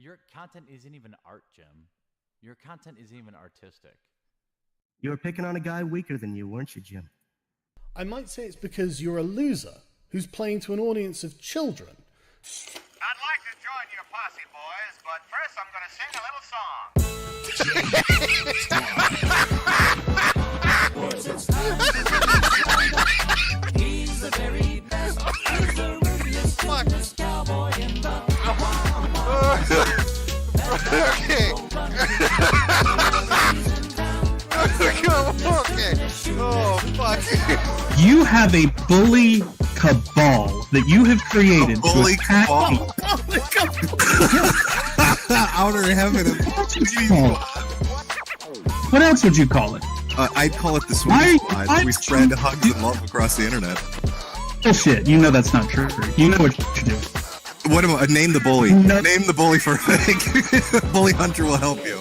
Your content isn't even art, Jim. Your content isn't even artistic. You were picking on a guy weaker than you, weren't you, Jim? I might say it's because you're a loser who's playing to an audience of children. I'd like to join your posse, boys, but first I'm going to sing a little song. He's the very best. He's the roofiest, toughest cowboy in the Okay. Okay. Oh, fuck. You have a bully cabal that you have created. Bully cabal. Outer heaven. What else would you call it? I'd call it the Swedish Squad. We spread hugs and love across the internet. Bullshit. You know that's not true. You know what you do. What about name the bully? No. Name the bully for Bully Hunter will help you.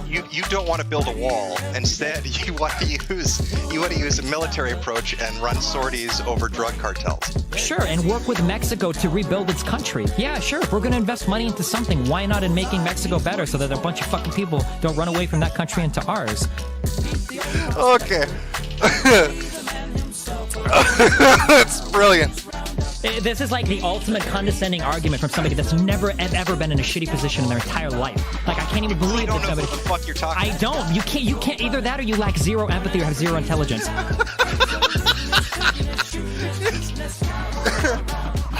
You don't want to build a wall. Instead, you want to use a military approach and run sorties over drug cartels. Sure, and work with Mexico to rebuild its country. Yeah, sure. If we're going to invest money into something, why not in making Mexico better so that a bunch of fucking people don't run away from that country into ours? Okay. That's brilliant. This is like the ultimate condescending argument from somebody that's never ever been in a shitty position in their entire life. Like, I can't even believe don't that know somebody. what the fuck you're talking I don't. You can't. Either that or you lack zero empathy or have zero intelligence.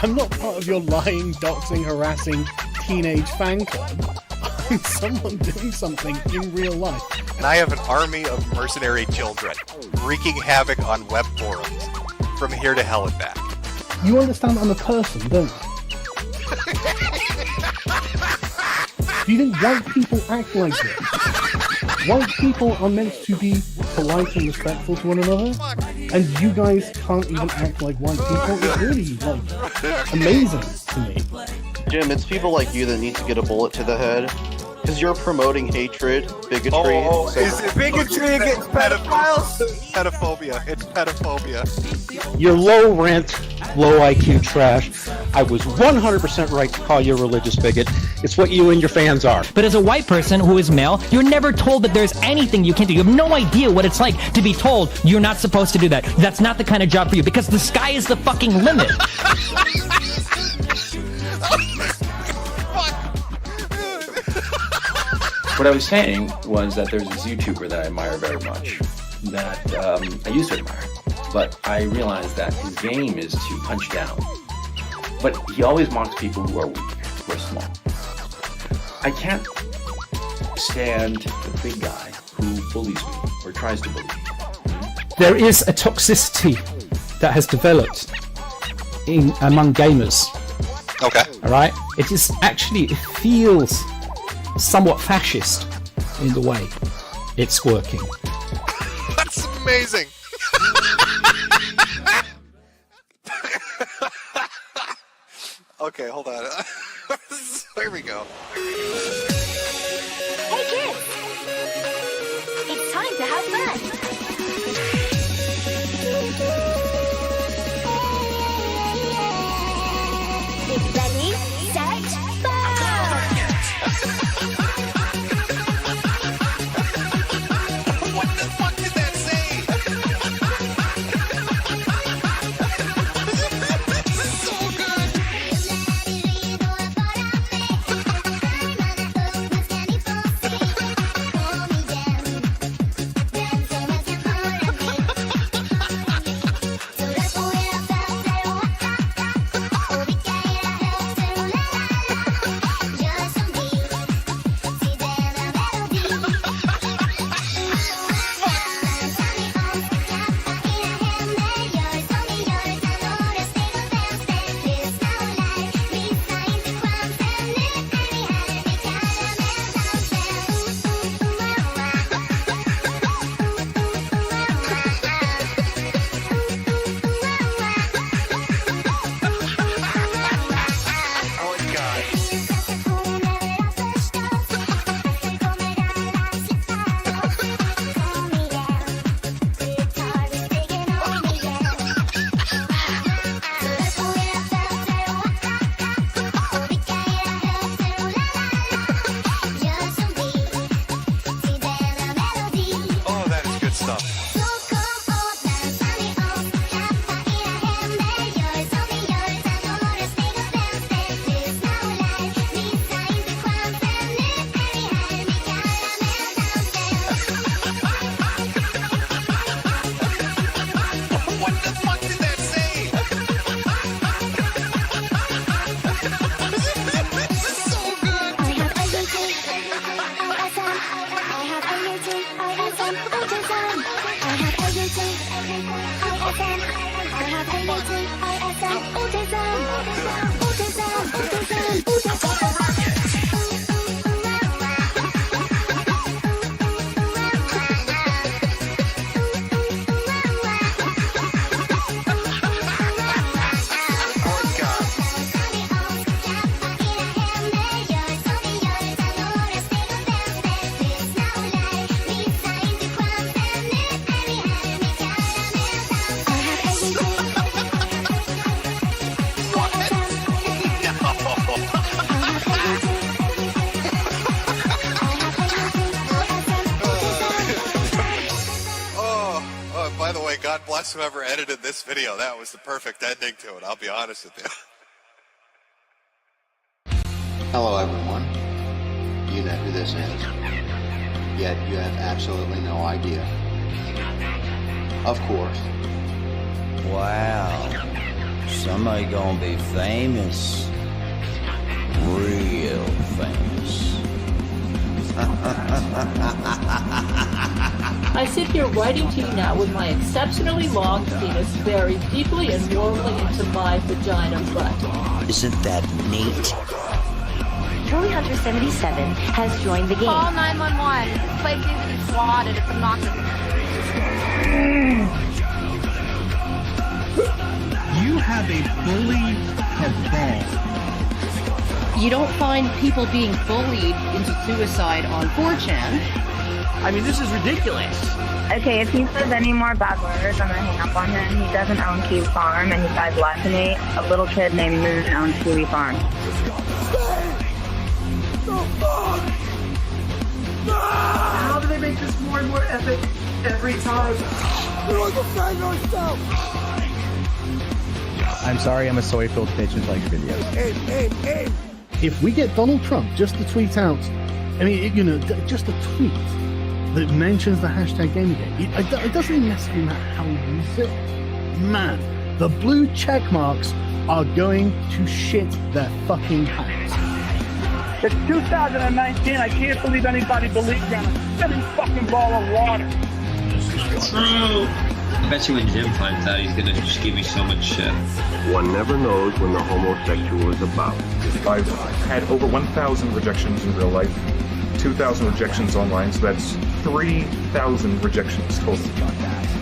I'm not part of your lying, doxing, harassing teenage fan club. I'm someone doing something in real life. And I have an army of mercenary children wreaking havoc on web forums from here to hell and back. You understand I'm a person, don't you? Do you think white people act like this? White people are meant to be polite and respectful to one another, and you guys can't even act like white people. It's really, like, amazing to me. Jim, it's people like you that need to get a bullet to the head. Because you're promoting hatred, bigotry. Is it bigotry against pedophiles? Pedophobia. It's pedophobia. You're low rent, low IQ trash. I was 100% right to call you a religious bigot. It's what you and your fans are. But as a white person who is male, you're never told that there's anything you can do. You have no idea what it's like to be told you're not supposed to do that. That's not the kind of job for you, because the sky is the fucking limit. What I was saying was that there's this YouTuber that I admire very much, that I used to admire, but I realized that his game is to punch down. But he always mocks people who are weak, who are small. I can't stand the big guy who bullies me, or tries to bully me. There is a toxicity that has developed among gamers. Okay. All right? It feels somewhat fascist in the way it's working. That's amazing. Okay, hold on. Here we go. Hey kids! It's time to have fun! Ready, set, fire! What the fuck did that say? This is so good. boss whoever edited this video. That was the perfect ending to it, I'll be honest with you. Hello everyone. You know who this is. Yet you have absolutely no idea. Of course. Wow. Somebody gonna be famous. Real famous. I sit here writing to you now with my exceptionally long penis buried deeply and warmly into my vagina butt. Isn't that neat? Trolley Hunter 77 has joined the game. Call 911. This place needs to be swatted. It's obnoxious. You have a bully cabal. You don't find people being bullied into suicide on 4chan. I mean, this is ridiculous. Okay, if he says any more bad words, I'm gonna hang up on him. He doesn't own Kiwi Farm, and he died less than me. A little kid named Moon owns Kiwi Farm. How do they make this more and more epic every time? We're defend ourselves. I'm sorry, I'm a soy-filled bitch and like videos. If we get Donald Trump just to tweet out, I mean, you know, just a tweet that mentions the hashtag Gamergate, it doesn't even necessarily matter how we use it. Man, the blue check marks are going to shit their fucking pants. It's 2019. I can't believe anybody believes in a spinning fucking ball of water. True. I bet you when Jim finds out, he's gonna just give me so much shit. One never knows when the homosexual is about. I've had over 1,000 rejections in real life, 2,000 rejections online, so that's 3,000 rejections total.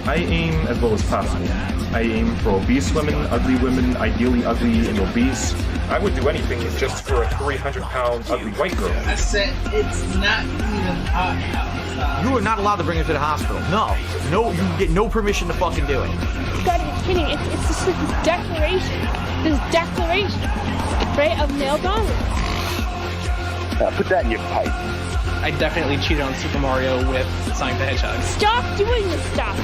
I aim as low as possible. I aim for obese women, ideally ugly and obese. I would do anything just for a 300-pound ugly white girl. I said it's not even hot. You are not allowed to bring her to the hospital. No, you get no permission to fucking do it. You gotta be kidding. It's just this declaration. Right, of male dominance. Put that in your pipe. I definitely cheated on Super Mario with Sonic the Hedgehog. Stop doing this stuff.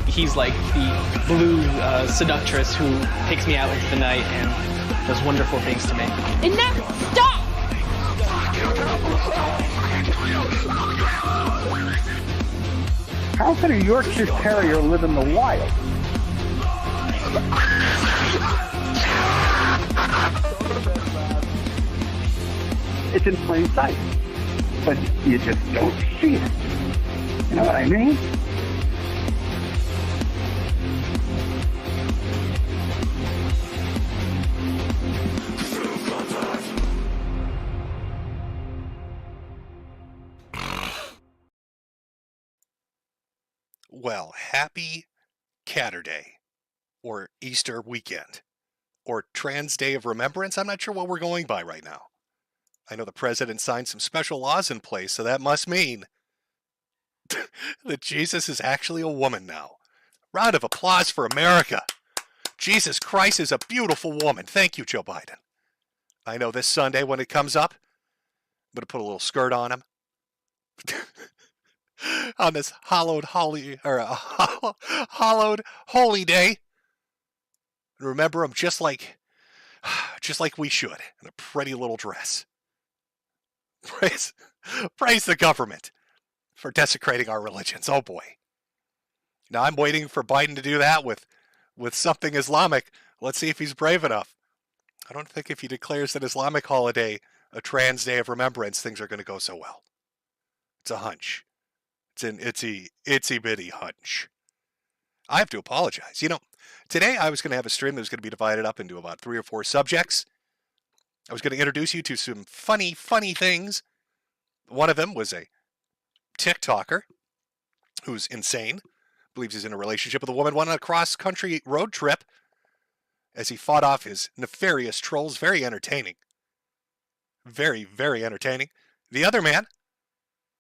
He's like the blue seductress who takes me out into the night and does wonderful things to me. Enough! Stop! How can a Yorkshire Terrier live in the wild? It's in plain sight, but you just don't see it. You know what I mean? Well, happy Catterday, or Easter weekend, or Trans Day of Remembrance. I'm not sure what we're going by right now. I know the president signed some special laws in place, so that must mean that Jesus is actually a woman now. Round of applause for America. Jesus Christ is a beautiful woman. Thank you, Joe Biden. I know this Sunday when it comes up, I'm going to put a little skirt on him. On this hallowed holy day. And remember him just like we should, in a pretty little dress. Praise the government for desecrating our religions. Oh boy. Now I'm waiting for Biden to do that with something Islamic. Let's see if he's brave enough. I don't think if he declares an Islamic holiday a Trans Day of Remembrance, things are going to go so well. It's a hunch. It's an itsy bitty hunch. I have to apologize. You know, today I was going to have a stream that was going to be divided up into about 3 or 4 subjects. I was going to introduce you to some funny things. One of them was a TikToker who's insane, believes he's in a relationship with a woman, went on a cross-country road trip as he fought off his nefarious trolls. Very entertaining. Very, very entertaining. The other man,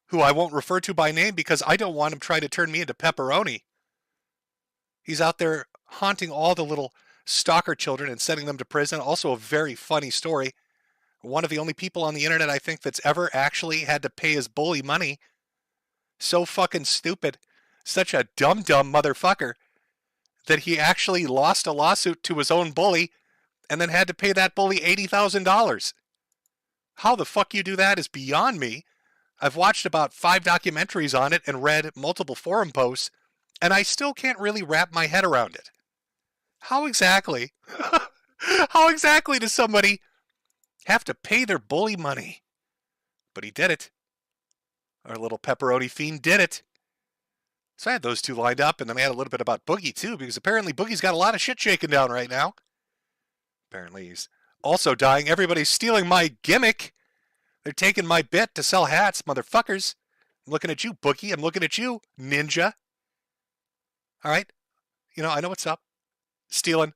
who I won't refer to by name because I don't want him trying to turn me into pepperoni. He's out there haunting all the little stalker children and sending them to prison. Also a very funny story. One of the only people on the internet I think that's ever actually had to pay his bully money. So fucking stupid. Such a dumb motherfucker that he actually lost a lawsuit to his own bully and then had to pay that bully $80,000. How the fuck you do that is beyond me. I've watched about 5 documentaries on it and read multiple forum posts, and I still can't really wrap my head around it. How exactly does somebody have to pay their bully money? But he did it. Our little pepperoni fiend did it. So I had those two lined up, and then I had a little bit about Boogie, too, because apparently Boogie's got a lot of shit shaking down right now. Apparently he's also dying. Everybody's stealing my gimmick. They're taking my bit to sell hats, motherfuckers. I'm looking at you, Boogie. I'm looking at you, Ninja. All right? You know, I know what's up. Stealing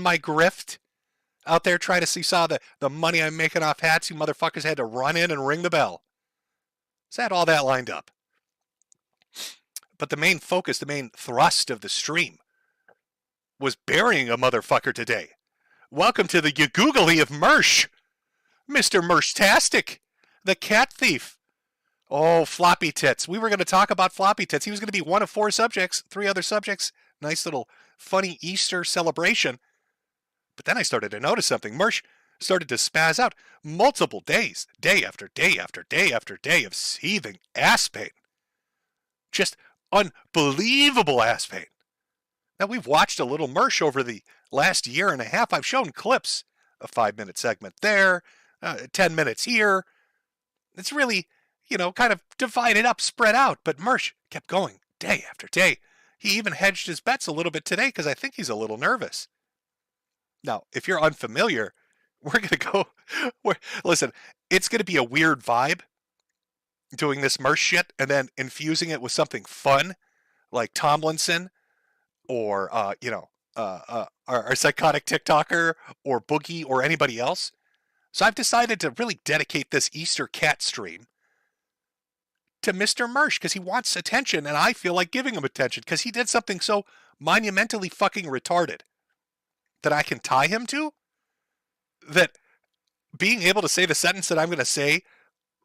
my grift. Out there trying to see the money I'm making off hats. You motherfuckers had to run in and ring the bell. So I had all that lined up. But the main focus, the main thrust of the stream was burying a motherfucker today. Welcome to the googly of Mersh. Mr. Mershtastic, the cat thief. Oh, floppy tits. We were going to talk about floppy tits. He was going to be one of 4 subjects, 3 other subjects. Nice little funny Easter celebration. But then I started to notice something. Mersh started to spaz out multiple days, day after day after day after day of seething ass pain. Just unbelievable ass pain. Now, we've watched a little Mersh over the last year and a half. I've shown clips, a 5-minute segment there, 10 minutes here. It's really, kind of divided up, spread out. But Mersh kept going day after day. He even hedged his bets a little bit today because I think he's a little nervous. Now, if you're unfamiliar, we're going to go... Listen, it's going to be a weird vibe doing this Mersh shit and then infusing it with something fun like Tomlinson or, our psychotic TikToker or Boogie or anybody else. So I've decided to really dedicate this Easter cat stream to Mr. Mersh because he wants attention and I feel like giving him attention because he did something so monumentally fucking retarded that I can tie him to, that being able to say the sentence that I'm going to say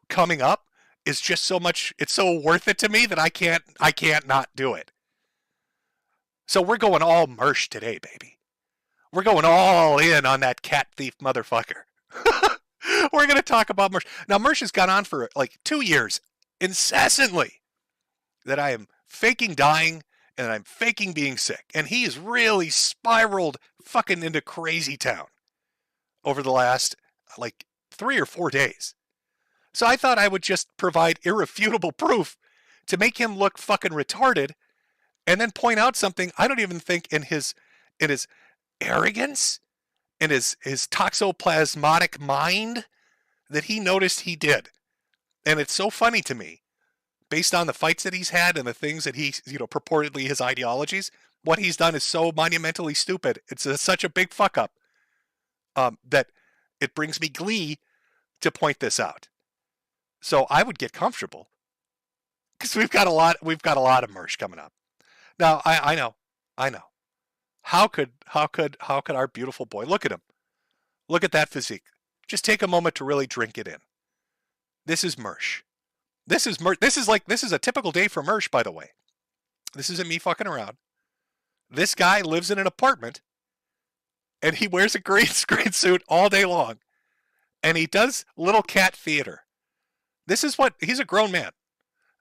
coming up is just so much, it's so worth it to me that I can't not do it. So we're going all Mersh today, baby. We're going all in on that cat thief motherfucker. We're going to talk about Mersh. Now, Mersh has gone on for like 2 years incessantly that I am faking dying and I'm faking being sick. And he has really spiraled fucking into crazy town over the last like 3 or 4 days. So I thought I would just provide irrefutable proof to make him look fucking retarded and then point out something I don't even think in his arrogance, in his toxoplasmatic mind that he noticed he did. And it's so funny to me, based on the fights that he's had and the things that he, purportedly his ideologies, what he's done is so monumentally stupid. It's such a big fuck up that it brings me glee to point this out. So I would get comfortable because we've got a lot of Mersh coming up. Now I know. How could our beautiful boy, look at him. Look at that physique. Just take a moment to really drink it in. This is Mersh. This is a typical day for Mersh, by the way. This isn't me fucking around. This guy lives in an apartment and he wears a green screen suit all day long. And he does little cat theater. He's a grown man.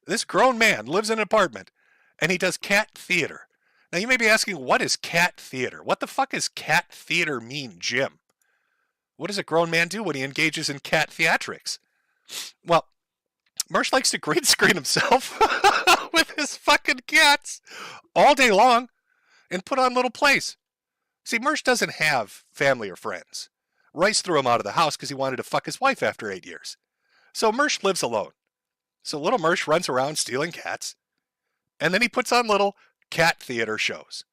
This grown man lives in an apartment and he does cat theater. Now you may be asking, what is cat theater? What the fuck does cat theater mean, Jim? What does a grown man do when he engages in cat theatrics? Well, Mersh likes to green screen himself with his fucking cats all day long and put on little plays. See, Mersh doesn't have family or friends. Rice threw him out of the house because he wanted to fuck his wife after 8 years. So Mersh lives alone. So little Mersh runs around stealing cats, and then he puts on little cat theater shows.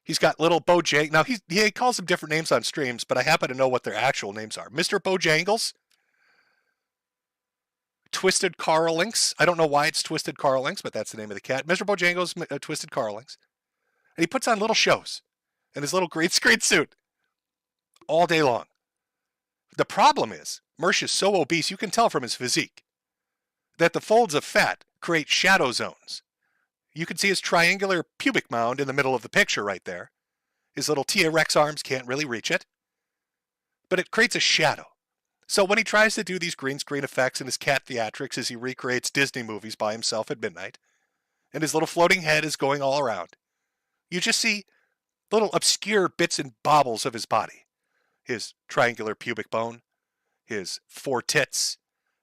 He's got little Bojang. Now, he calls them different names on streams, but I happen to know what their actual names are. Mr. Bojangles, Twisted Carlinks. I don't know why it's Twisted Carlinks, but that's the name of the cat. Mr. Bojangles, Twisted Carlinks. And he puts on little shows in his little green screen suit all day long. The problem is, Mersh is so obese, you can tell from his physique, that the folds of fat create shadow zones. You can see his triangular pubic mound in the middle of the picture right there. His little T-Rex arms can't really reach it. But it creates a shadow. So when he tries to do these green screen effects in his cat theatrics as he recreates Disney movies by himself at midnight, and his little floating head is going all around, you just see little obscure bits and baubles of his body. His triangular pubic bone, his 4 tits,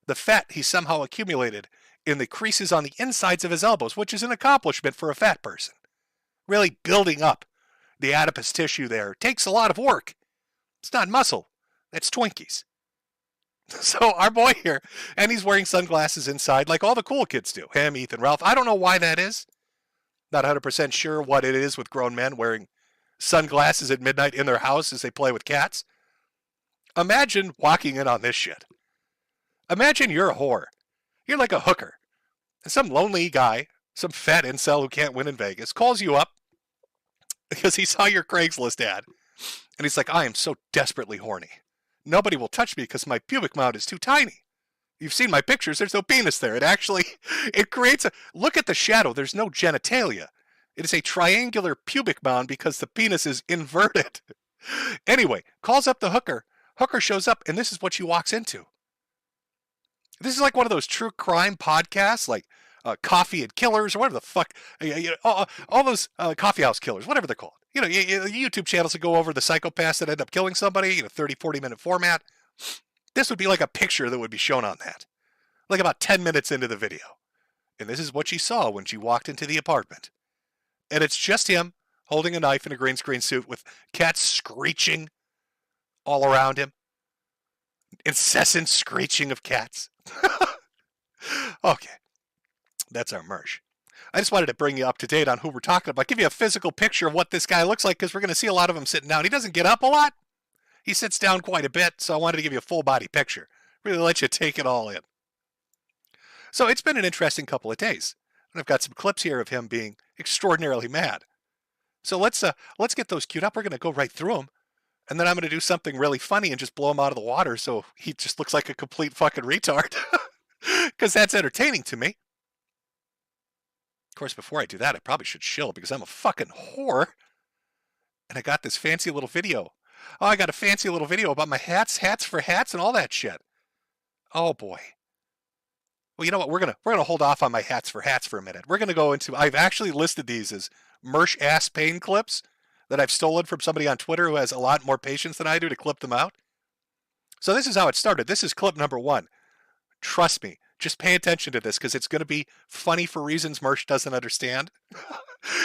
the fat he somehow accumulated in the creases on the insides of his elbows, which is an accomplishment for a fat person. Really building up the adipose tissue there takes a lot of work. It's not muscle, that's Twinkies. So our boy here, and he's wearing sunglasses inside like all the cool kids do. Him, Ethan, Ralph. I don't know why that is. Not 100% sure what it is with grown men wearing sunglasses at midnight in their house as they play with cats. Imagine walking in on this shit. Imagine you're a whore. You're like a hooker. And some lonely guy, some fat incel who can't win in Vegas, calls you up because he saw your Craigslist ad. And he's like, I am so desperately horny. Nobody will touch me because my pubic mound is too tiny. You've seen my pictures. There's no penis there. It creates a... Look at the shadow. There's no genitalia. It is a triangular pubic mound because the penis is inverted. Anyway, calls up the hooker. Hooker shows up, and this is what she walks into. This is like one of those true crime podcasts, like Coffee and Killers, or whatever the fuck. All those coffee house killers, whatever they're called. You know, YouTube channels that go over the psychopaths that end up killing somebody in a 30, 40-minute format. This would be like a picture that would be shown on that. Like about 10 minutes into the video. And this is what she saw when she walked into the apartment. And it's just him holding a knife in a green screen suit with cats screeching all around him. Incessant screeching of cats. Okay. That's our merch. I just wanted to bring you up to date on who we're talking about. Give you a physical picture of what this guy looks like because we're going to see a lot of him sitting down. He doesn't get up a lot. He sits down quite a bit, so I wanted to give you a full body picture. Really let you take it all in. So it's been an interesting couple of days. And I've got some clips here of him being extraordinarily mad. So let's get those queued up. We're going to go right through them. And then I'm going to do something really funny and just blow him out of the water so he just looks like a complete fucking retard. Because that's entertaining to me. Of course, before I do that, I probably should shill because I'm a fucking whore. And I got this fancy little video. Oh, I got a fancy little video about my hats for hats and all that shit. Oh boy. Well, you know what? We're gonna hold off on my hats for a minute. We're gonna go into. I've actually listed these as Mersh ass pain clips that I've stolen from somebody on Twitter who has a lot more patience than I do to clip them out. So this is how it started. This is clip number 1. Trust me. Just pay attention to this because it's going to be funny for reasons Mersh doesn't understand.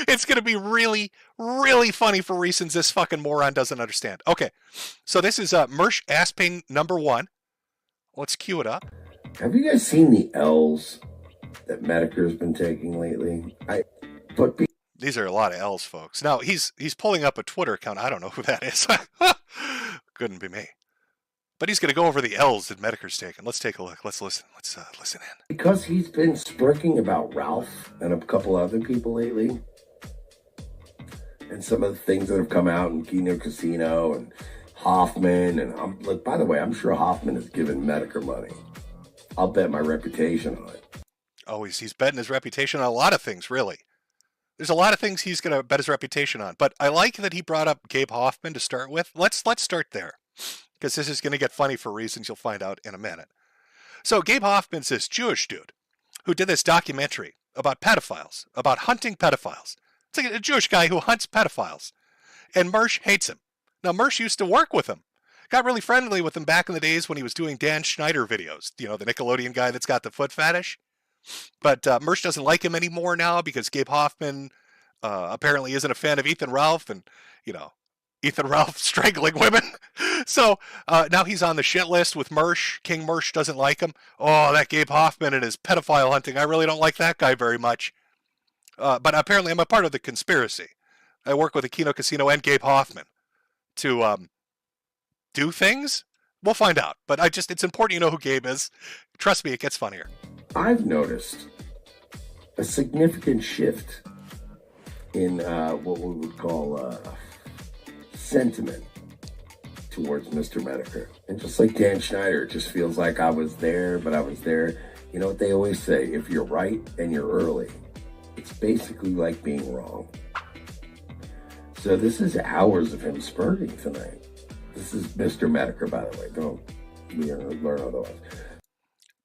It's going to be really, really funny for reasons this fucking moron doesn't understand. Okay, so this is Mersh ass pain number 1. Let's cue it up. Have you guys seen the L's that Metokur's been taking lately? These are a lot of L's, folks. Now, he's pulling up a Twitter account. I don't know who that is. Couldn't be me. But he's going to go over the L's that Metokur's taken. Let's take a look. Let's listen. Let's listen in. Because he's been smirking about Ralph and a couple other people lately. And some of the things that have come out in Kino Casino and Hoffman. And look, by the way, I'm sure Hoffman has given Metokur money. I'll bet my reputation on it. Oh, he's betting his reputation on a lot of things, really. There's a lot of things he's going to bet his reputation on. But I like that he brought up Gabe Hoffman to start with. Let's start there. Because this is going to get funny for reasons you'll find out in a minute. So Gabe Hoffman's this Jewish dude who did this documentary about pedophiles, about hunting pedophiles. It's like a Jewish guy who hunts pedophiles. And Mersh hates him. Now, Mersh used to work with him. Got really friendly with him back in the days when he was doing Dan Schneider videos. You know, the Nickelodeon guy that's got the foot fetish. But Mersh doesn't like him anymore now because Gabe Hoffman apparently isn't a fan of Ethan Ralph and, you know, Ethan Ralph strangling women. So now he's on the shit list with Mersh. King Mersh doesn't like him. Oh, that Gabe Hoffman and his pedophile hunting. I really don't like that guy very much. But apparently I'm a part of the conspiracy. I work with the Kino Casino and Gabe Hoffman to do things. We'll find out. But it's important you know who Gabe is. Trust me, it gets funnier. I've noticed a significant shift in what we would call sentiment towards Mr. Metokur. And just like Dan Schneider, it just feels like I was there, but I was there. You know what they always say, if you're right and you're early, It's basically like being wrong. So this is hours of him spurting tonight. This is Mr. Metokur, by the way. Don't learn otherwise.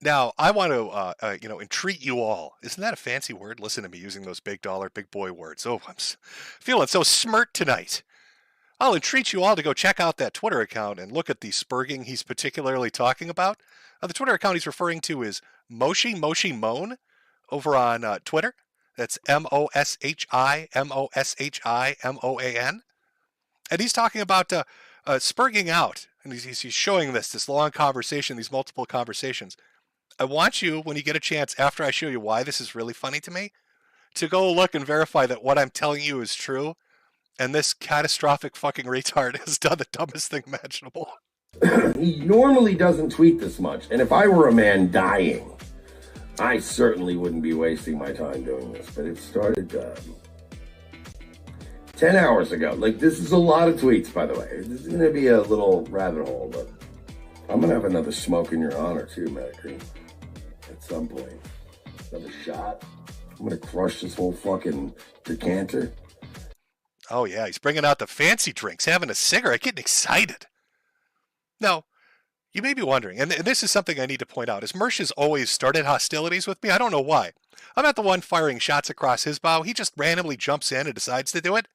Now, I want to, entreat you all. Isn't that a fancy word? Listen to me using those big dollar, big boy words. Oh, I'm feeling so smirk tonight. I'll entreat you all to go check out that Twitter account and look at the spurging he's particularly talking about. The Twitter account he's referring to is Moshi Moan over on Twitter. That's MOSHIMOSHIMOAN. And he's talking about spurging out. And he's showing this long conversation, these multiple conversations. I want you, when you get a chance, after I show you why this is really funny to me, to go look and verify that what I'm telling you is true. And this catastrophic fucking retard has done the dumbest thing imaginable. He normally doesn't tweet this much. And if I were a man dying, I certainly wouldn't be wasting my time doing this. But it started 10 hours ago. Like, this is a lot of tweets, by the way. This is going to be a little rabbit hole, but I'm going to have another smoke in your honor, too, Metokur. At some point. Another shot. I'm going to crush this whole fucking decanter. Oh, yeah, he's bringing out the fancy drinks, having a cigarette, getting excited. Now, you may be wondering, and this is something I need to point out, is Mersh has always started hostilities with me. I don't know why. I'm not the one firing shots across his bow. He just randomly jumps in and decides to do it.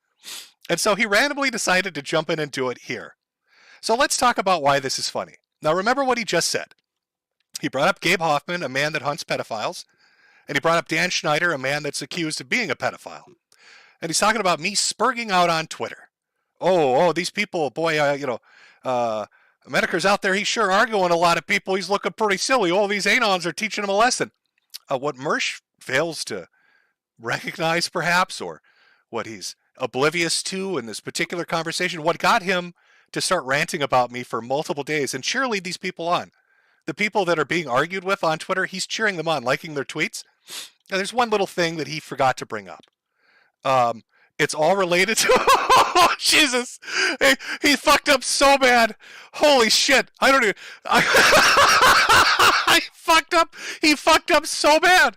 And so he randomly decided to jump in and do it here. So let's talk about why this is funny. Now, remember what he just said. He brought up Gabe Hoffman, a man that hunts pedophiles, and he brought up Dan Schneider, a man that's accused of being a pedophile. And he's talking about me spurging out on Twitter. Oh, these people, boy, Metokur's out there. He's sure arguing a lot of people. He's looking pretty silly. Oh, these anons are teaching him a lesson. What Mersh fails to recognize, perhaps, or what he's oblivious to in this particular conversation, what got him to start ranting about me for multiple days and cheerlead these people on. The people that are being argued with on Twitter, he's cheering them on, liking their tweets. Now, there's one little thing that he forgot to bring up. It's all related to oh, Jesus. He fucked up so bad. Holy shit. I don't even he fucked up so bad.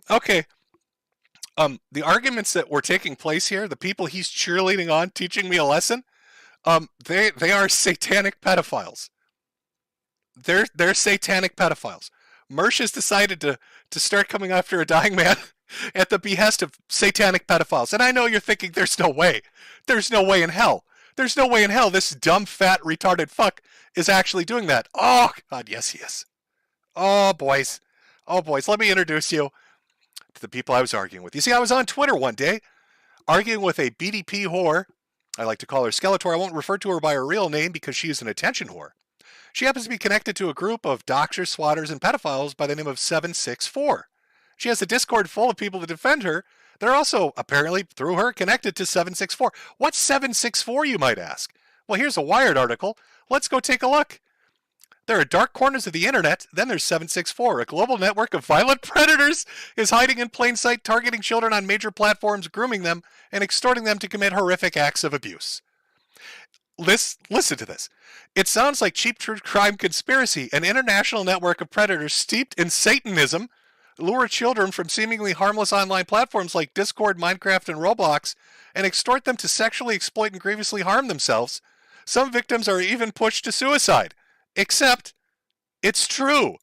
Okay. The arguments that were taking place here, the people he's cheerleading on, teaching me a lesson, they are satanic pedophiles. They're satanic pedophiles. Mersh has decided to start coming after a dying man at the behest of satanic pedophiles. And I know you're thinking, there's no way. There's no way in hell. There's no way in hell this dumb, fat, retarded fuck is actually doing that. Oh, God, yes, he is. Oh, boys. Let me introduce you to the people I was arguing with. You see, I was on Twitter one day arguing with a BDP whore. I like to call her Skeletor. I won't refer to her by her real name because she is an attention whore. She happens to be connected to a group of doctors, swatters, and pedophiles by the name of 764. She has a Discord full of people that defend her. They're also, apparently, through her, connected to 764. What's 764, you might ask? Well, here's a Wired article. Let's go take a look. There are dark corners of the internet. Then there's 764. A global network of violent predators is hiding in plain sight, targeting children on major platforms, grooming them, and extorting them to commit horrific acts of abuse. Listen to this. It sounds like cheap true crime conspiracy. An international network of predators steeped in Satanism lure children from seemingly harmless online platforms like Discord, Minecraft, and Roblox, and extort them to sexually exploit and grievously harm themselves. Some victims are even pushed to suicide. Except, it's true.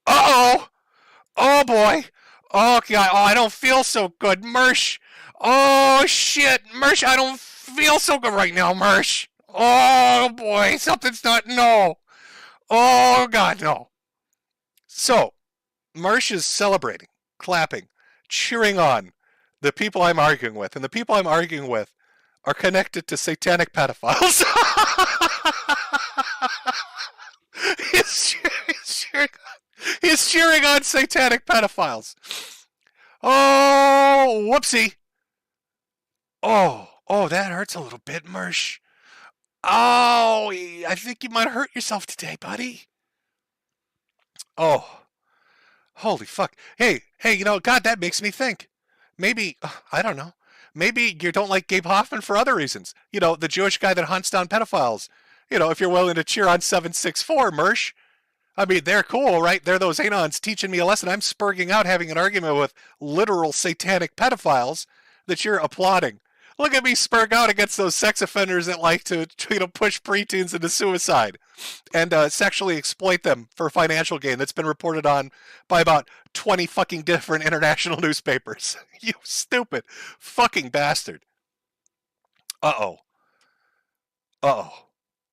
Uh-oh. Oh, boy. Oh, God. Oh, I don't feel so good. Mersh. Oh, shit. Mersh, I don't feel so good right now, Mersh. Oh, boy. Something's not... No. Oh, God, no. So, Mersh is celebrating, clapping, cheering on the people I'm arguing with. And the people I'm arguing with are connected to satanic pedophiles. He's cheering on satanic pedophiles. Oh, whoopsie. Oh, that hurts a little bit, Mersh. Oh, I think you might hurt yourself today, buddy. Oh, holy fuck. Hey, God, that makes me think. Maybe, I don't know. Maybe you don't like Gabe Hoffman for other reasons. The Jewish guy that hunts down pedophiles. If you're willing to cheer on 764, Mersh. I mean, they're cool, right? They're those anons teaching me a lesson. I'm spurging out having an argument with literal satanic pedophiles that you're applauding. Look at me spurg out against those sex offenders that like to push preteens into suicide and sexually exploit them for financial gain. That's been reported on by about 20 fucking different international newspapers. You stupid fucking bastard. Uh-oh. Uh-oh.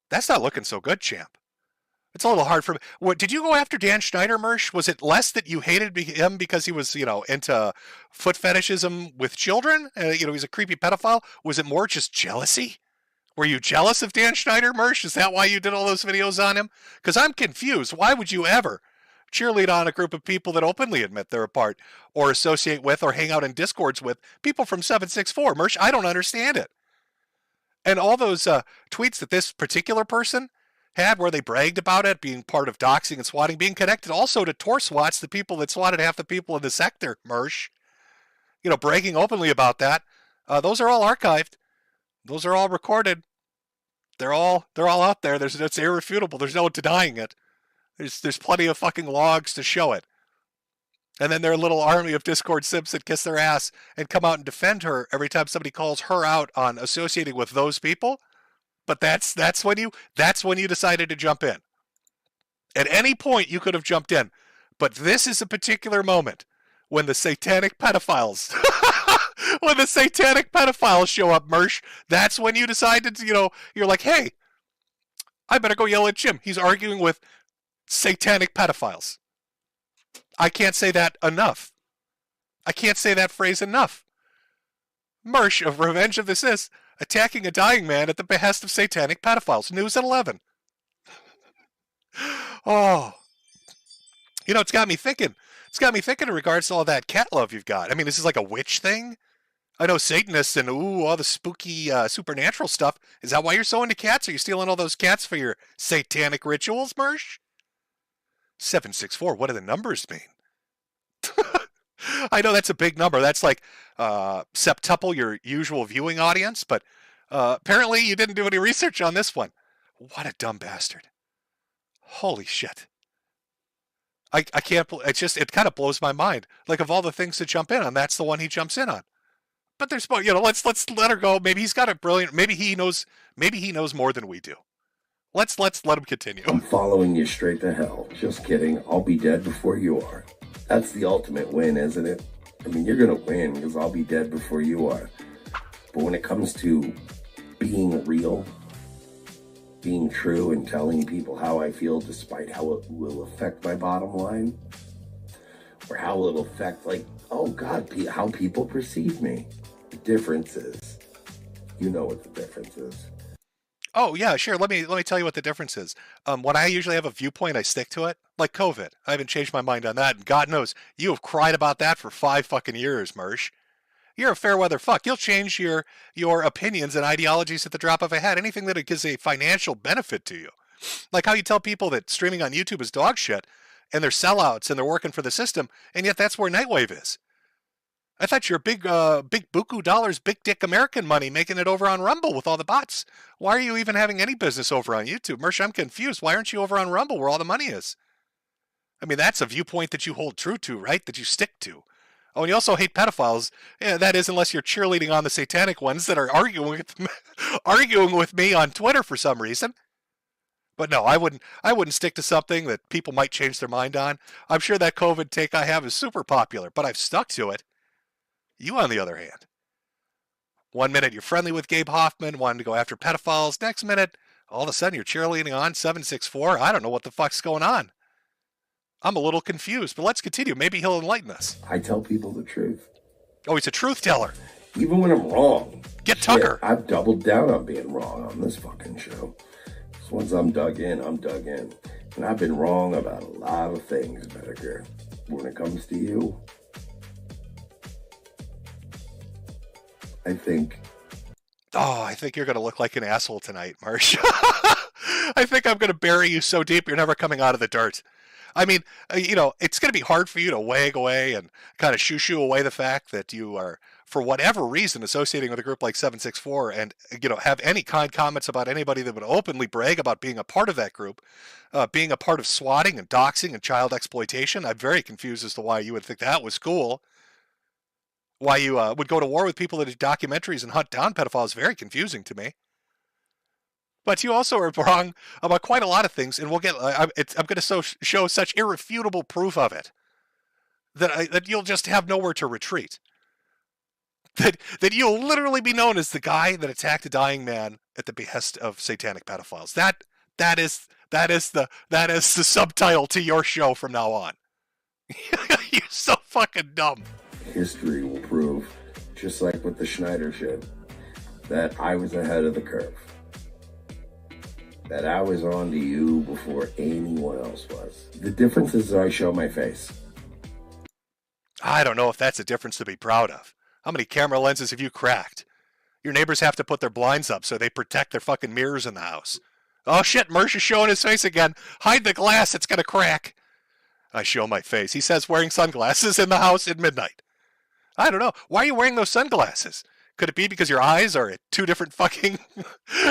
That's not looking so good, champ. It's a little hard for me. What, did you go after Dan Schneider, Mersh? Was it less that you hated him because he was, into foot fetishism with children? He's a creepy pedophile. Was it more just jealousy? Were you jealous of Dan Schneider, Mersh? Is that why you did all those videos on him? Because I'm confused. Why would you ever cheerlead on a group of people that openly admit they're a part or associate with or hang out in discords with people from 764? Mersh, I don't understand it. And all those tweets that this particular person had where they bragged about it, being part of doxing and swatting, being connected also to Tor swats, the people that swatted half the people in the sector, Mersh. Bragging openly about that. Those are all archived. Those are all recorded. They're all out there. It's irrefutable. There's no denying it. There's plenty of fucking logs to show it. And then their little army of Discord simps that kiss their ass and come out and defend her every time somebody calls her out on associating with those people. But that's when you decided to jump in. At any point you could have jumped in, but this is a particular moment when the satanic pedophiles, show up, Mersh. That's when you decided to, you're like, hey, I better go yell at Jim. He's arguing with satanic pedophiles. I can't say that enough. I can't say that phrase enough. Mersh of Revenge of the Sis attacking a dying man at the behest of satanic pedophiles. News at 11. Oh. It's got me thinking. It's got me thinking in regards to all that cat love you've got. I mean, this is like a witch thing? I know Satanists and, all the spooky supernatural stuff. Is that why you're so into cats? Are you stealing all those cats for your satanic rituals, Mersh? 764, what do the numbers mean? I know that's a big number. That's like septuple your usual viewing audience, but apparently you didn't do any research on this one. What a dumb bastard. Holy shit. I can't, it kind of blows my mind. Like, of all the things to jump in on, that's the one he jumps in on. But there's, let's let her go. Maybe he's got a brilliant, maybe he knows more than we do. Let's let him continue. I'm following you straight to hell. Just kidding. I'll be dead before you are. That's the ultimate win, isn't it? I mean, you're going to win because I'll be dead before you are. But when it comes to being real, being true, and telling people how I feel despite how it will affect my bottom line, or how it'll affect, how people perceive me. The difference is, you know what the difference is. Oh, yeah, sure. Let me tell you what the difference is. When I usually have a viewpoint, I stick to it. Like COVID. I haven't changed my mind on that. And God knows, you have cried about that for 5 fucking years, Mersh. You're a fair weather fuck. You'll change your opinions and ideologies at the drop of a hat. Anything that gives a financial benefit to you. Like how you tell people that streaming on YouTube is dog shit, and they're sellouts, and they're working for the system, and yet that's where Nightwave is. I thought you're big buku dollars, big dick American money making it over on Rumble with all the bots. Why are you even having any business over on YouTube? Mersh, I'm confused. Why aren't you over on Rumble where all the money is? I mean, that's a viewpoint that you hold true to, right? That you stick to. Oh, and you also hate pedophiles. Yeah, that is, unless you're cheerleading on the satanic ones that are arguing with me on Twitter for some reason. But no, I wouldn't stick to something that people might change their mind on. I'm sure that COVID take I have is super popular, but I've stuck to it. You, on the other hand, 1 minute you're friendly with Gabe Hoffman, wanting to go after pedophiles. Next minute, all of a sudden you're cheerleading on 764. I don't know what the fuck's going on. I'm a little confused, but let's continue. Maybe he'll enlighten us. I tell people the truth. Oh, he's a truth teller. Even when I'm wrong. Get Tucker. I've doubled down on being wrong on this fucking show. So once I'm dug in, I'm dug in. And I've been wrong about a lot of things, Metokur. When it comes to you, I think you're going to look like an asshole tonight, Marsh. I think I'm going to bury you so deep you're never coming out of the dirt. I mean, it's going to be hard for you to wag away and kind of shoo away the fact that you are for whatever reason, associating with a group like 764 and, have any kind comments about anybody that would openly brag about being a part of that group, being a part of swatting and doxing and child exploitation. I'm very confused as to why you would think that was cool. Why you would go to war with people that do documentaries and hunt down pedophiles. Very confusing to me. But you also are wrong about quite a lot of things, and we'll get. I'm going to show such irrefutable proof of it that you'll just have nowhere to retreat. That you'll literally be known as the guy that attacked a dying man at the behest of satanic pedophiles. That is the subtitle to your show from now on. You're so fucking dumb. History will prove, just like with the Schneider shit, that I was ahead of the curve. That I was on to you before anyone else was. The difference is that I show my face. I don't know if that's a difference to be proud of. How many camera lenses have you cracked? Your neighbors have to put their blinds up so they protect their fucking mirrors in the house. Oh shit, Mersh is showing his face again. Hide the glass, it's gonna crack. I show my face. He says wearing sunglasses in the house at midnight. I don't know. Why are you wearing those sunglasses? Could it be because your eyes are at two different fucking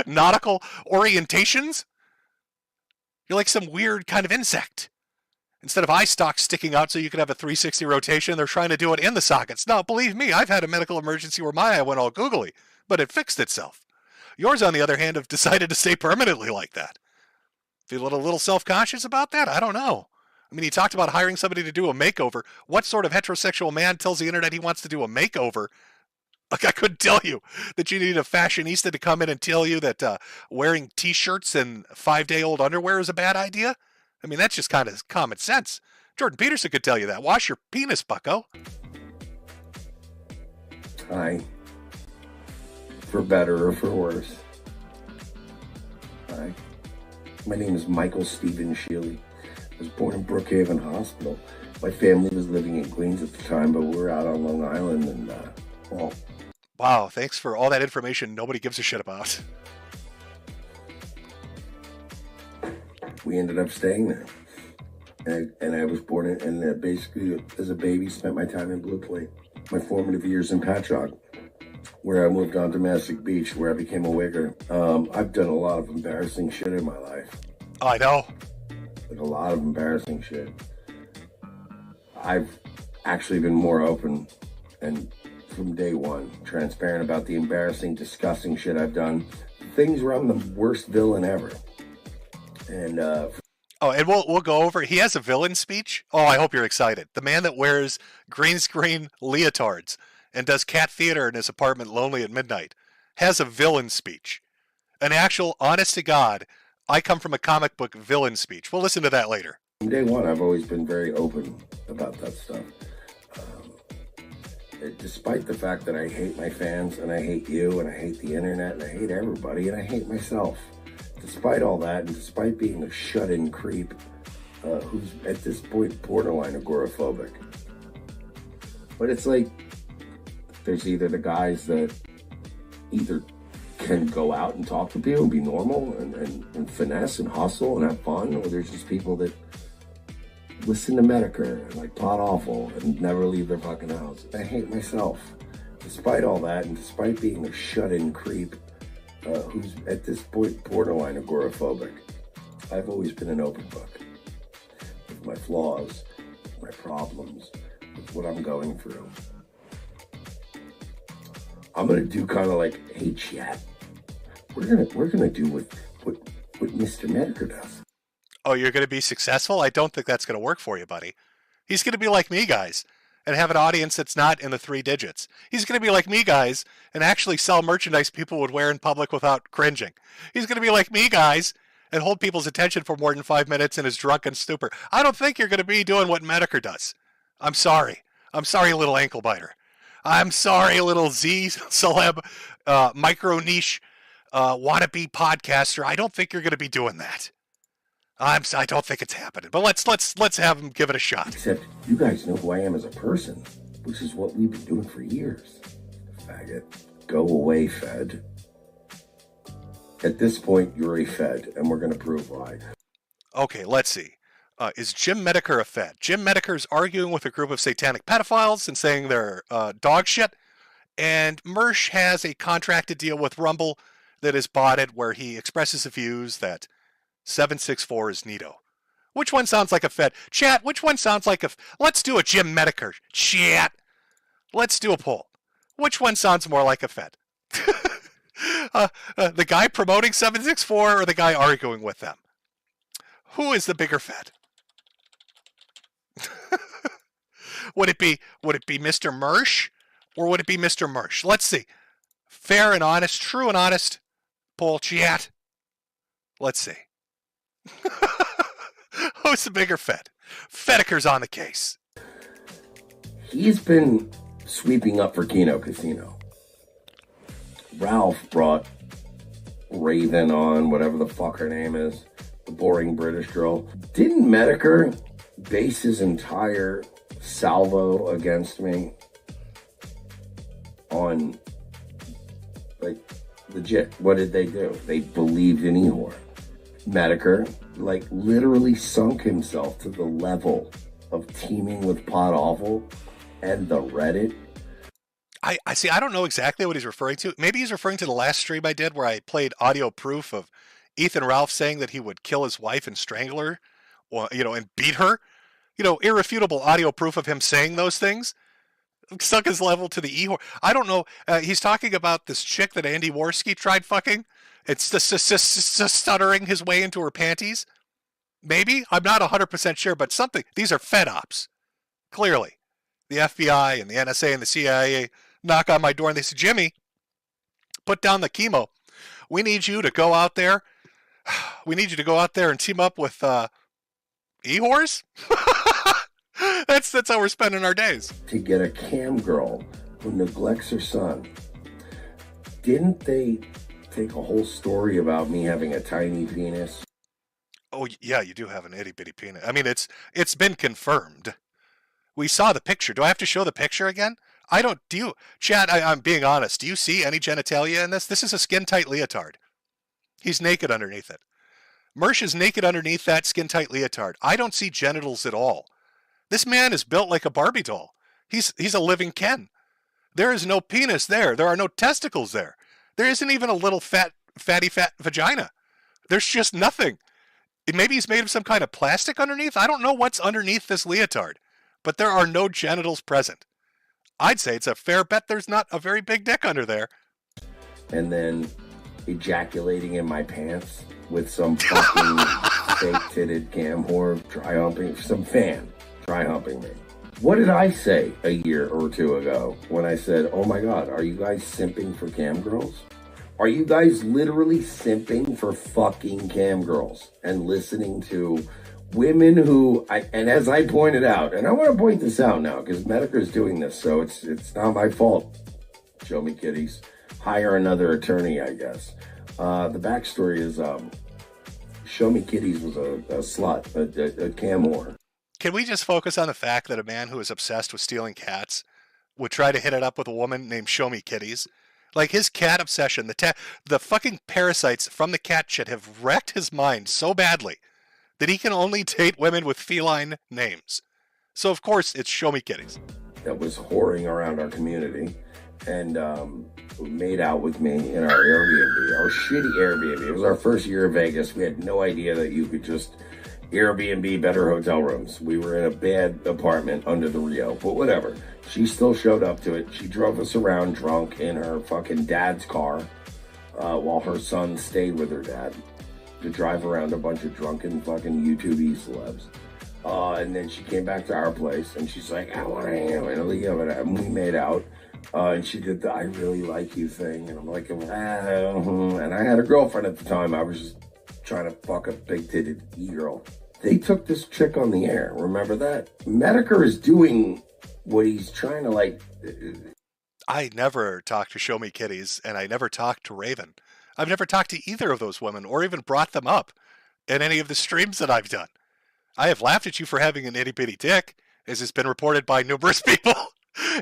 nautical orientations? You're like some weird kind of insect. Instead of eye stalks sticking out so you can have a 360 rotation, they're trying to do it in the sockets. Now, believe me, I've had a medical emergency where my eye went all googly, but it fixed itself. Yours, on the other hand, have decided to stay permanently like that. Feel a little self-conscious about that? I don't know. I mean, he talked about hiring somebody to do a makeover. What sort of heterosexual man tells the internet he wants to do a makeover? Like, I couldn't tell you that you need a fashionista to come in and tell you that wearing T-shirts and 5-day-old underwear is a bad idea. I mean, that's just kind of common sense. Jordan Peterson could tell you that. Wash your penis, bucko. Hi. For better or for worse. Hi. My name is Michael Stephen Shealy. I was born in Brookhaven Hospital. My family was living in Queens at the time, but we were out on Long Island and, well... Wow, thanks for all that information nobody gives a shit about. We ended up staying there. And I was born in, and basically, as a baby, spent my time in Blue Point. My formative years in Patchogue, where I moved on to Massac Beach, where I became a wigger. I've done a lot of embarrassing shit in my life. Oh, I know. Like a lot of embarrassing shit. I've actually been more open and from day one, transparent about the embarrassing, disgusting shit I've done. Things where I'm the worst villain ever. And and we'll go over. He has a villain speech. Oh, I hope you're excited. The man that wears green screen leotards and does cat theater in his apartment lonely at midnight has a villain speech. An actual, honest to God, I come from a comic book villain speech. We'll listen to that later. From day one, I've always been very open about that stuff. Despite the fact that I hate my fans and I hate you and I hate the internet and I hate everybody and I hate myself. Despite all that, and despite being a shut-in creep who's at this point borderline agoraphobic. But it's like, there's either the guys that either can go out and talk to people and be normal and finesse and hustle and have fun, or there's just people that listen to Metokur and like pot awful and never leave their fucking house. I hate myself. Despite all that, and despite being a shut-in creep who's at this point borderline agoraphobic, I've always been an open book with my flaws, my problems, with what I'm going through. I'm gonna do kind of like, hey chat, we're gonna do what Mr. Metokur does. Oh, you're gonna be successful? I don't think that's gonna work for you, buddy. He's gonna be like me, guys, and have an audience that's not in the 3 digits. He's going to be like me, guys, and actually sell merchandise people would wear in public without cringing. He's going to be like me, guys, and hold people's attention for more than 5 minutes in his drunken stupor. I don't think you're going to be doing what Metokur does. I'm sorry. I'm sorry, little ankle biter. I'm sorry, little Z celeb, micro niche, wannabe podcaster. I don't think you're going to be doing that. I don't think it's happening, but let's have him give it a shot. Except you guys know who I am as a person, which is what we've been doing for years. Faggot. Go away, Fed. At this point, you're a Fed, and we're going to prove why. Okay, let's see. Is Jim Metokur a Fed? Jim Metokur is arguing with a group of satanic pedophiles and saying they're dog shit And Mersh has a contracted deal with Rumble that is bought it where he expresses the views that 764 is Nito. Which one sounds like a Fed? Chat, which one sounds like a... Let's do a Jim Metokur. Chat. Let's do a poll. Which one sounds more like a Fed? The guy promoting 764 or the guy arguing with them? Who is the bigger Fed? Would it be Mr. Mersh or would it be Mr. Mersh? Let's see. Fair and honest, true and honest poll chat. Let's see. Who's the bigger Fed? Metokur's on the case. He's been sweeping up for Kino Casino. Ralph brought Raven on, whatever the fuck her name is, the boring British girl. Didn't Metokur base his entire salvo against me on, like, legit? What did they do? They believed in Ehor. Metokur, like, literally sunk himself to the level of teaming with Pod Awful and the Reddit. I see. I don't know exactly what he's referring to. Maybe he's referring to the last stream I did where I played audio proof of Ethan Ralph saying that he would kill his wife and strangle her, or, and beat her. Irrefutable audio proof of him saying those things. Sunk his level to the Ehor. I don't know. He's talking about this chick that Andy Worski tried fucking. It's stuttering his way into her panties. Maybe? I'm not 100% sure, but something. These are Fed ops. Clearly. The FBI and the NSA and the CIA knock on my door and they say, Jimmy, put down the chemo. We need you to go out there. We need you to go out there and team up with Ehors? That's how we're spending our days. To get a cam girl who neglects her son. Didn't they take a whole story about me having a tiny penis? Oh, yeah, you do have an itty-bitty penis. I mean, it's been confirmed. We saw the picture. Do I have to show the picture again? I don't. Do you? Chad, I'm being honest. Do you see any genitalia in this? This is a skin-tight leotard. He's naked underneath it. Mersh is naked underneath that skin-tight leotard. I don't see genitals at all. This man is built like a Barbie doll. He's a living Ken. There is no penis there. There are no testicles there. There isn't even a little fatty vagina. There's just nothing. Maybe he's made of some kind of plastic underneath. I don't know what's underneath this leotard, but there are no genitals present. I'd say it's a fair bet there's not a very big dick under there. And then ejaculating in my pants with some fucking fake-titted cam whore tri-humping, some fan tri-humping me. What did I say a year or two ago when I said, oh my God, are you guys simping for cam girls? Are you guys literally simping for fucking cam girls and listening to women who, and as I pointed out, and I want to point this out now because Metokur is doing this, so it's not my fault. Show me kitties. Hire another attorney, I guess. The backstory is Show Me Kitties was a slut, a cam whore. Can we just focus on the fact that a man who is obsessed with stealing cats would try to hit it up with a woman named Show Me Kitties? Like, his cat obsession, the fucking parasites from the cat shit have wrecked his mind so badly that he can only date women with feline names. So, of course, it's Show Me Kitties. That was whoring around our community and made out with me in our Airbnb, our shitty Airbnb. It was our first year in Vegas. We had no idea that you could just Airbnb better hotel rooms. We were in a bad apartment under the Rio, but whatever. She still showed up to it. She drove us around drunk in her fucking dad's car while her son stayed with her dad to drive around a bunch of drunken fucking YouTube celebs. And then she came back to our place and she's like, I want to hang out. And we made out. And she did the I really like you thing. And I'm like, and I had a girlfriend at the time. I was just trying to fuck a big-titted e-girl. They took this chick on the air. Remember that? Metokur is doing what he's trying to, like... I never talked to Show Me Kitties, and I never talked to Raven. I've never talked to either of those women, or even brought them up in any of the streams that I've done. I have laughed at you for having an itty-bitty dick, as has been reported by numerous people,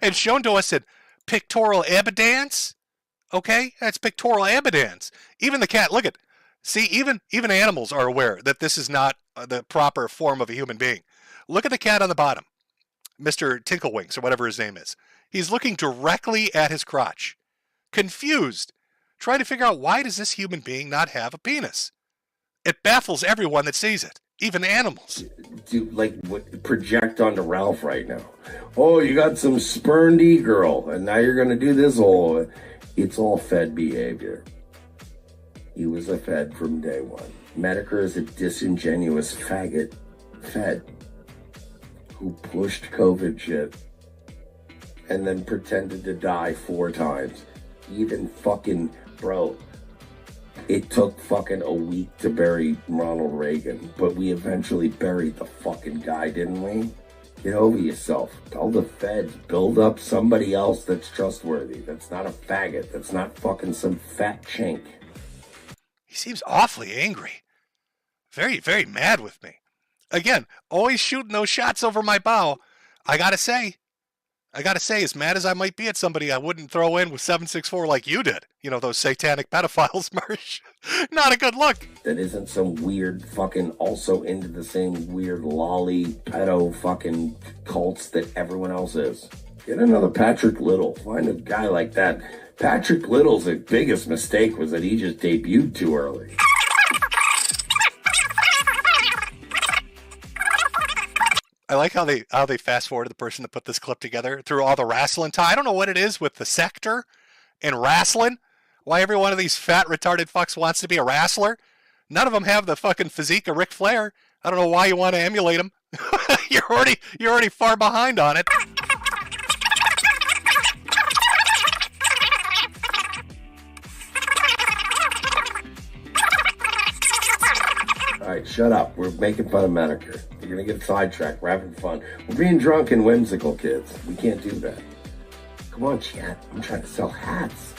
and shown to us in pictorial evidence. Okay? That's pictorial evidence. Even the cat, look at... See, even animals are aware that this is not the proper form of a human being. Look at the cat on the bottom. Mr. Tinklewinks, or whatever his name is. He's looking directly at his crotch, confused, trying to figure out why does this human being not have a penis? It baffles everyone that sees it, even animals. Do project onto Ralph right now. Oh, you got some spurned e-girl, and now you're going to do this whole... It's all Fed behavior. He was a Fed from day one. Metokur is a disingenuous faggot Fed who pushed COVID shit and then pretended to die 4 times. Even fucking, bro, it took fucking a week to bury Ronald Reagan, but we eventually buried the fucking guy, didn't we? Get over yourself. Tell the feds, build up somebody else that's trustworthy, that's not a faggot, that's not fucking some fat chink. He seems awfully angry. Very, very mad with me. Again, always shooting those shots over my bow. I gotta say, as mad as I might be at somebody, I wouldn't throw in with 764 like you did. You know, those satanic pedophiles, Marsh. Not a good look. That isn't some weird fucking also into the same weird lolly pedo fucking cults that everyone else is. Get another Patrick Little. Find a guy like that. Patrick Little's biggest mistake was that he just debuted too early. I like how they fast forwarded the person that put this clip together through all the wrestling time. I don't know what it is with the sector and wrestling. Why every one of these fat retarded fucks wants to be a wrestler. None of them have the fucking physique of Ric Flair. I don't know why you want to emulate him. You're already far behind on it. All right, shut up. We're making fun of Metokur. You're going to get sidetracked. We're having fun. We're being drunk and whimsical, kids. We can't do that. Come on, chat. I'm trying to sell hats.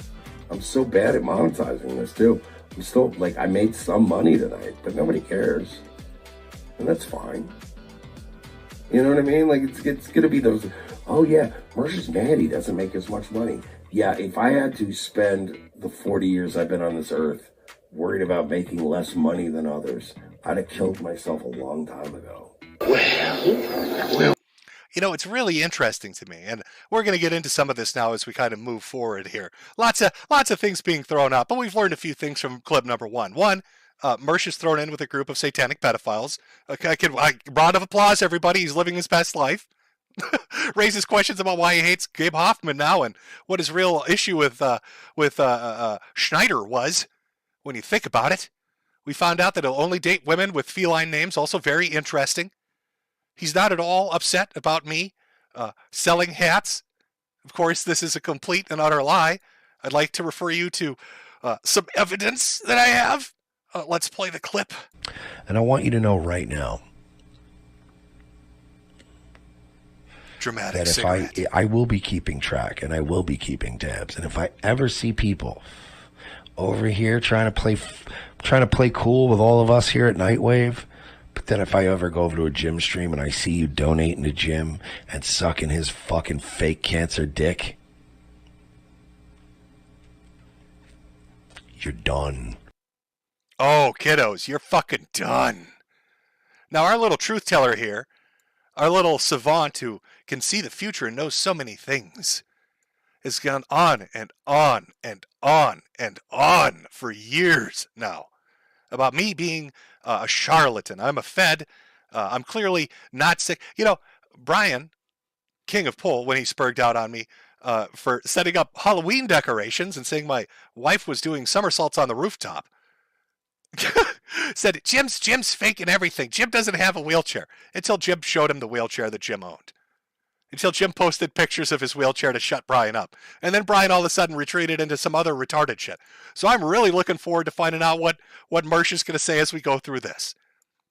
I'm so bad at monetizing this, too. I'm still, I made some money tonight, but nobody cares. And that's fine. You know what I mean? It's going to be those, oh, yeah, Mersh is mad he doesn't make as much money. Yeah, if I had to spend the 40 years I've been on this earth worried about making less money than others, I'd have killed myself a long time ago. Well. You know, it's really interesting to me, and we're going to get into some of this now as we kind of move forward here. Lots of things being thrown out, but we've learned a few things from clip number one. One, Mersh is thrown in with a group of satanic pedophiles. Round of applause, everybody. He's living his best life. Raises questions about why he hates Gabe Hoffman now and what his real issue with Schneider was. When you think about it, we found out that he'll only date women with feline names. Also very interesting. He's not at all upset about me selling hats. Of course, this is a complete and utter lie. I'd like to refer you to some evidence that I have. Let's play the clip. And I want you to know right now dramatic that if cigarette. I will be keeping track and I will be keeping tabs. And if I ever see people over here trying to play cool with all of us here at Nightwave, but then if I ever go over to a Jim stream and I see you donating to Jim and sucking his fucking fake cancer dick, you're done. Oh, kiddos, you're fucking done. Now, our little truth teller here, our little savant who can see the future and knows so many things, has gone on and on and on and on for years now about me being a charlatan. I'm a Fed. I'm clearly not sick. You know, Brian, king of Pole, when he spurged out on me for setting up Halloween decorations and saying my wife was doing somersaults on the rooftop, said, Jim's faking everything. Jim doesn't have a wheelchair. Until Jim showed him the wheelchair that Jim owned. Until Jim posted pictures of his wheelchair to shut Brian up. And then Brian all of a sudden retreated into some other retarded shit. So I'm really looking forward to finding out what Mersh is going to say as we go through this.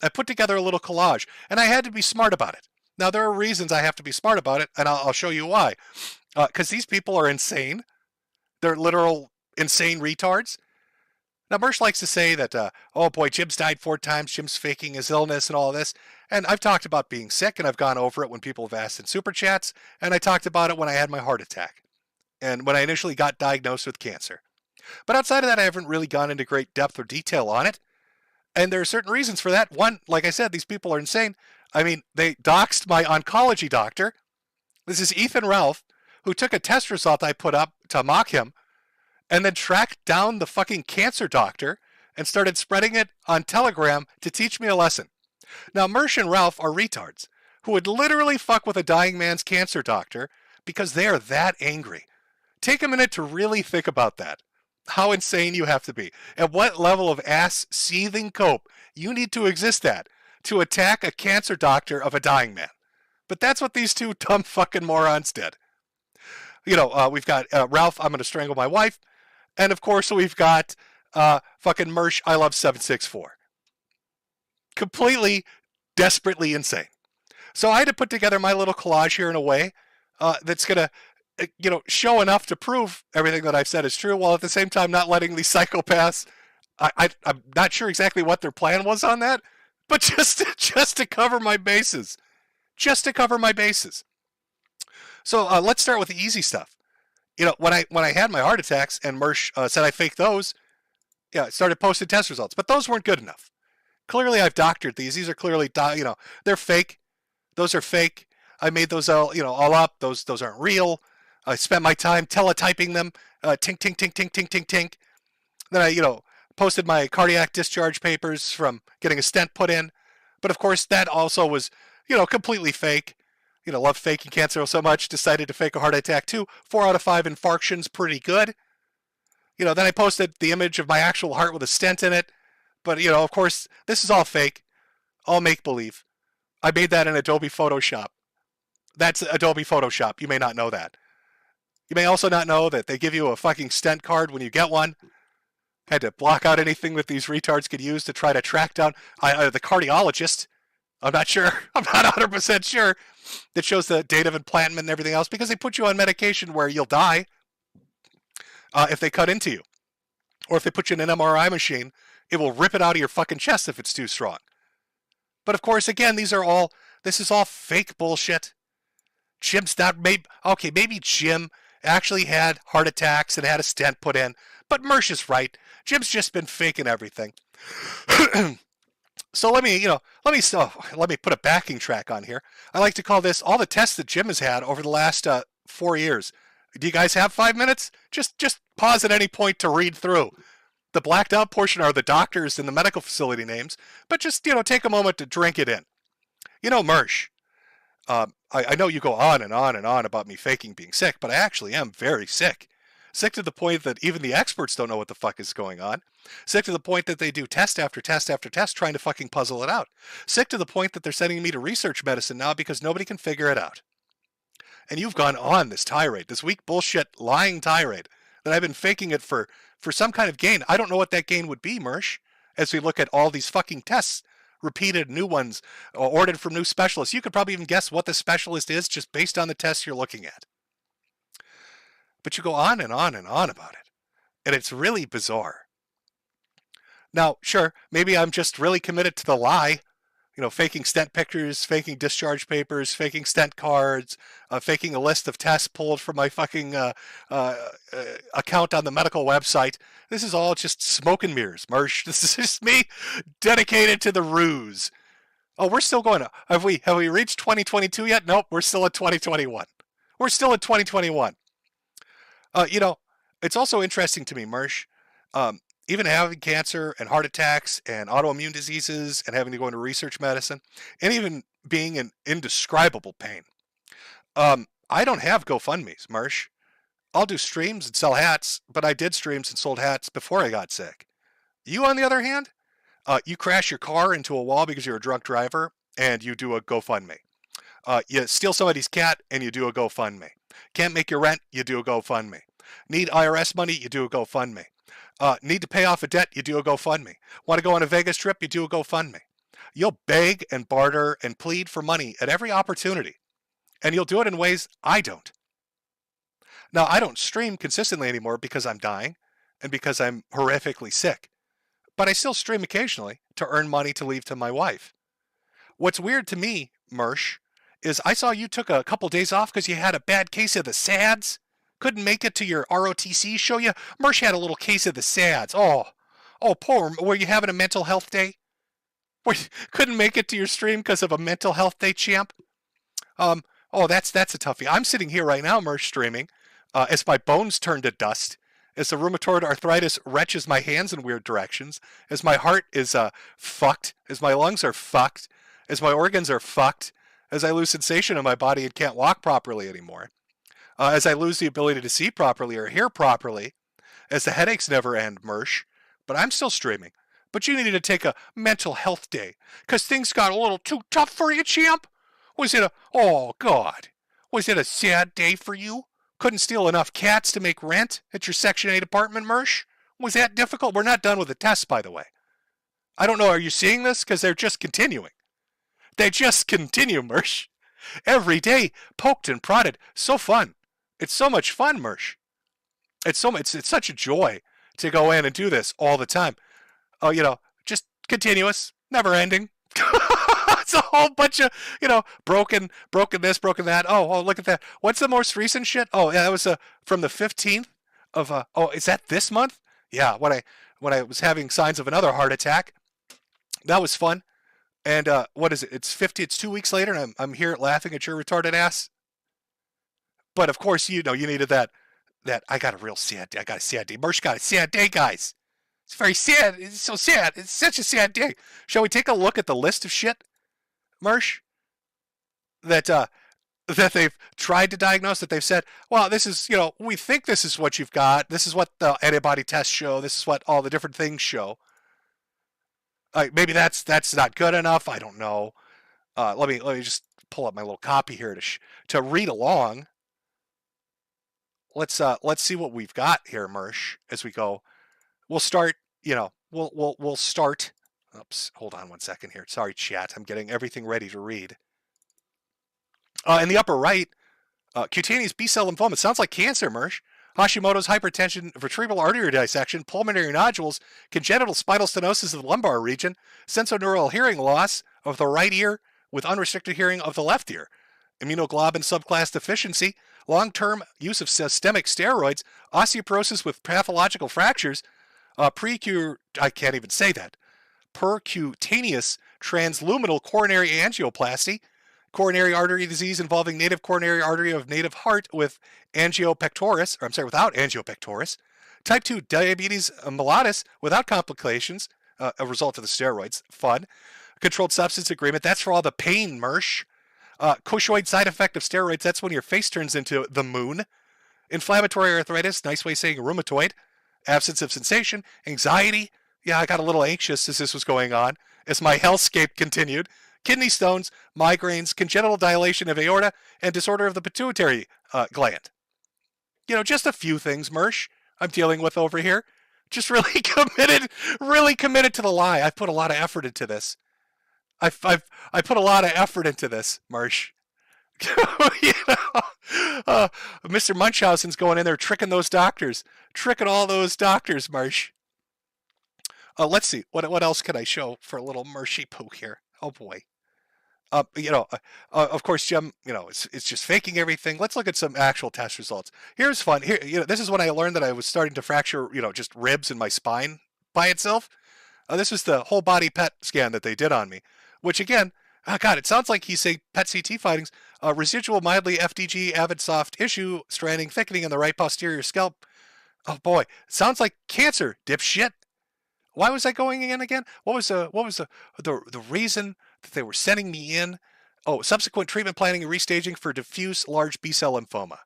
I put together a little collage, and I had to be smart about it. Now, there are reasons I have to be smart about it, and I'll show you why. Because these people are insane. They're literal insane retards. Now, Mersh likes to say that, oh boy, Jim's died 4 times, Jim's faking his illness and all this. And I've talked about being sick, and I've gone over it when people have asked in Super Chats, and I talked about it when I had my heart attack, and when I initially got diagnosed with cancer. But outside of that, I haven't really gone into great depth or detail on it, and there are certain reasons for that. One, like I said, these people are insane. I mean, they doxed my oncology doctor. This is Ethan Ralph, who took a test result I put up to mock him and then tracked down the fucking cancer doctor and started spreading it on Telegram to teach me a lesson. Now, Mersh and Ralph are retards who would literally fuck with a dying man's cancer doctor because they are that angry. Take a minute to really think about that. How insane you have to be. At what level of ass-seething cope you need to exist at to attack a cancer doctor of a dying man. But that's what these two dumb fucking morons did. You know, we've got Ralph, I'm going to strangle my wife. And of course, we've got fucking Mersh, I love 764. Completely, desperately insane. So I had to put together my little collage here in a way that's going to, you know, show enough to prove everything that I've said is true, while at the same time not letting these psychopaths, I'm not sure exactly what their plan was on that, but just to cover my bases. Just to cover my bases. So let's start with the easy stuff. You know, when I had my heart attacks and Mersh said I faked those, yeah, I started posting test results, but those weren't good enough. Clearly I've doctored these. These are clearly, you know, they're fake. Those are fake. I made those all, you know, all up. Those aren't real. I spent my time teletyping them. Tink, tink, tink, tink, tink, tink, tink. Then I, you know, posted my cardiac discharge papers from getting a stent put in. But of course, that also was, you know, completely fake. You know, love faking cancer so much, decided to fake a heart attack too. 4 out of 5 infarctions, pretty good. You know, then I posted the image of my actual heart with a stent in it. But, you know, of course, this is all fake. All make-believe. I made that in Adobe Photoshop. That's Adobe Photoshop. You may not know that. You may also not know that they give you a fucking stent card when you get one. Had to block out anything that these retards could use to try to track down the cardiologist. I'm not sure. I'm not 100% sure. That shows the date of implantment and everything else, because they put you on medication where you'll die if they cut into you. Or if they put you in an MRI machine, it will rip it out of your fucking chest if it's too strong. But of course, again, this is all fake bullshit. Jim's not, maybe Jim actually had heart attacks and had a stent put in, but Mersh is right. Jim's just been faking everything. So let me put a backing track on here. I like to call this all the tests that Jim has had over the last 4 years. Do you guys have 5 minutes? Just pause at any point to read through. The blacked out portion are the doctors and the medical facility names, but just, you know, take a moment to drink it in. You know, Mersh, I know you go on and on and on about me faking being sick, but I actually am very sick. Sick to the point that even the experts don't know what the fuck is going on. Sick to the point that they do test after test after test trying to fucking puzzle it out. Sick to the point that they're sending me to research medicine now because nobody can figure it out. And you've gone on this tirade, this weak bullshit lying tirade, that I've been faking it for some kind of gain. I don't know what that gain would be, Mersh, as we look at all these fucking tests, repeated new ones, ordered from new specialists. You could probably even guess what the specialist is just based on the tests you're looking at. But you go on and on and on about it. And it's really bizarre. Now, sure, maybe I'm just really committed to the lie. You know, faking stent pictures, faking discharge papers, faking stent cards, faking a list of tests pulled from my fucking account on the medical website. This is all just smoke and mirrors, Mersh. This is just me dedicated to the ruse. Oh, we're still going. Have we reached 2022 yet? Nope, we're still at 2021. We're still at 2021. You know, it's also interesting to me, Mersh. Even having cancer and heart attacks and autoimmune diseases and having to go into research medicine and even being in indescribable pain. I don't have GoFundMes, Mersh. I'll do streams and sell hats, but I did streams and sold hats before I got sick. You, on the other hand, you crash your car into a wall because you're a drunk driver and you do a GoFundMe. You steal somebody's cat and you do a GoFundMe. Can't make your rent, you do a GoFundMe. Need IRS money, you do a GoFundMe. Need to pay off a debt, you do a GoFundMe. Want to go on a Vegas trip, you do a GoFundMe. You'll beg and barter and plead for money at every opportunity. And you'll do it in ways I don't. Now, I don't stream consistently anymore because I'm dying and because I'm horrifically sick. But I still stream occasionally to earn money to leave to my wife. What's weird to me, Mersh, is I saw you took a couple days off because you had a bad case of the SADS. Couldn't make it to your ROTC show you. Mersh had a little case of the SADS. Oh, poor. Were you having a mental health day? Couldn't make it to your stream because of a mental health day, champ? Oh, that's a toughie. I'm sitting here right now, Mersh, streaming, as my bones turn to dust, as the rheumatoid arthritis wrenches my hands in weird directions, as my heart is fucked, as my lungs are fucked, as my organs are fucked, as I lose sensation in my body and can't walk properly anymore, as I lose the ability to see properly or hear properly, as the headaches never end, Mersh. But I'm still streaming. But you needed to take a mental health day, because things got a little too tough for you, champ? Was it oh God, was it a sad day for you? Couldn't steal enough cats to make rent at your Section 8 apartment, Mersh? Was that difficult? We're not done with the test, by the way. I don't know, are you seeing this? Because they're just continuing. They just continue, Mersh. Every day, poked and prodded. So fun. It's so much fun, Mersh. It's such a joy to go in and do this all the time. Oh, just continuous, never ending. It's a whole bunch of, broken this, broken that. Oh, look at that. What's the most recent shit? Oh, yeah, that was from the 15th of, is that this month? Yeah, when I was having signs of another heart attack. That was fun. And what is it? It's 2 weeks later, and I'm here laughing at your retarded ass. But of course, you needed that I got a sad day. Mersh got a sad day, guys. It's very sad. It's so sad. It's such a sad day. Shall we take a look at the list of shit, Mersh, that they've tried to diagnose, that they've said, well, this is, we think this is what you've got. This is what the antibody tests show. This is what all the different things show. Maybe that's not good enough. I don't know. Let me just pull up my little copy here to read along. Let's see what we've got here, Mersh, as we go. We'll start, we'll start. Oops, hold on one second here. Sorry, chat. I'm getting everything ready to read. In the upper right, cutaneous B-cell lymphoma. It sounds like cancer, Mersh. Hashimoto's hypertension, vertebral artery dissection, pulmonary nodules, congenital spinal stenosis of the lumbar region, sensorineural hearing loss of the right ear with unrestricted hearing of the left ear, immunoglobulin subclass deficiency, long-term use of systemic steroids, osteoporosis with pathological fractures, percutaneous transluminal coronary angioplasty, coronary artery disease involving native coronary artery of native heart with without angiopectoris, type 2 diabetes mellitus without complications, a result of the steroids, fun, controlled substance agreement, that's for all the pain, Mersh, cushoid side effect of steroids, that's when your face turns into the moon, inflammatory arthritis, nice way of saying rheumatoid, absence of sensation, anxiety, yeah, I got a little anxious as this was going on, as my hellscape continued, kidney stones, migraines, congenital dilation of aorta, and disorder of the pituitary gland. Just a few things, Mersh, I'm dealing with over here. Just really committed to the lie. I've put a lot of effort into this. I put a lot of effort into this, Mersh. Mr. Munchausen's going in there tricking those doctors. Tricking all those doctors, Mersh. Let's see. What else can I show for a little Mershy poo here? Oh, boy. Of course, Jim, it's just faking everything. Let's look at some actual test results. Here's fun. Here, this is when I learned that I was starting to fracture, just ribs in my spine by itself. This was the whole body PET scan that they did on me, which again, God, it sounds like he's saying PET CT findings, residual mildly FDG avid soft tissue stranding thickening in the right posterior scalp. Oh boy, sounds like cancer, dipshit. Why was I going in again? What was the reason that they were sending me in? Oh, subsequent treatment planning and restaging for diffuse large B-cell lymphoma.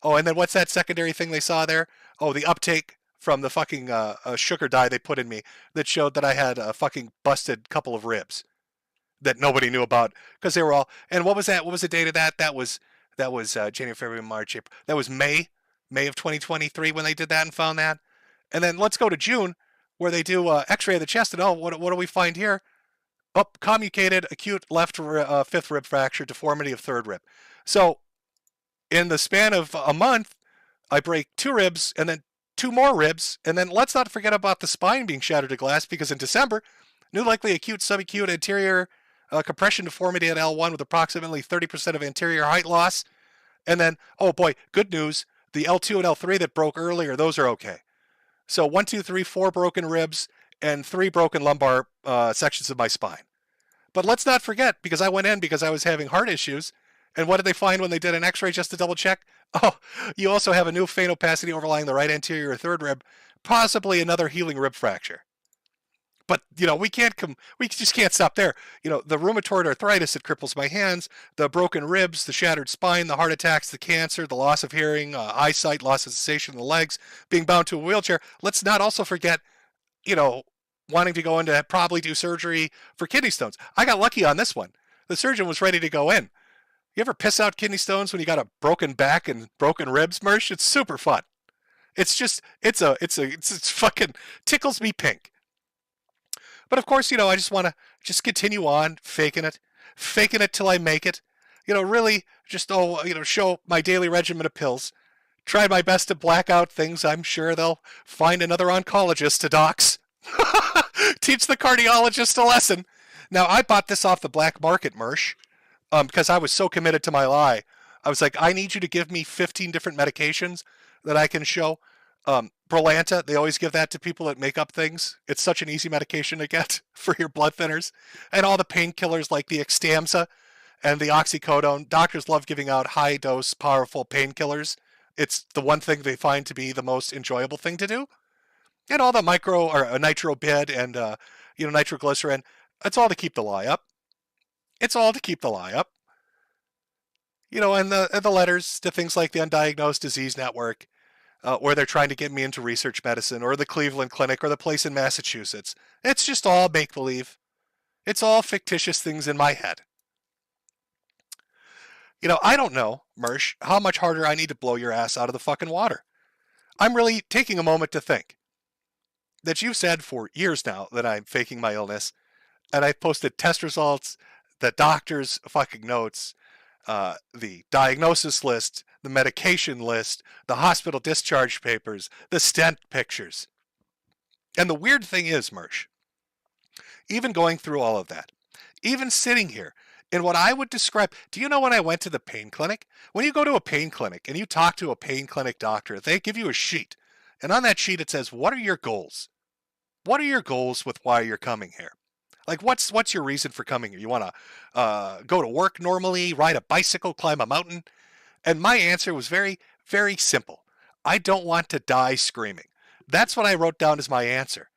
Oh, and then what's that secondary thing they saw there? Oh, the uptake from the fucking sugar dye they put in me that showed that I had a fucking busted couple of ribs that nobody knew about because they were all. And what was that? What was the date of that? That was January, February, March, April. That was May of 2023 when they did that and found that. And then let's go to June, where they do X-ray of the chest, and what do we find here? Oh, communicated acute left fifth rib fracture, deformity of third rib. So, in the span of a month, I break 2 ribs, and then 2 more ribs, and then let's not forget about the spine being shattered to glass, because in December, new likely acute subacute anterior compression deformity at L1 with approximately 30% of anterior height loss, and then, oh boy, good news, the L2 and L3 that broke earlier, those are okay. So 1, 2, 3, 4 broken ribs and 3 broken lumbar sections of my spine. But let's not forget, because I went in because I was having heart issues, And what did they find when they did an x-ray just to double check? Oh, you also have a new vein opacity overlying the right anterior third rib, possibly another healing rib fracture. But, we just can't stop there. The rheumatoid arthritis that cripples my hands, the broken ribs, the shattered spine, the heart attacks, the cancer, the loss of hearing, eyesight, loss of sensation in the legs, being bound to a wheelchair. Let's not also forget, wanting to go in to probably do surgery for kidney stones. I got lucky on this one. The surgeon was ready to go in. You ever piss out kidney stones when you got a broken back and broken ribs, Mersh? It's super fun. It's fucking tickles me pink. But of course, I just want to just continue on faking it till I make it. Really just, show my daily regimen of pills. Try my best to black out things. I'm sure they'll find another oncologist to dox. Teach the cardiologist a lesson. Now, I bought this off the black market, Mersh, because I was so committed to my lie. I was like, I need you to give me 15 different medications that I can show. Brolanta, they always give that to people that make up things. It's such an easy medication to get for your blood thinners. And all the painkillers like the Xtamsa and the oxycodone. Doctors love giving out high-dose, powerful painkillers. It's the one thing they find to be the most enjoyable thing to do. And all the nitrobid and nitroglycerin. It's all to keep the lie up. It's all to keep the lie up. And the letters to things like the Undiagnosed Disease Network, where they're trying to get me into research medicine, or the Cleveland Clinic, or the place in Massachusetts. It's just all make-believe. It's all fictitious things in my head. I don't know, Mersh, how much harder I need to blow your ass out of the fucking water. I'm really taking a moment to think that you've said for years now that I'm faking my illness, and I've posted test results, the doctor's fucking notes, the diagnosis list, the medication list, the hospital discharge papers, the stent pictures. And the weird thing is, Mersh, even going through all of that, even sitting here in what I would describe, do you know when I went to the pain clinic? When you go to a pain clinic and you talk to a pain clinic doctor, they give you a sheet. And on that sheet it says, what are your goals? What are your goals with why you're coming here? Like, what's your reason for coming here? You want to go to work normally, ride a bicycle, climb a mountain? And my answer was very, very simple. I don't want to die screaming. That's what I wrote down as my answer.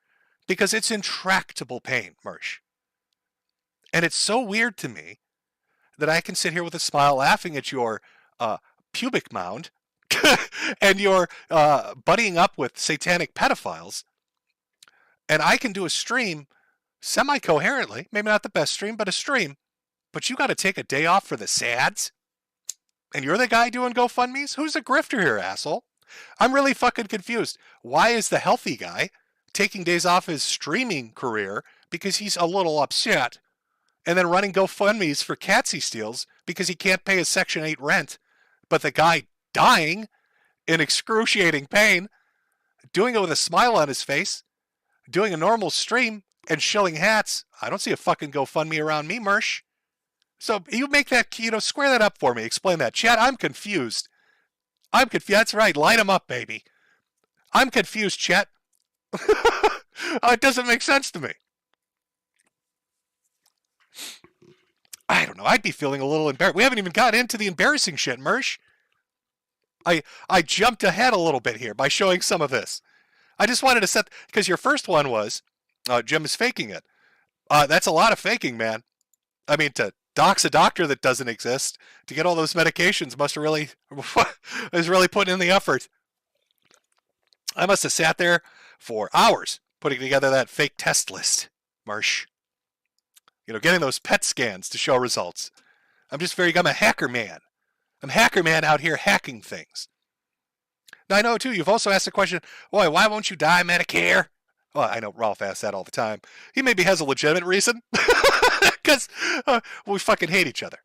Because it's intractable pain, Mersh. And it's so weird to me that I can sit here with a smile laughing at your pubic mound and your buddying up with satanic pedophiles. And I can do a stream semi-coherently, maybe not the best stream, but a stream. But you got to take a day off for the sads? And you're the guy doing GoFundMes? Who's the grifter here, asshole? I'm really fucking confused. Why is the healthy guy taking days off his streaming career because he's a little upset, and then running GoFundMes for cats he steals because he can't pay his Section 8 rent, but the guy dying in excruciating pain, doing it with a smile on his face, doing a normal stream and shilling hats? I don't see a fucking GoFundMe around me, Mersh. So you make that, square that up for me. Explain that. Chat, I'm confused. I'm confused. That's right. Light him up, baby. I'm confused, chat. It doesn't make sense to me. I don't know. I'd be feeling a little embarrassed. We haven't even got into the embarrassing shit, Mersh. I jumped ahead a little bit here by showing some of this. I just wanted to set, because your first one was, Jim is faking it. That's a lot of faking, man. I mean, to dox a doctor that doesn't exist, to get all those medications must have really, is really putting in the effort. I must have sat there for hours putting together that fake test list, Marsh. Getting those PET scans to show results. I'm a hacker man. I'm hacker man out here hacking things. Now, I know, too, you've also asked the question, boy, why won't you die, Medicare? Well, I know Ralph asks that all the time. He maybe has a legitimate reason. Because we fucking hate each other.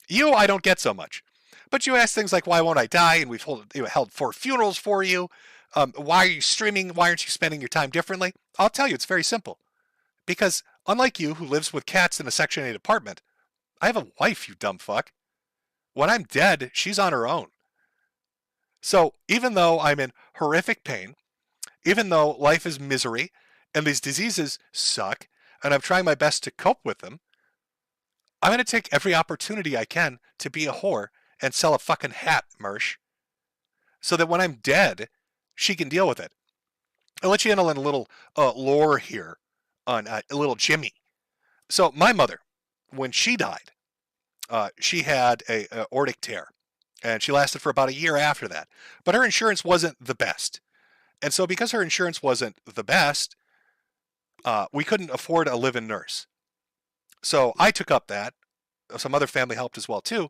You, I don't get so much. But you ask things like, why won't I die? And we've held 4 funerals for you. Why are you streaming? Why aren't you spending your time differently? I'll tell you, it's very simple. Because unlike you, who lives with cats in a Section 8 apartment, I have a wife, you dumb fuck. When I'm dead, she's on her own. So even though I'm in horrific pain, even though life is misery, and these diseases suck, and I'm trying my best to cope with them, I'm going to take every opportunity I can to be a whore and sell a fucking hat, Mersh, so that when I'm dead, she can deal with it. I'll let you in on a little lore here on little Jimmy. So my mother, when she died, she had a aortic tear, and she lasted for about a year after that. But her insurance wasn't the best. And so because her insurance wasn't the best, we couldn't afford a live-in nurse. So I took up that. Some other family helped as well too.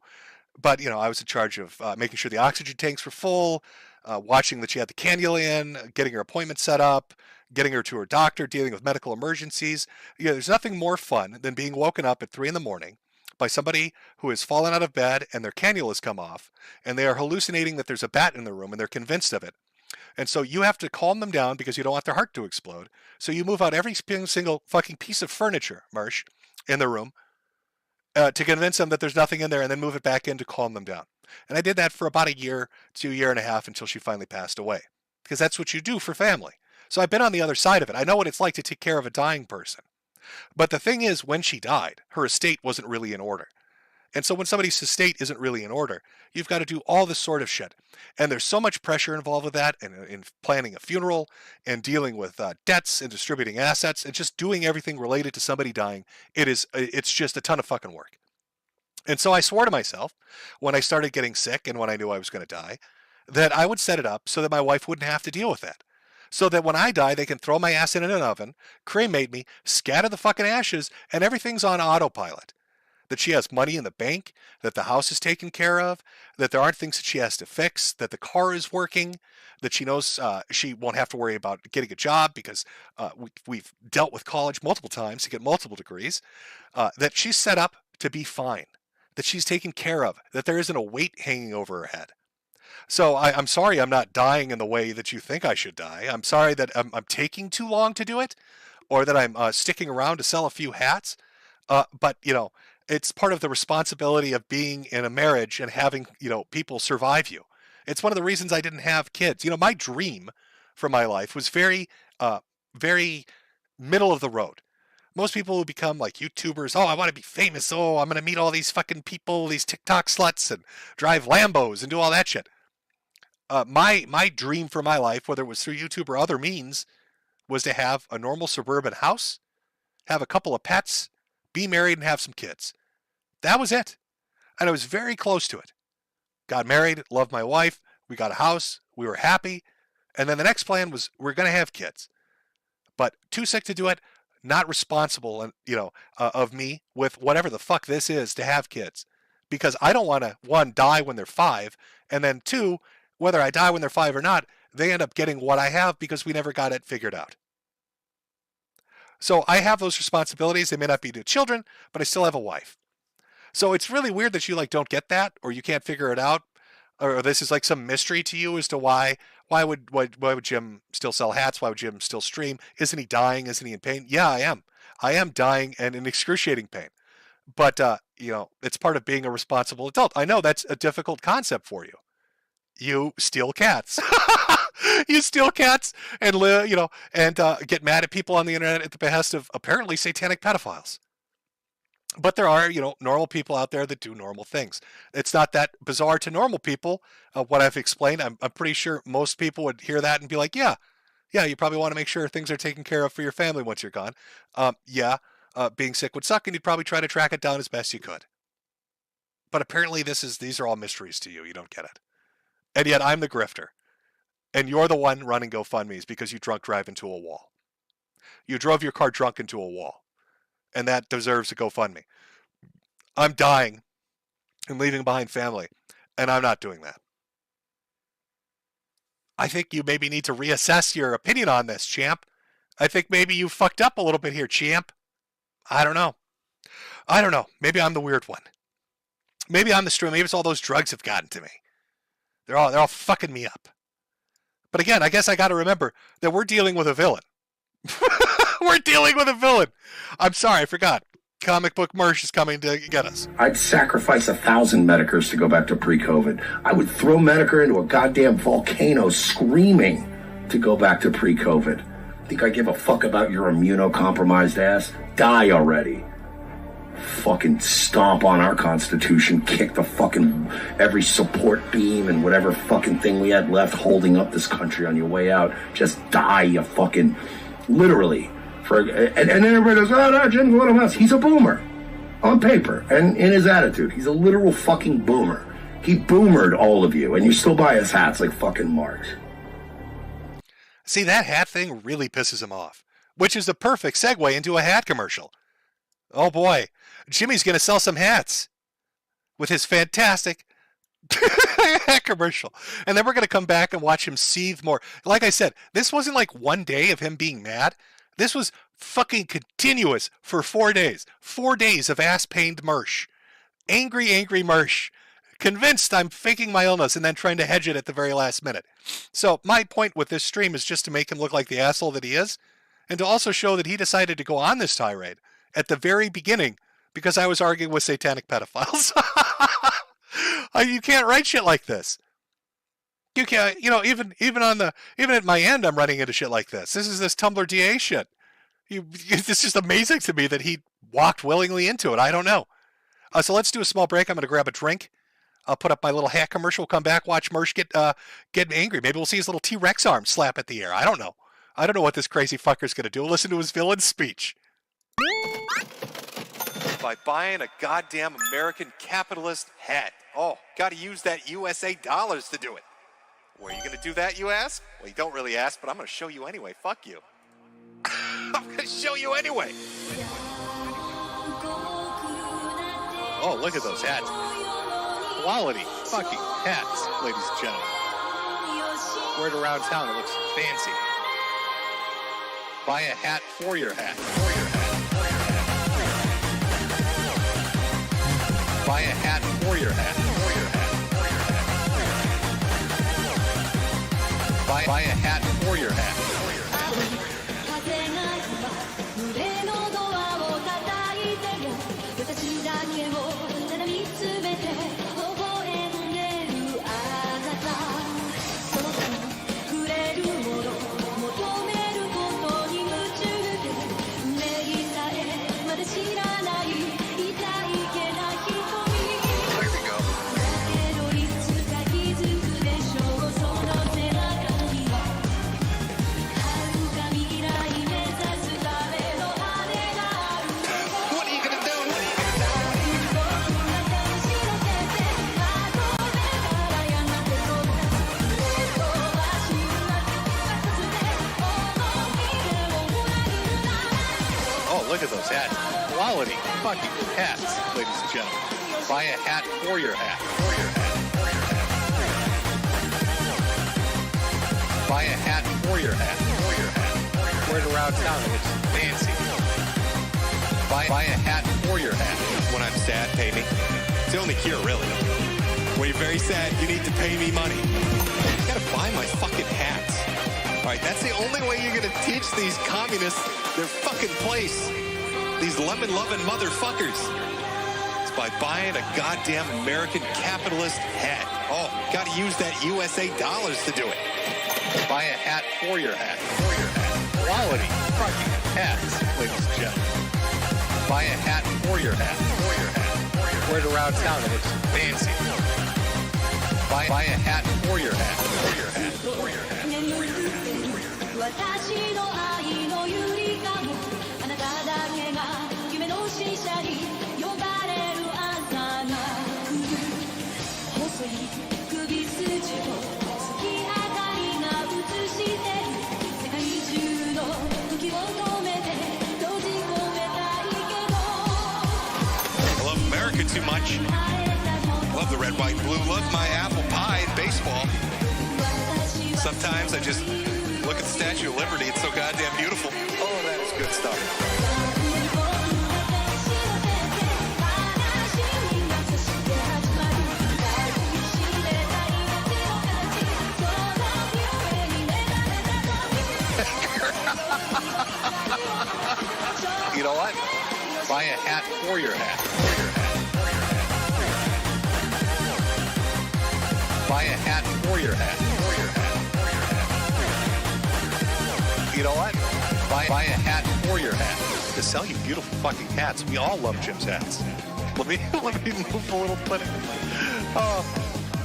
But, I was in charge of making sure the oxygen tanks were full, watching that she had the cannula in, getting her appointment set up, getting her to her doctor, dealing with medical emergencies. There's nothing more fun than being woken up at 3 a.m. by somebody who has fallen out of bed and their cannula has come off, and they are hallucinating that there's a bat in the room, and they're convinced of it. And so you have to calm them down because you don't want their heart to explode. So you move out every single fucking piece of furniture, Marsh, in the room to convince them that there's nothing in there, and then move it back in to calm them down. And I did that for about a year to a year and a half until she finally passed away, because that's what you do for family. So I've been on the other side of it. I know what it's like to take care of a dying person. But the thing is, when she died, her estate wasn't really in order. And so when somebody's estate isn't really in order, you've got to do all this sort of shit. And there's so much pressure involved with that, and in planning a funeral, and dealing with debts, and distributing assets, and just doing everything related to somebody dying. It's just a ton of fucking work. And so I swore to myself, when I started getting sick and when I knew I was going to die, that I would set it up so that my wife wouldn't have to deal with that. So that when I die, they can throw my ass in an oven, cremate me, scatter the fucking ashes, and everything's on autopilot. That she has money in the bank, that the house is taken care of, that there aren't things that she has to fix, that the car is working, that she knows she won't have to worry about getting a job because we've dealt with college multiple times to get multiple degrees, that she's set up to be fine, that she's taken care of, that there isn't a weight hanging over her head. So I'm sorry I'm not dying in the way that you think I should die. I'm sorry that I'm taking too long to do it, or that I'm sticking around to sell a few hats. But, it's part of the responsibility of being in a marriage and having, people survive you. It's one of the reasons I didn't have kids. My dream for my life was very, very middle of the road. Most people who become like YouTubers, I want to be famous. I'm going to meet all these fucking people, these TikTok sluts, and drive Lambos and do all that shit. My dream for my life, whether it was through YouTube or other means, was to have a normal suburban house, have a couple of pets, be married, and have some kids. That was it. And I was very close to it. Got married, loved my wife, we got a house, we were happy, and then the next plan was we're going to have kids. But too sick to do it, not responsible, of me with whatever the fuck this is to have kids. Because I don't want to, one, die when they're 5, and then 2, whether I die when they're 5 or not, they end up getting what I have because we never got it figured out. So I have those responsibilities. They may not be to children, but I still have a wife. So it's really weird that you don't get that, or you can't figure it out, or this is like some mystery to you as to why would Jim still sell hats? Why would Jim still stream? Isn't he dying? Isn't he in pain? Yeah, I am. I am dying and in excruciating pain. But it's part of being a responsible adult. I know that's a difficult concept for you. You steal cats. You steal cats and get mad at people on the internet at the behest of apparently satanic pedophiles. But there are, normal people out there that do normal things. It's not that bizarre to normal people. What I've explained, I'm pretty sure most people would hear that and be like, yeah, you probably want to make sure things are taken care of for your family once you're gone. Being sick would suck, and you'd probably try to track it down as best you could. But apparently these are all mysteries to you. You don't get it. And yet I'm the grifter. And you're the one running GoFundMes because you drunk drive into a wall. You drove your car drunk into a wall. And that deserves a GoFundMe. I'm dying and leaving behind family. And I'm not doing that. I think you maybe need to reassess your opinion on this, champ. I think maybe you fucked up a little bit here, champ. I don't know. Maybe I'm the weird one. Maybe I'm the stream. Maybe it's all those drugs have gotten to me. They're all fucking me up. But again, I guess I got to remember that we're dealing with a villain. We're dealing with a villain. I'm sorry, I forgot. Comic Book Merch is coming to get us. I'd sacrifice 1,000 Metokurs to go back to pre-COVID. I would throw Metokur into a goddamn volcano screaming to go back to pre-COVID. Think I give a fuck about your immunocompromised ass? Die already. fucking stomp on our Constitution, kick the fucking every support beam and whatever fucking thing we had left holding up this country on your way out. Just die, you fucking, literally. And then everybody goes, oh no, Jim's one of us. He's a boomer on paper and in his attitude. He's a literal fucking boomer. He boomered all of you, and you still buy his hats like fucking marks. See, that hat thing really pisses him off, which is the perfect segue into a hat commercial. Oh boy, Jimmy's going to sell some hats with his fantastic hat commercial. And then we're going to come back and watch him seethe more. Like I said, this wasn't like one day of him being mad. This was fucking continuous for 4 days. 4 days of ass-pained Mersh. Angry Mersh. Convinced I'm faking my illness and then trying to hedge it at the very last minute. So my point with this stream is just to make him look like the asshole that he is, and to also show that he decided to go on this tirade at the very beginning because I was arguing with satanic pedophiles. You can't write shit like this. You can't, even at my end, I'm running into shit like this. This is this Tumblr DA shit. It's just amazing to me that he walked willingly into it. I don't know. So let's do a small break. I'm going to grab a drink. I'll put up my little hat commercial, come back, watch Mersh get angry. Maybe we'll see his little T-Rex arm slap at the air. I don't know. I don't know what this crazy fucker's going to do. Listen to his villain speech. By buying a goddamn American capitalist hat. Oh, got to use that USA dollars to do it. Where are you going to do that, you ask? Well, you don't really ask, but I'm going to show you anyway. Fuck you. I'm going to show you anyway. Oh, look at those hats. Quality fucking hats, ladies and gentlemen. Wear it around town, it looks fancy. Buy a hat for your hat. Buy a hat for your hat. Buy a hat for your hat. Look at those hats. Quality fucking hats, ladies and gentlemen. Buy a hat for your hat. Buy a hat for your hat. Wear it around town, it looks fancy. Buy a hat for your hat. When I'm sad, pay me. It's the only cure, really. When you're very sad, you need to pay me money. You gotta buy my fucking hats. All right, that's the only way you're gonna teach these communists their fucking place. These lemon-loving motherfuckers. It's by buying a goddamn American capitalist hat. Oh, gotta use that USA dollars to do it. Buy a hat for your hat. Quality fucking hats, ladies and gentlemen. Buy a hat for your hat. Wear it around town, it looks fancy. Buy a hat for your hat. Too much. Love the red, white, blue. Love my apple pie and baseball. Sometimes I just look at the Statue of Liberty. It's so goddamn beautiful. Oh, that is good stuff. You know what? Buy a hat for your hat. Buy a hat for your hat. You know what? Buy a hat for your hat. to sell you beautiful fucking hats. We all love Jim's hats. Let me move a little bit.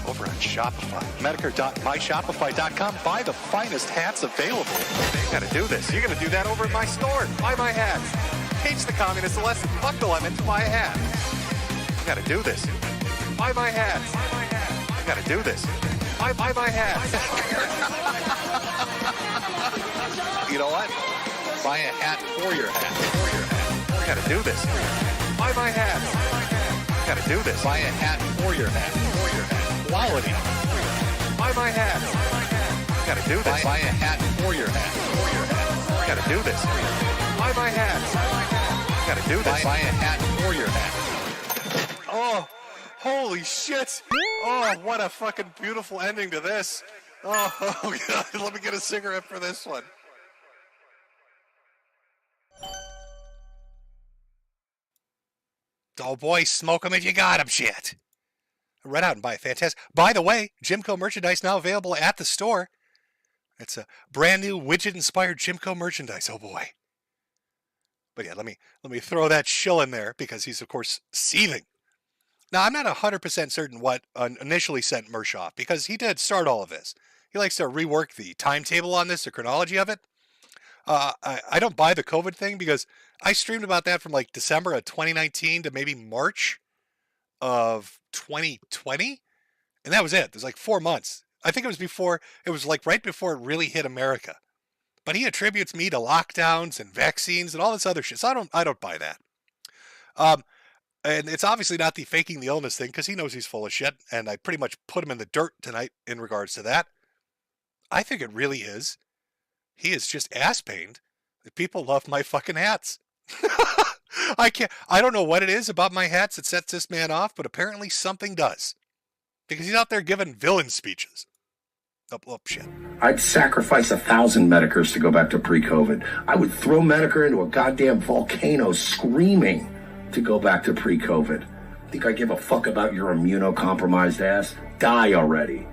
Over on Shopify, Metokur.myshopify.com. Buy the finest hats available. You gotta do this. You're gonna do that over at my store. Buy my hats. Teach the communists a lesson. Fuck the lemons. Buy a hat. You gotta do this. Buy my hats. You gotta do this. Buy my hats. You know what? Buy a hat for your hat. You gotta do this. Buy my hats. You gotta do this. Buy a hat for your hat. Quality. Buy my hats. You gotta do this. Buy a hat for your hat. You gotta do this. Buy my hats. You gotta do this. Buy a hat for your hat. Oh, holy shit. Oh, what a fucking beautiful ending to this. Oh, God. Let me get a cigarette for this one. Oh boy, smoke them if you got them, shit. Run out and buy a fantastic. By the way, Jimco merchandise now available at the store. It's a brand new widget-inspired Jimco merchandise. Oh boy. But yeah, let me throw that shill in there because he's of course seething. Now I'm not 100% certain what initially sent Mersh off because he did start all of this. He likes to rework the timetable on this, the chronology of it. I don't buy the COVID thing because I streamed about that from like December of 2019 to maybe March of 2020, and that was it. There's like 4 months. I think it was like right before it really hit America. But he attributes me to lockdowns and vaccines and all this other shit. So I don't buy that. And it's obviously not the faking the illness thing because he knows he's full of shit, and I pretty much put him in the dirt tonight in regards to that. I think it really is. He is just ass pained that people love my fucking hats. I don't know what it is about my hats that sets this man off, but apparently something does. Because he's out there giving villain speeches. Oh shit. I'd sacrifice 1,000 Metokurs to go back to pre-COVID. I would throw Metokur into a goddamn volcano screaming to go back to pre-COVID. Think I give a fuck about your immunocompromised ass? Die already.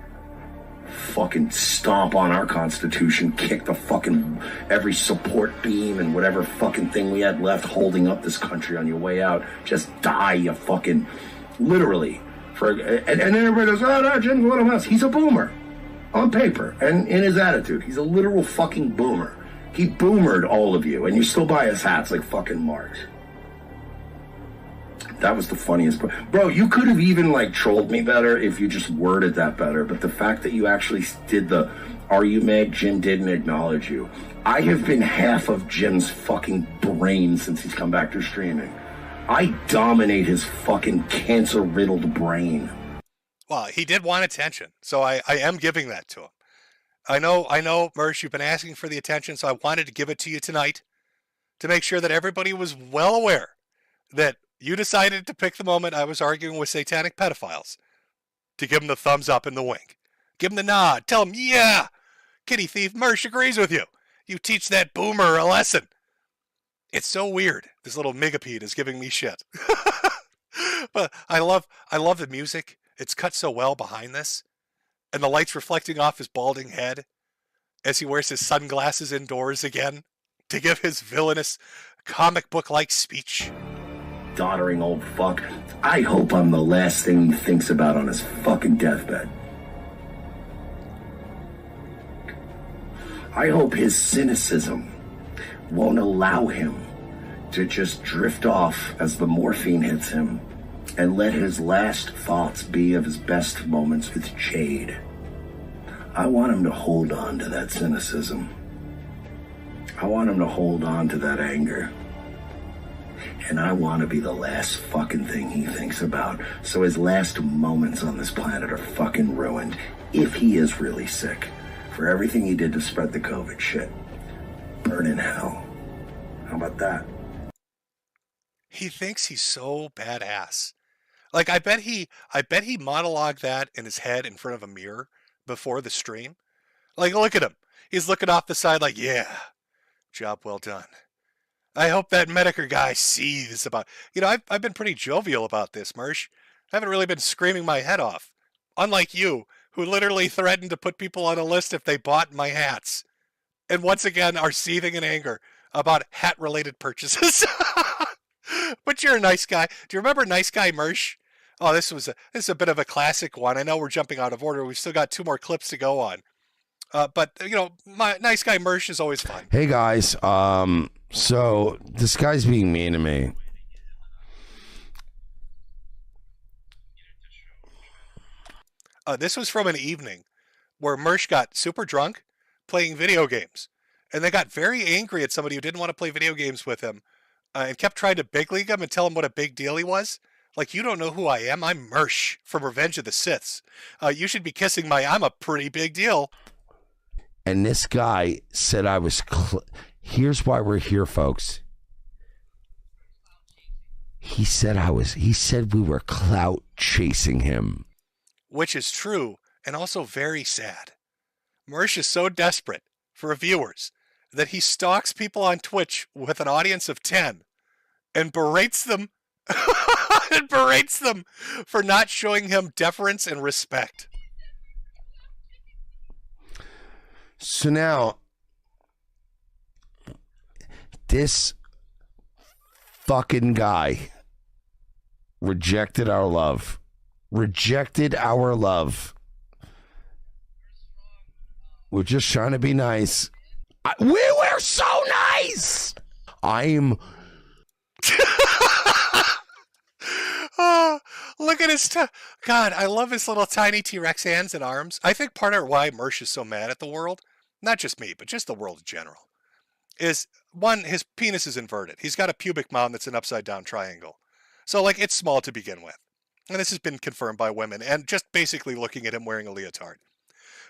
Fucking stomp on our Constitution, kick the fucking every support beam and whatever fucking thing we had left holding up this country on your way out. Just die, you fucking, literally. And then everybody goes, oh no, Jim's one of us. He's a boomer. On paper and in his attitude. He's a literal fucking boomer. He boomered all of you and you still buy his hats like fucking marks. That was the funniest part. Bro, you could have even like trolled me better if you just worded that better. But the fact that you actually did the, are you mad Jim didn't acknowledge you? I have been half of Jim's fucking brain since he's come back to streaming. I dominate his fucking cancer-riddled brain. Well, he did want attention, so I am giving that to him. I know, Mersh, you've been asking for the attention, so I wanted to give it to you tonight to make sure that everybody was well aware that you decided to pick the moment I was arguing with satanic pedophiles to give him the thumbs up and the wink. Give him the nod. Tell him, yeah, kitty thief Mersh agrees with you. You teach that boomer a lesson. It's so weird. This little megapede is giving me shit. But I love the music. It's cut so well behind this. And the lights reflecting off his balding head as he wears his sunglasses indoors again to give his villainous comic book-like speech. Doddering old fuck. I hope I'm the last thing he thinks about on his fucking deathbed. I hope his cynicism won't allow him to just drift off as the morphine hits him and let his last thoughts be of his best moments with Jade. I want him to hold on to that cynicism. I want him to hold on to that anger. And I want to be the last fucking thing he thinks about, so his last moments on this planet are fucking ruined, if he is really sick, for everything he did to spread the COVID shit. Burn in hell. How about that? He thinks he's so badass. Like, I bet he monologued that in his head in front of a mirror before the stream. Like, look at him. He's looking off the side like, yeah, job well done. I hope that Metokur guy sees about... You know, I've been pretty jovial about this, Mersh. I haven't really been screaming my head off. Unlike you, who literally threatened to put people on a list if they bought my hats. And once again are seething in anger about hat-related purchases. But you're a nice guy. Do you remember Nice Guy Mersh? Oh, this is a bit of a classic one. I know we're jumping out of order. We've still got 2 more clips to go on. But, you know, my Nice Guy Mersh is always fun. Hey, guys. So this guy's being mean to me. This was from an evening where Mersh got super drunk playing video games. And they got very angry at somebody who didn't want to play video games with him and kept trying to big league him and tell him what a big deal he was. Like, you don't know who I am? I'm Mersh from Revenge of the Siths. You should be kissing I'm a pretty big deal. And this guy said I was... Here's why we're here, folks. He said we were clout chasing him. Which is true and also very sad. Mersh is so desperate for viewers that he stalks people on Twitch with an audience of 10 and berates them for not showing him deference and respect. So now, this fucking guy rejected our love. Rejected our love. We're just trying to be nice. We were so nice. I'm. Oh, look at his. God, I love his little tiny T-Rex hands and arms. I think part of why Mersh is so mad at the world, not just me, but just the world in general, is one, his penis is inverted. He's got a pubic mound that's an upside down triangle. So, like, it's small to begin with. And this has been confirmed by women and just basically looking at him wearing a leotard.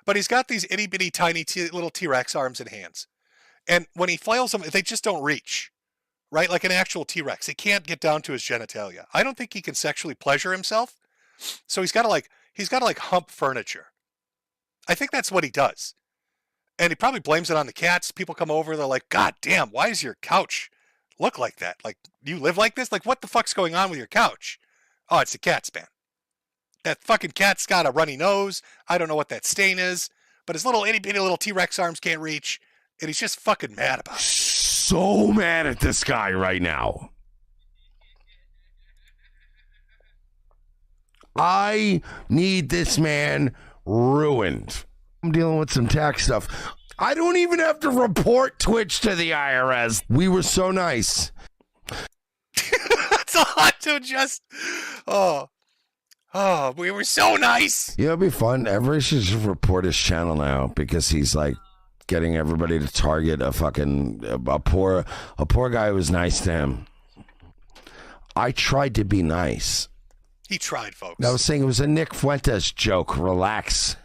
But he's got these itty bitty tiny little T-Rex arms and hands. And when he flails them, they just don't reach, right? Like an actual T-Rex. He can't get down to his genitalia. I don't think he can sexually pleasure himself. So he's got to hump furniture. I think that's what he does. And he probably blames it on the cats. People come over, they're like, God damn, why does your couch look like that? Like, you live like this? Like, what the fuck's going on with your couch? Oh, it's the cat's, man. That fucking cat's got a runny nose. I don't know what that stain is, but his little itty bitty little T-Rex arms can't reach, and he's just fucking mad about it. So mad at this guy right now. I need this man ruined. I'm dealing with some tax stuff. I don't even have to report Twitch to the IRS. We were so nice. It's a lot to just. Oh, we were so nice. Yeah, it'll be fun. Everybody should just report his channel now because he's like getting everybody to target a poor guy who was nice to him. I tried to be nice. He tried, folks. I was saying it was a Nick Fuentes joke. Relax.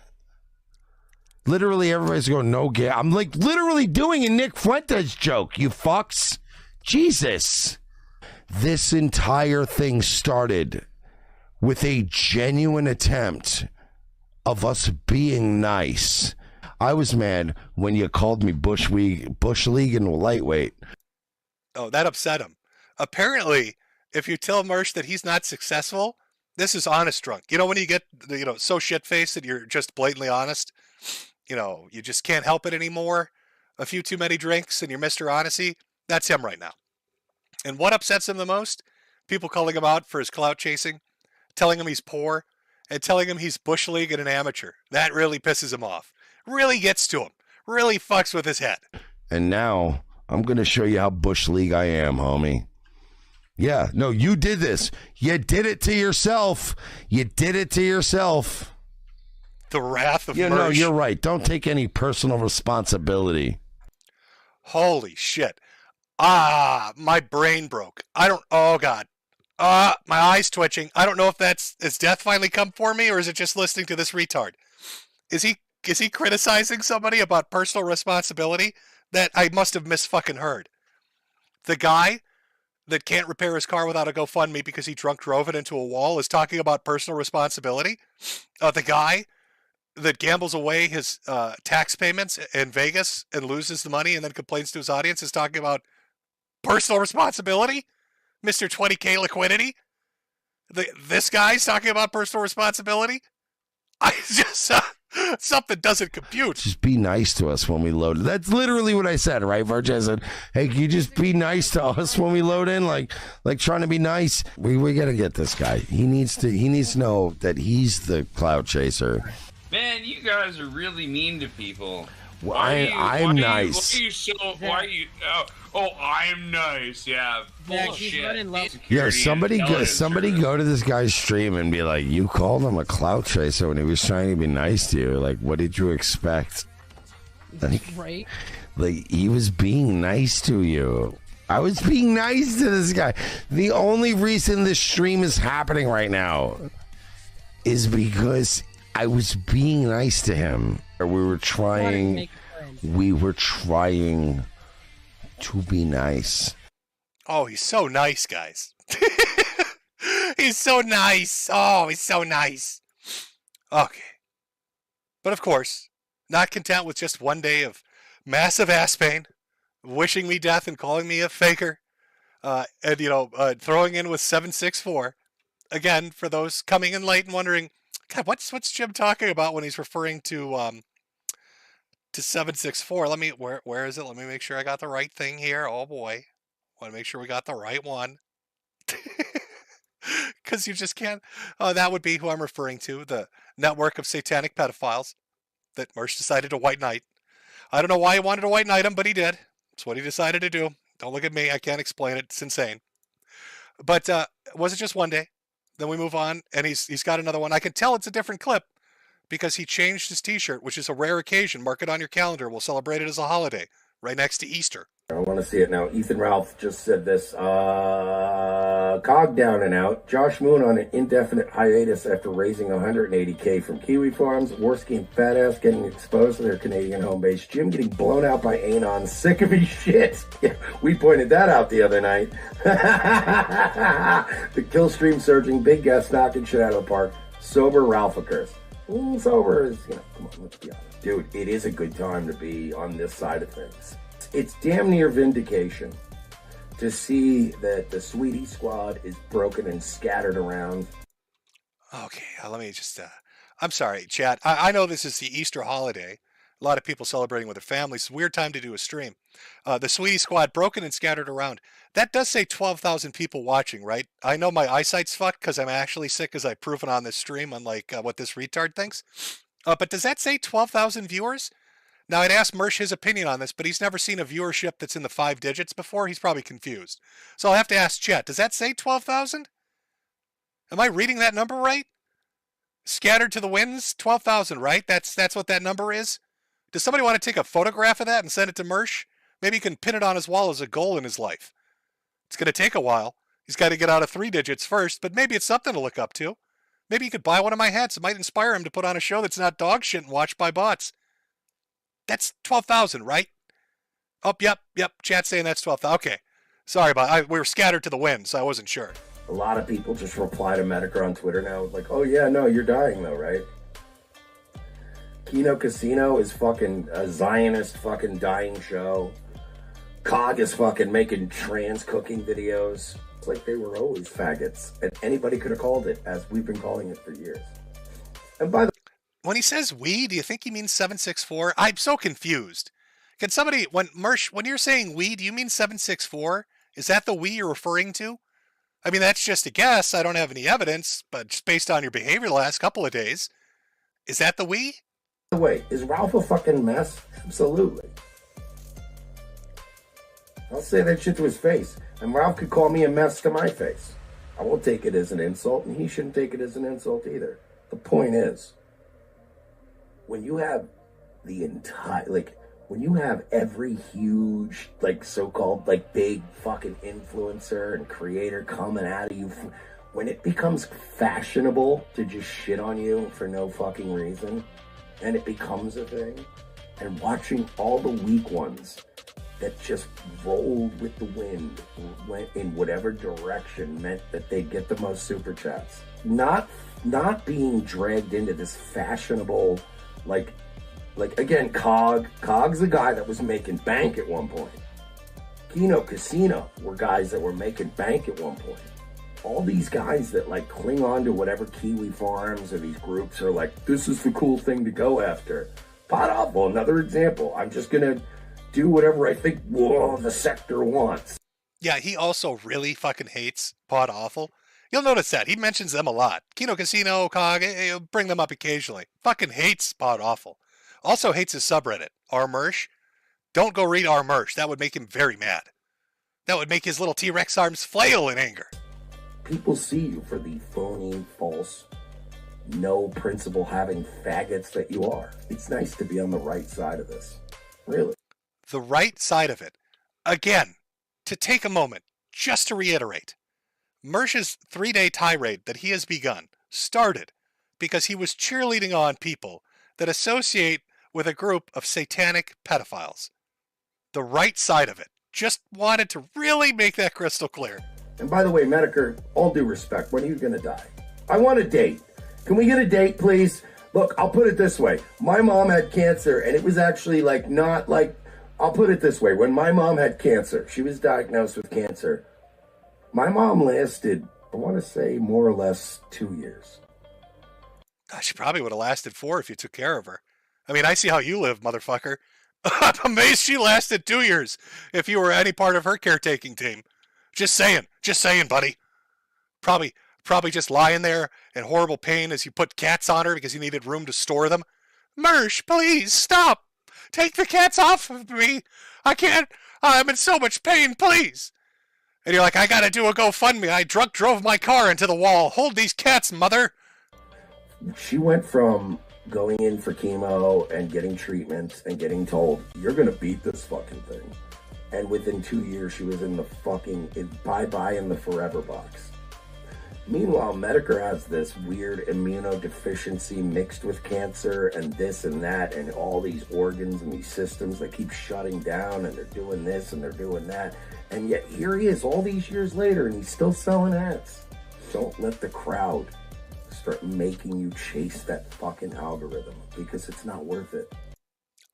Literally, everybody's going, no gay. I'm like literally doing a Nick Fuentes joke, you fucks. Jesus. This entire thing started with a genuine attempt of us being nice. I was mad when you called me Bush League and lightweight. Oh, that upset him. Apparently, if you tell Mersh that he's not successful, this is honest drunk. You know when you get so shit-faced that you're just blatantly honest? You just can't help it anymore. A few too many drinks and you're Mr. Honesty. That's him right now. And what upsets him the most? People calling him out for his clout chasing, telling him he's poor, and telling him he's Bush League and an amateur. That really pisses him off. Really gets to him. Really fucks with his head. And now I'm going to show you how Bush League I am, homie. Yeah, no, you did this. You did it to yourself. You did it to yourself. The wrath of Mersh. No, you're right. Don't take any personal responsibility. Holy shit. My brain broke. Oh God. My eye's twitching. I don't know if has death finally come for me or is it just listening to this retard? Is he criticizing somebody about personal responsibility that I must have misfucking heard? The guy that can't repair his car without a GoFundMe because he drunk drove it into a wall is talking about personal responsibility. The guy that gambles away his tax payments in Vegas and loses the money and then complains to his audience is talking about personal responsibility. Mr. 20K liquidity. This guy's talking about personal responsibility. I just Something doesn't compute. Just be nice to us when we load. That's literally what I said, right, Virg? I said, hey, can you just be nice to us when we load in? Like trying to be nice. We got to get this guy. He needs to know that he's the cloud chaser. Man, you guys are really mean to people. Well, I'm nice. I'm nice. Yeah, bullshit. Yeah, somebody go to this guy's stream and be like, you called him a clout chaser when he was trying to be nice to you. Like, what did you expect? Right. Like, he was being nice to you. I was being nice to this guy. The only reason this stream is happening right now is because I was being nice to him. We were trying to be nice. Oh, he's so nice, guys. He's so nice. Oh, he's so nice. Okay. But of course, not content with just one day of massive ass pain, wishing me death and calling me a faker, and, throwing in with 764. Again, for those coming in late and wondering, God, what's Jim talking about when he's referring to 764? Where is it? Let me make sure I got the right thing here. Oh boy. Want to make sure we got the right one. Because you just can't. That would be who I'm referring to, the network of satanic pedophiles that Mersh decided to white knight. I don't know why he wanted to white knight him, but he did. It's what he decided to do. Don't look at me. I can't explain it. It's insane. But was it just one day? Then we move on, and he's got another one. I can tell it's a different clip because he changed his T-shirt, which is a rare occasion. Mark it on your calendar. We'll celebrate it as a holiday, right next to Easter. I want to see it now. Ethan Ralph just said this. Cog down and out. Josh Moon on an indefinite hiatus after raising $180K from Kiwi Farms. Worski and Fat Ass getting exposed to their Canadian home base. Jim getting blown out by Anon. Sick of his shit. Yeah, we pointed that out the other night. The kill stream surging. Big guest knocking shit out of the park. Sober Ralph occurs. Sober is, come on, let's be honest. Dude, it is a good time to be on this side of things. It's damn near vindication to see that the Sweetie Squad is broken and scattered around. Okay, let me just, I'm sorry, chat. I know this is the Easter holiday. A lot of people celebrating with their families. It's a weird time to do a stream. The Sweetie Squad broken and scattered around. That does say 12,000 people watching, right? I know my eyesight's fucked because I'm actually sick, as I've proven on this stream, unlike what this retard thinks. But does that say 12,000 viewers? Now, I'd ask Mersh his opinion on this, but he's never seen a viewership that's in the 5 digits before. He's probably confused. So I'll have to ask chat, does that say 12,000? Am I reading that number right? Scattered to the winds, 12,000, right? That's what that number is? Does somebody want to take a photograph of that and send it to Mersh? Maybe he can pin it on his wall as a goal in his life. It's going to take a while. He's got to get out of 3 digits first, but maybe it's something to look up to. Maybe he could buy one of my hats. It might inspire him to put on a show that's not dog shit and watched by bots. That's 12,000, right? Oh, yep. Chat's saying that's 12,000. Okay. Sorry we were scattered to the wind, so I wasn't sure. A lot of people just reply to Metokur on Twitter now, like, oh yeah, no, you're dying though, right? Kino Casino is fucking a Zionist fucking dying show. Cog is fucking making trans cooking videos. It's like they were always faggots, and anybody could have called it, as we've been calling it for years. And by the when he says we, do you think he means 764? I'm so confused. Can somebody, when you're saying we, do you mean 764? Is that the we you're referring to? I mean, that's just a guess. I don't have any evidence, but just based on your behavior the last couple of days, is that the we? By the way, is Ralph a fucking mess? Absolutely. I'll say that shit to his face, and Ralph could call me a mess to my face. I won't take it as an insult, and he shouldn't take it as an insult either. The point is, when you have the entire, when you have every huge, so-called, big fucking influencer and creator coming at you, when it becomes fashionable to just shit on you for no fucking reason, and it becomes a thing, and watching all the weak ones that just rolled with the wind, went in whatever direction, meant that they get the most super chats. Not being dragged into this fashionable, again, Cog's a guy that was making bank at one point. Kino Casino were guys that were making bank at one point. all these guys that like cling on to whatever Kiwi farms or these groups are like, this is the cool thing to go after. Pot Awful, another example. I'm just gonna do whatever I think the sector wants. Yeah, he also really fucking hates Pot Awful. You'll notice that. He mentions them a lot. Kino Casino, Cog, he'll bring them up occasionally. Fucking hates Pot Awful. Also hates his subreddit, R-Mersh. Don't go read R-Mersh. That would make him very mad. That would make his little T-Rex arms flail in anger. People see you for the phony, false, no principle having faggots that you are. It's nice to be on the right side of this. Really. The right side of it. Again, to take a moment, just to reiterate, Mersh's 3-day tirade that he has begun started because he was cheerleading on people that associate with a group of satanic pedophiles. The right side of it. Just wanted to really make that crystal clear. And by the way, Metokur, all due respect, when are you going to die? I want a date. Can we get a date, please? Look, I'll put it this way. My mom had cancer, and it was actually like not like, I'll put it this way. When my mom had cancer, she was diagnosed with cancer. My mom lasted, I want to say, more or less 2 years. Gosh, she probably would have lasted 4 if you took care of her. I mean, I see how you live, motherfucker. I'm amazed she lasted 2 years if you were any part of her caretaking team. Just saying, buddy. Probably just lying there in horrible pain as you put cats on her because you needed room to store them. Mersh, please, stop. Take the cats off of me. I can't. I'm in so much pain, please. And you're like, I gotta do a GoFundMe. I drove my car into the wall. Hold these cats, mother. She went from going in for chemo and getting treatments and getting told, you're going to beat this fucking thing. And within 2 years, she was in the fucking bye-bye in the forever box. Meanwhile, Metokur has this weird immunodeficiency mixed with cancer and this and that and all these organs and these systems that keep shutting down and they're doing this and they're doing that. And yet here he is all these years later and he's still selling ads. Don't let the crowd start making you chase that fucking algorithm because it's not worth it.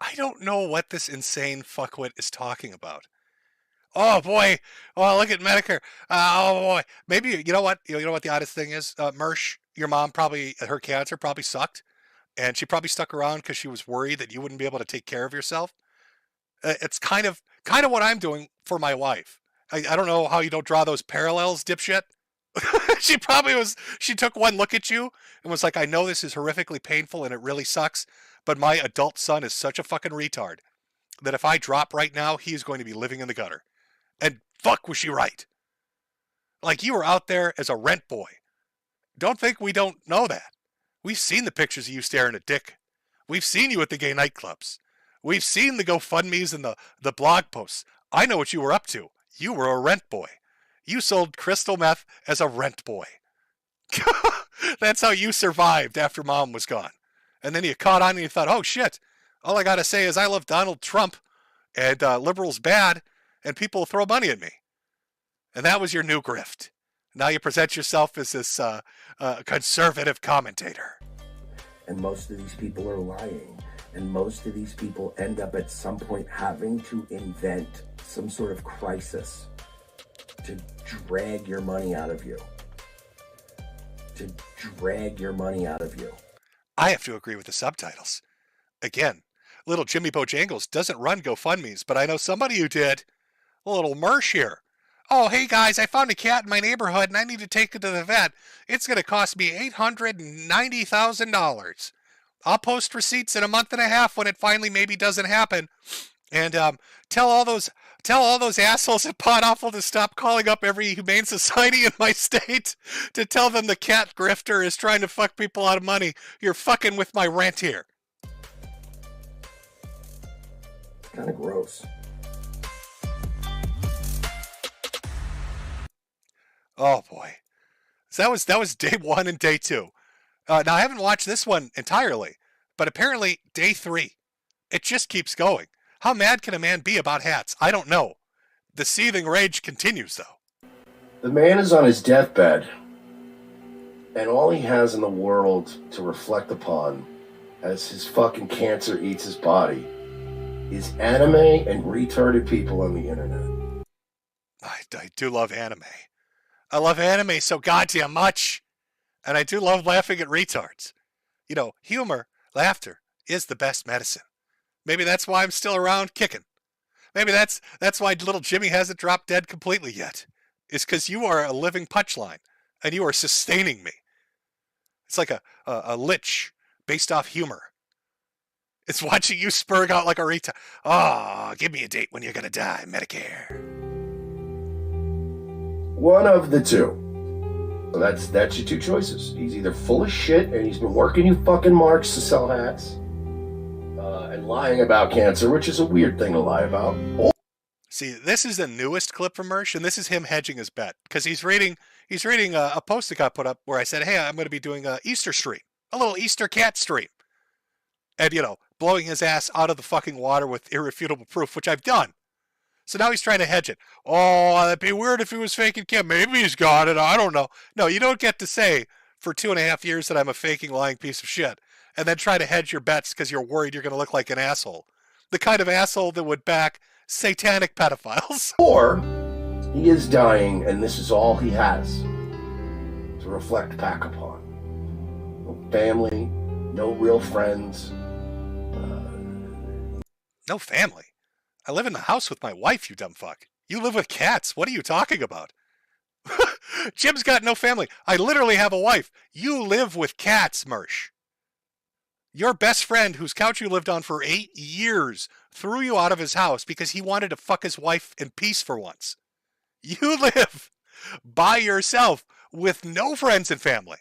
I don't know what this insane fuckwit is talking about. Oh boy! Oh, look at Metokur. Oh boy! Maybe you know what? You know what the oddest thing is, Mersh. Your mom her cancer probably sucked, and she probably stuck around because she was worried that you wouldn't be able to take care of yourself. It's kind of what I'm doing for my wife. I don't know how you don't draw those parallels, dipshit. She took one look at you and was like, I know this is horrifically painful and it really sucks, but my adult son is such a fucking retard that if I drop right now, he's going to be living in the gutter. And fuck, was she right. Like, you were out there as a rent boy. Don't think we don't know that. We've seen the pictures of you staring at dick. We've seen you at the gay nightclubs. We've seen the GoFundMes and the blog posts. I know what you were up to. You were a rent boy. You sold crystal meth as a rent boy. That's how you survived after mom was gone. And then you caught on and you thought, oh shit, all I gotta say is I love Donald Trump and liberals bad and people throw money at me. And that was your new grift. Now you present yourself as this conservative commentator. And most of these people are lying. And most of these people end up at some point having to invent some sort of crisis to drag your money out of you. I have to agree with the subtitles. Again, little Jimmy Bojangles doesn't run GoFundMes, but I know somebody who did. A little Mersh here. Oh, hey guys, I found a cat in my neighborhood and I need to take it to the vet. It's going to cost me $890,000. I'll post receipts in a month and a half when it finally maybe doesn't happen. And tell all those assholes at Pot Awful to stop calling up every humane society in my state to tell them the cat grifter is trying to fuck people out of money. You're fucking with my rent here. Kind of gross. Oh boy. So that was day 1 and day 2. Now I haven't watched this one entirely, but apparently day 3. It just keeps going. How mad can a man be about hats? I don't know. The seething rage continues, though. The man is on his deathbed, and all he has in the world to reflect upon as his fucking cancer eats his body is anime and retarded people on the internet. I do love anime. I love anime so goddamn much. And I do love laughing at retards. You know, humor, laughter is the best medicine. Maybe that's why I'm still around kicking. Maybe that's why little Jimmy hasn't dropped dead completely yet. It's because you are a living punchline, and you are sustaining me. It's like a lich based off humor. It's watching you spurg out like a retard. Oh, give me a date when you're going to die, Medicare. One of the two. So that's your two choices. He's either full of shit and he's been working you fucking marks to sell hats and lying about cancer, which is a weird thing to lie about. See, this is the newest clip from Mersh, and this is him hedging his bet because he's reading a post that got put up where I said, hey, I'm going to be doing a Easter stream, a little Easter cat stream. And, you know, blowing his ass out of the fucking water with irrefutable proof, which I've done. So now he's trying to hedge it. Oh, that'd be weird if he was faking Kim. Maybe he's got it. I don't know. No, you don't get to say for 2.5 years that I'm a faking, lying piece of shit and then try to hedge your bets because you're worried you're going to look like an asshole. The kind of asshole that would back satanic pedophiles. Or he is dying and this is all he has to reflect back upon. No family, no real friends. No family. I live in the house with my wife, you dumb fuck. You live with cats. What are you talking about? Jim's got no family. I literally have a wife. You live with cats, Mersh. Your best friend, whose couch you lived on for 8 years, threw you out of his house because he wanted to fuck his wife in peace for once. You live by yourself with no friends and family.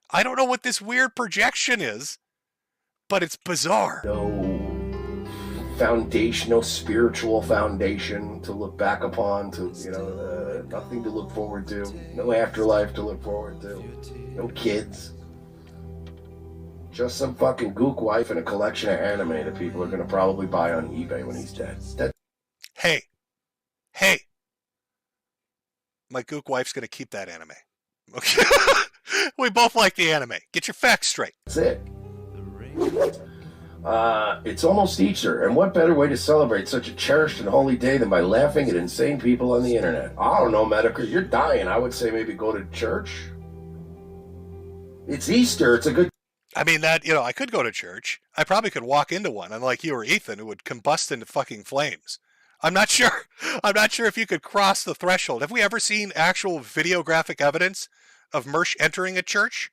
I don't know what this weird projection is, but it's bizarre. No foundation, no spiritual foundation to look back upon, to, you know, nothing to look forward to, no afterlife to look forward to, no kids. Just some fucking gook wife and a collection of anime that people are going to probably buy on eBay when he's dead. Hey. My gook wife's going to keep that anime. Okay. We both like the anime. Get your facts straight. That's it. It's almost Easter, and what better way to celebrate such a cherished and holy day than by laughing at insane people on the internet? I don't know, Metokur, you're dying. I would say maybe go to church. It's Easter. It's a good... I mean, that, you know, I could go to church. I probably could walk into one, unlike you or Ethan, who would combust into fucking flames. I'm not sure. I'm not sure if you could cross the threshold. Have we ever seen actual videographic evidence of Mersh entering a church?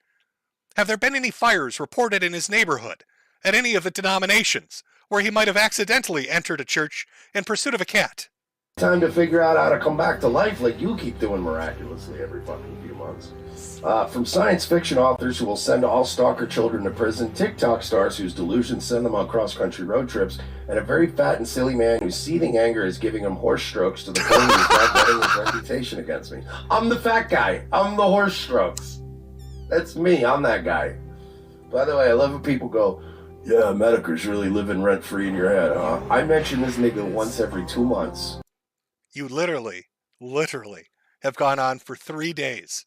Have there been any fires reported in his neighborhood at any of the denominations where he might have accidentally entered a church in pursuit of a cat? Time to figure out how to come back to life like you keep doing miraculously every fucking few months. From science fiction authors who will send all stalker children to prison, TikTok stars whose delusions send them on cross-country road trips, and a very fat and silly man whose seething anger is giving him horse strokes to the point he's not getting his reputation against me. I'm the fat guy. I'm the horse strokes. That's me. I'm that guy. By the way, I love when people go, yeah, Metokur's really living rent-free in your head, huh? I mention this nigga once every 2 months. You literally have gone on for 3 days.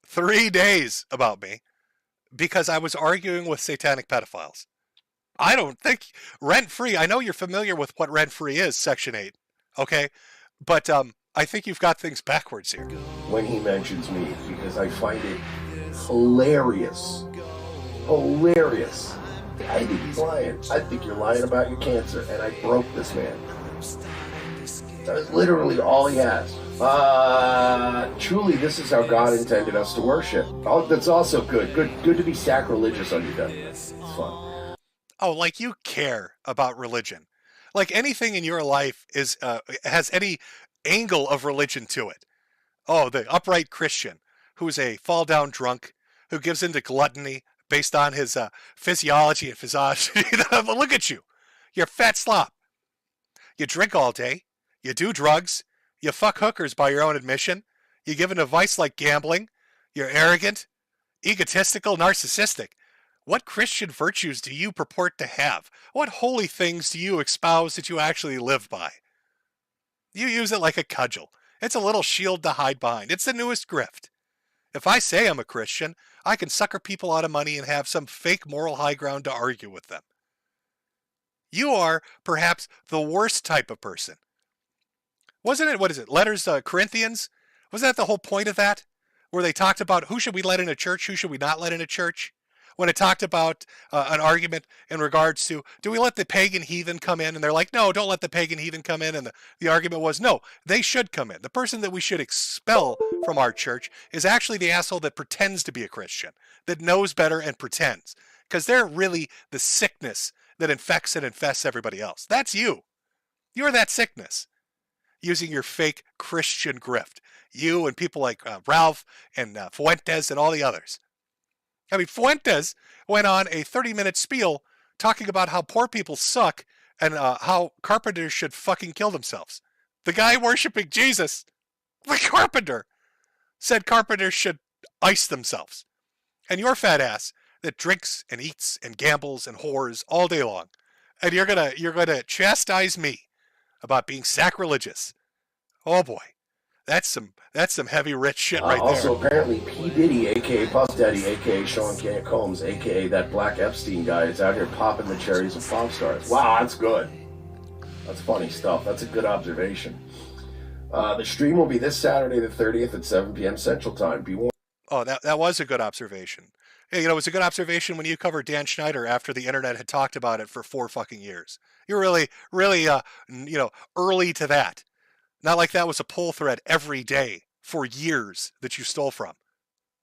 3 days about me because I was arguing with satanic pedophiles. I don't think rent-free, I know you're familiar with what rent-free is, Section 8, okay? But I think you've got things backwards here. When he mentions me, because I find it hilarious. Hilarious. I think he's lying. I think you're lying about your cancer, and I broke this man. That is literally all he has. Truly, this is how God intended us to worship. Oh, that's also good. Good to be sacrilegious on your deathbed. It's fun. Oh, like you care about religion. Like anything in your life is has any angle of religion to it. Oh, the upright Christian who's a fall-down drunk, who gives into gluttony based on his physiology and physiology. Look at you. You're a fat slop. You drink all day. You do drugs. You fuck hookers by your own admission. You give into vice like gambling. You're arrogant, egotistical, narcissistic. What Christian virtues do you purport to have? What holy things do you espouse that you actually live by? You use it like a cudgel. It's a little shield to hide behind. It's the newest grift. If I say I'm a Christian, I can sucker people out of money and have some fake moral high ground to argue with them. You are perhaps the worst type of person. Wasn't it, what is it, Letters Corinthians? Was that the whole point of that? Where they talked about who should we let in a church, who should we not let in a church? When it talked about an argument in regards to, do we let the pagan heathen come in? And they're like, no, don't let the pagan heathen come in. And the argument was, no, they should come in. The person that we should expel from our church is actually the asshole that pretends to be a Christian, that knows better and pretends. Because they're really the sickness that infects and infests everybody else. That's you. You're that sickness. Using your fake Christian grift. You and people like Ralph and Fuentes and all the others. I mean, Fuentes went on a 30-minute spiel talking about how poor people suck and how carpenters should fucking kill themselves. The guy worshiping Jesus, the carpenter, said carpenters should ice themselves. And your fat ass that drinks and eats and gambles and whores all day long, and you're gonna chastise me about being sacrilegious. Oh boy. That's some heavy rich shit right there. Also, apparently, P. Diddy, a.k.a. Puff Daddy, a.k.a. Sean Combs, a.k.a. that Black Epstein guy, is out here popping the cherries of pop stars. Wow, that's good. That's funny stuff. That's a good observation. The stream will be this Saturday, the 30th at 7 p.m. Central Time. Be warned. Oh, that was a good observation. Hey, it was a good observation when you covered Dan Schneider after the internet had talked about it for 4 fucking years. You're really, early to that. Not like that was a pull thread every day for years that you stole from.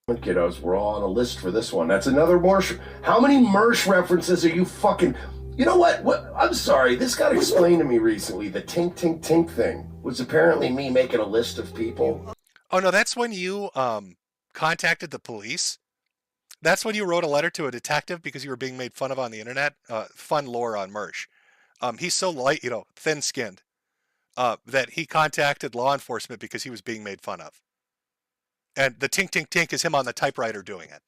Kiddos, we're all on a list for this one. That's another Marsh. How many Mersh references are you fucking... You know what? I'm sorry. This got explained to me recently. The tink, tink, tink thing was apparently me making a list of people. Oh, no, that's when you contacted the police. That's when you wrote a letter to a detective because you were being made fun of on the internet. Fun lore on Mersh. He's so light, thin-skinned. That he contacted law enforcement because he was being made fun of. And the tink, tink, tink is him on the typewriter doing it.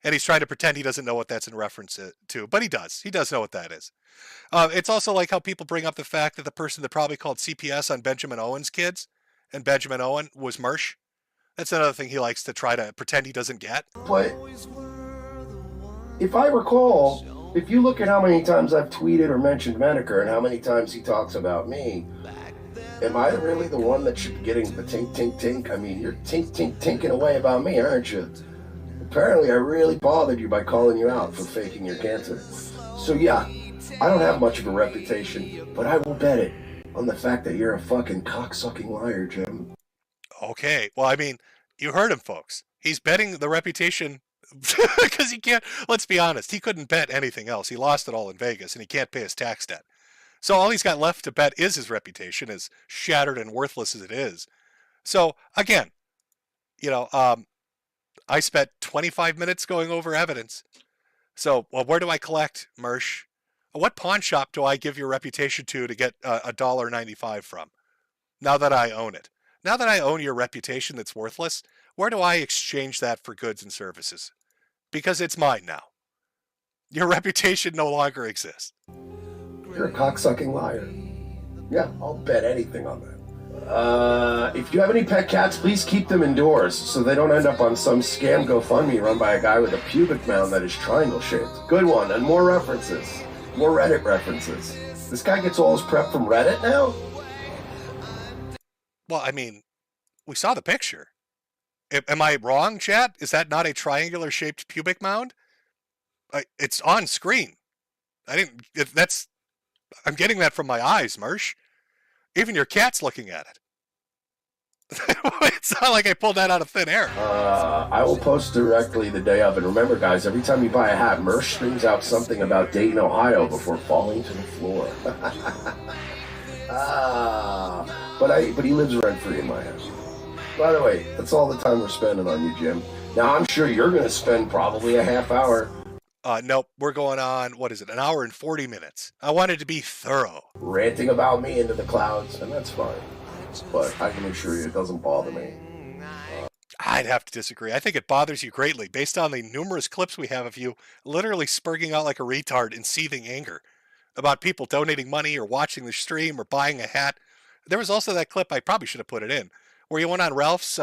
And he's trying to pretend he doesn't know what that's in reference to, but he does. He does know what that is. It's also like how people bring up the fact that the person that probably called CPS on Benjamin Owen's kids, and Benjamin Owen was Mersh. That's another thing he likes to try to pretend he doesn't get. But if I recall, if you look at how many times I've tweeted or mentioned Metokur and how many times he talks about me, am I really the one that should be getting the tink, tink, tink? I mean, you're tink, tink, tinking away about me, aren't you? Apparently, I really bothered you by calling you out for faking your cancer. So yeah, I don't have much of a reputation, but I will bet it on the fact that you're a fucking cocksucking liar, Jim. Okay, well, I mean, you heard him, folks. He's betting the reputation because he can't, let's be honest, he couldn't bet anything else. He lost it all in Vegas and he can't pay his tax debt. So all he's got left to bet is his reputation, as shattered and worthless as it is. So again, I spent 25 minutes going over evidence. So, well, where do I collect, Mersh? What pawn shop do I give your reputation to get $1.95 from? Now that I own it. Now that I own your reputation that's worthless, where do I exchange that for goods and services? Because it's mine now. Your reputation no longer exists. You're a cocksucking liar. Yeah, I'll bet anything on that. If you have any pet cats, please keep them indoors so they don't end up on some scam GoFundMe run by a guy with a pubic mound that is triangle-shaped. Good one, and more references. More Reddit references. This guy gets all his prep from Reddit now? Well, I mean, we saw the picture. Am I wrong, chat? Is that not a triangular-shaped pubic mound? It's on screen. I'm getting that from my eyes, Mersh. Even your cat's looking at it. It's not like I pulled that out of thin air. I will post directly the day of. And remember, guys, every time you buy a hat, Mersh screams out something about Dayton, Ohio before falling to the floor. But he lives rent-free in my house. By the way, that's all the time we're spending on you, Jim. Now, I'm sure you're going to spend probably a half hour. Nope, we're going on, an hour and 40 minutes. I wanted to be thorough. Ranting about me into the clouds, and that's fine. But I can assure you it doesn't bother me. I'd have to disagree. I think it bothers you greatly, based on the numerous clips we have of you literally spurging out like a retard in seething anger about people donating money or watching the stream or buying a hat. There was also that clip, I probably should have put it in, where you went on Ralph's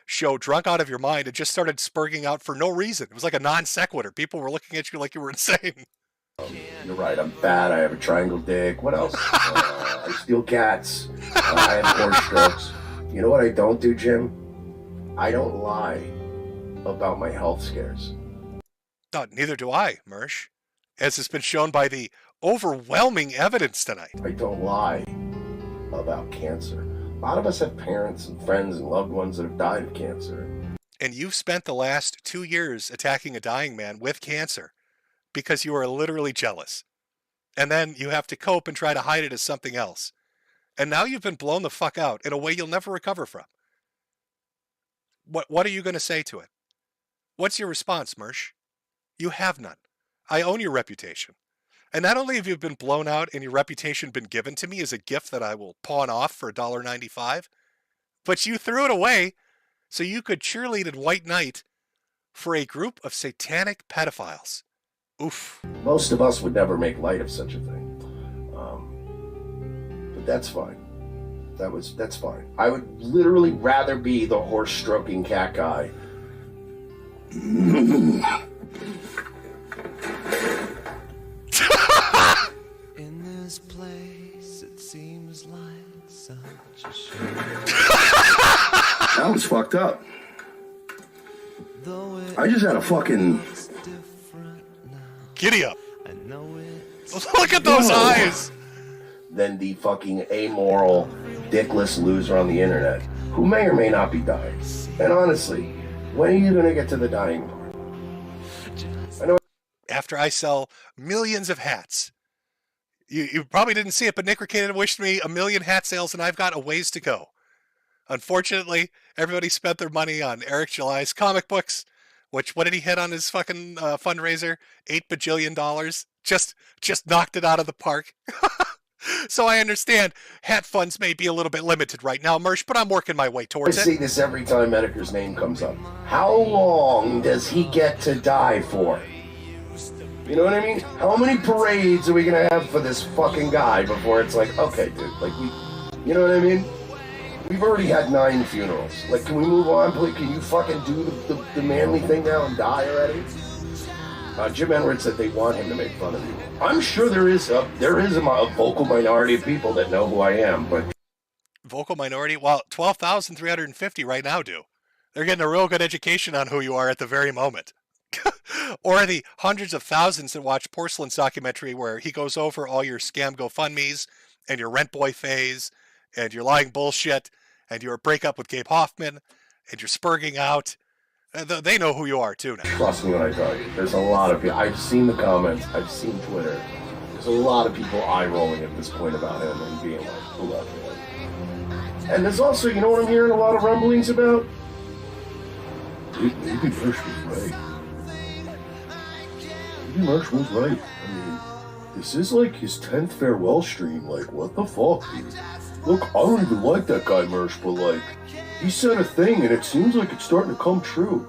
show drunk out of your mind and just started spurging out for no reason. It was like a non sequitur. People were looking at you like you were insane. You're right, I'm fat, I have a triangle dick. What else? I steal cats. I have horse strokes. You know what I don't do, Jim? I don't lie about my health scares. No, neither do I, Mersh, as has been shown by the overwhelming evidence tonight. I don't lie about cancer. A lot of us have parents and friends and loved ones that have died of cancer. And you've spent the last 2 years attacking a dying man with cancer because you are literally jealous. And then you have to cope and try to hide it as something else. And now you've been blown the fuck out in a way you'll never recover from. What are you going to say to it? What's your response, Mersh? You have none. I own your reputation. And not only have you been blown out and your reputation been given to me as a gift that I will pawn off for $1.95, but you threw it away so you could cheerlead in White Knight for a group of satanic pedophiles. Oof. Most of us would never make light of such a thing. But that's fine. That's fine. I would literally rather be the horse-stroking cat guy. In this place, it seems like such a shame. That was fucked up. I just had a fucking... Giddy up. Look at those eyes. Than the fucking amoral, dickless loser on the internet, who may or may not be dying. And honestly, when are you going to get to the dying part? I know. After I sell millions of hats. You probably didn't see it, but Nick Ricated wished me 1 million hat sales, and I've got a ways to go. Unfortunately, everybody spent their money on Eric July's comic books, which, what did he hit on his fucking fundraiser? $8 bajillion. Just knocked it out of the park. So I understand hat funds may be a little bit limited right now, Mersh, but I'm working my way towards it. I see this every time Metokur's name comes up. How long does he get to die for? You know what I mean? How many parades are we going to have for this fucking guy before it's like, okay, dude, like, you know what I mean? We've already had 9 funerals. Like, can we move on, please? Can you fucking do the manly thing now and die already? Jim Enward said they want him to make fun of you. I'm sure there is a vocal minority of people that know who I am, but... Vocal minority? Well, 12,350 right now do. They're getting a real good education on who you are at the very moment. Or the hundreds of thousands that watch Porcelain's documentary where he goes over all your scam GoFundMes and your rent boy phase and your lying bullshit and your breakup with Gabe Hoffman and your spurging out. They know who you are too now. Trust me when I tell you, there's a lot of people. I've seen the comments. I've seen Twitter. There's a lot of people eye-rolling at this point about him and being like, who left him? And there's also, you know what I'm hearing a lot of rumblings about? Maybe Mersh was right. Maybe Mersh was right. I mean, this is like his 10th farewell stream. Like, what the fuck, dude? Look, I don't even like that guy, Mersh, but like, he said a thing, and it seems like it's starting to come true.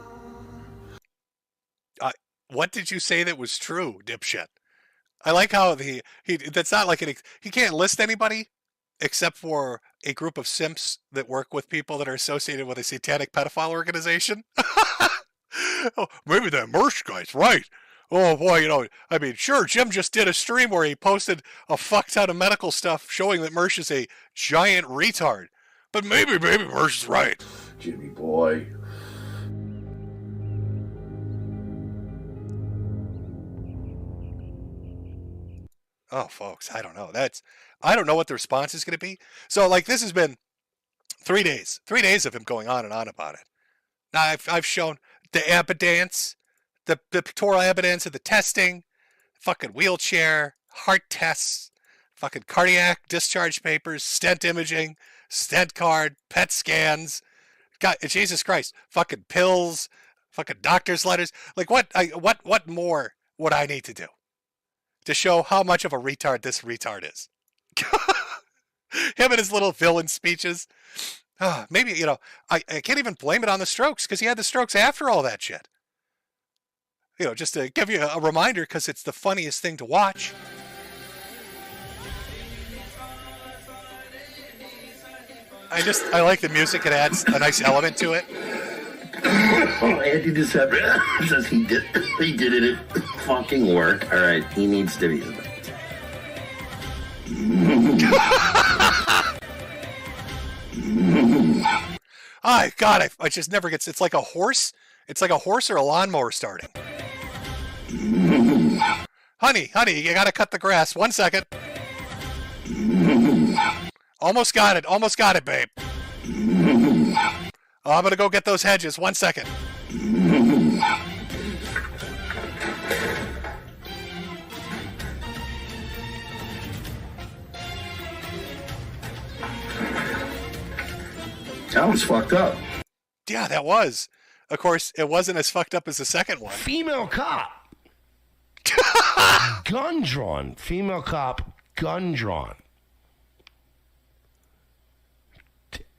What did you say that was true, dipshit? I like how that's not like he can't list anybody except for a group of simps that work with people that are associated with a satanic pedophile organization. Oh, maybe that Mersh guy's right. Oh boy, you know, I mean, sure, Jim just did a stream where he posted a fuck ton of medical stuff showing that Mersh is a giant retard. But maybe Mersh is right. Jimmy boy. Oh, folks, I don't know. I don't know what the response is going to be. So, like, this has been 3 days. 3 days of him going on and on about it. Now, I've shown the evidence, the pictorial evidence of the testing, fucking wheelchair, heart tests, fucking cardiac discharge papers, stent imaging, stent card, PET scans. God, Jesus Christ, fucking pills, fucking doctor's letters. Like, what more would I need to do to show how much of a retard this retard is? Him and his little villain speeches. Maybe, you know, I can't even blame it on the strokes because he had the strokes after all that shit. You know, just to give you a reminder because it's the funniest thing to watch. I like the music. It adds a nice element to it. Andy December says he did it at fucking work. All right, he needs to be. Oh, God, I just never gets... It's like a horse. It's like a horse or a lawnmower starting. Honey, you gotta cut the grass. 1 second. Almost got it, babe. Oh, I'm gonna go get those hedges. 1 second. That was fucked up. Yeah, that was. Of course, it wasn't as fucked up as the second one. Female cop. Gun drawn. Female cop, gun drawn.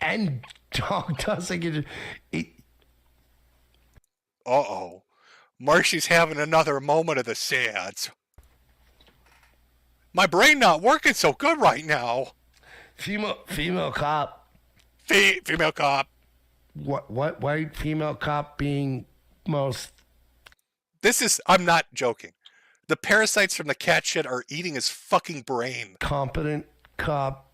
And dog doesn't get it. Uh-oh. Marshy's having another moment of the sads. My brain not working so good right now. Female cop. Female cop. What? Why female cop being most? This is. I'm not joking. The parasites from the cat shit are eating his fucking brain. Competent cop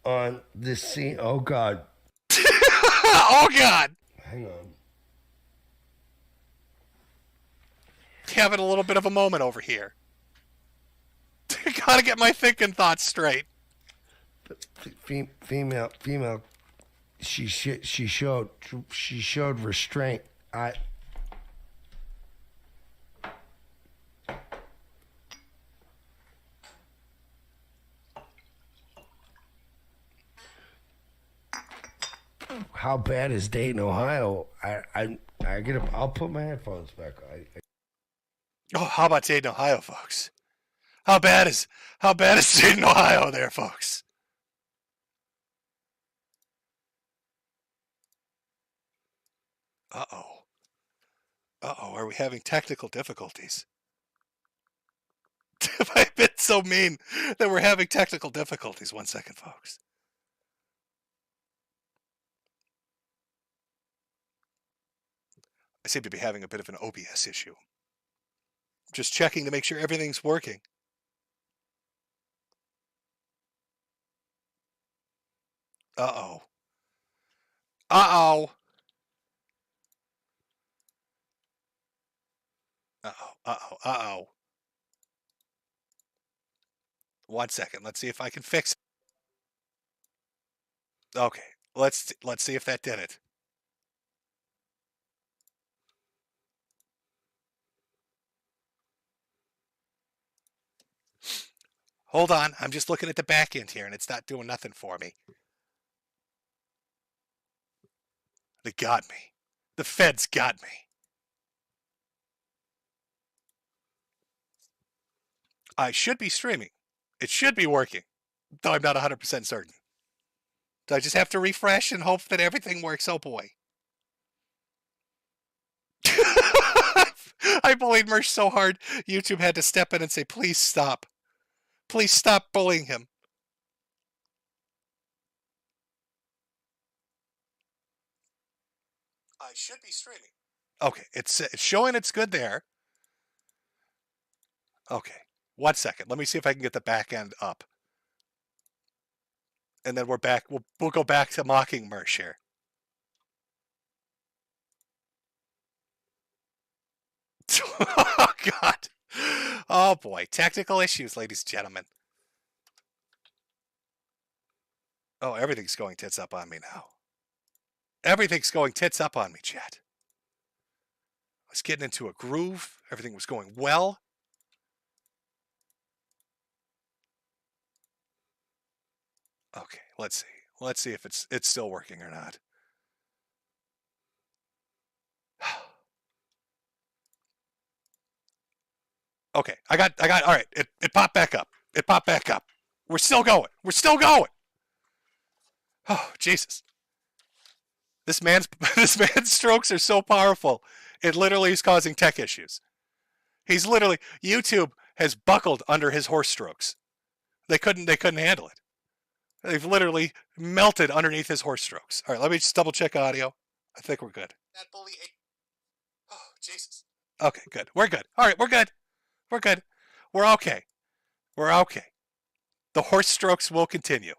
on this scene. Oh God. Oh God. Hang on. Having a little bit of a moment over here. Gotta get my thinking thoughts straight. Female. She showed restraint. How bad is Dayton, Ohio? I'll put my headphones back on. Oh, how about Dayton, Ohio, folks? How bad is Dayton, Ohio there, folks? Uh-oh. Are we having technical difficulties? Have I been so mean that we're having technical difficulties? 1 second, folks. I seem to be having a bit of an OBS issue. Just checking to make sure everything's working. Uh-oh. Uh-oh. Uh-oh. 1 second. Let's see if I can fix it. Okay. Let's see if that did it. Hold on. I'm just looking at the back end here, and it's not doing nothing for me. They got me. The feds got me. I should be streaming. It should be working, though I'm not 100% certain. So I just have to refresh and hope that everything works. Oh, boy. I bullied Mersh so hard, YouTube had to step in and say, please stop. Please stop bullying him. I should be streaming. Okay, it's showing it's good there. Okay, 1 second. Let me see if I can get the back end up. And then we're back. We'll go back to mocking Mersh here. Oh, God. Oh, boy. Technical issues, ladies and gentlemen. Oh, everything's going tits up on me now. Everything's going tits up on me, chat. I was getting into a groove. Everything was going well. Okay, let's see. Let's see if it's still working or not. Okay, I got all right. It popped back up. It popped back up. We're still going. We're still going. Oh, Jesus. This man's strokes are so powerful. It literally is causing tech issues. He's literally YouTube has buckled under his horse strokes. They couldn't handle it. They've literally melted underneath his horse strokes. All right, let me just double check audio. I think we're good. That bully ate. Oh, Jesus. Okay, good. We're good. All right, we're good. We're good. We're okay. We're okay. The horse strokes will continue.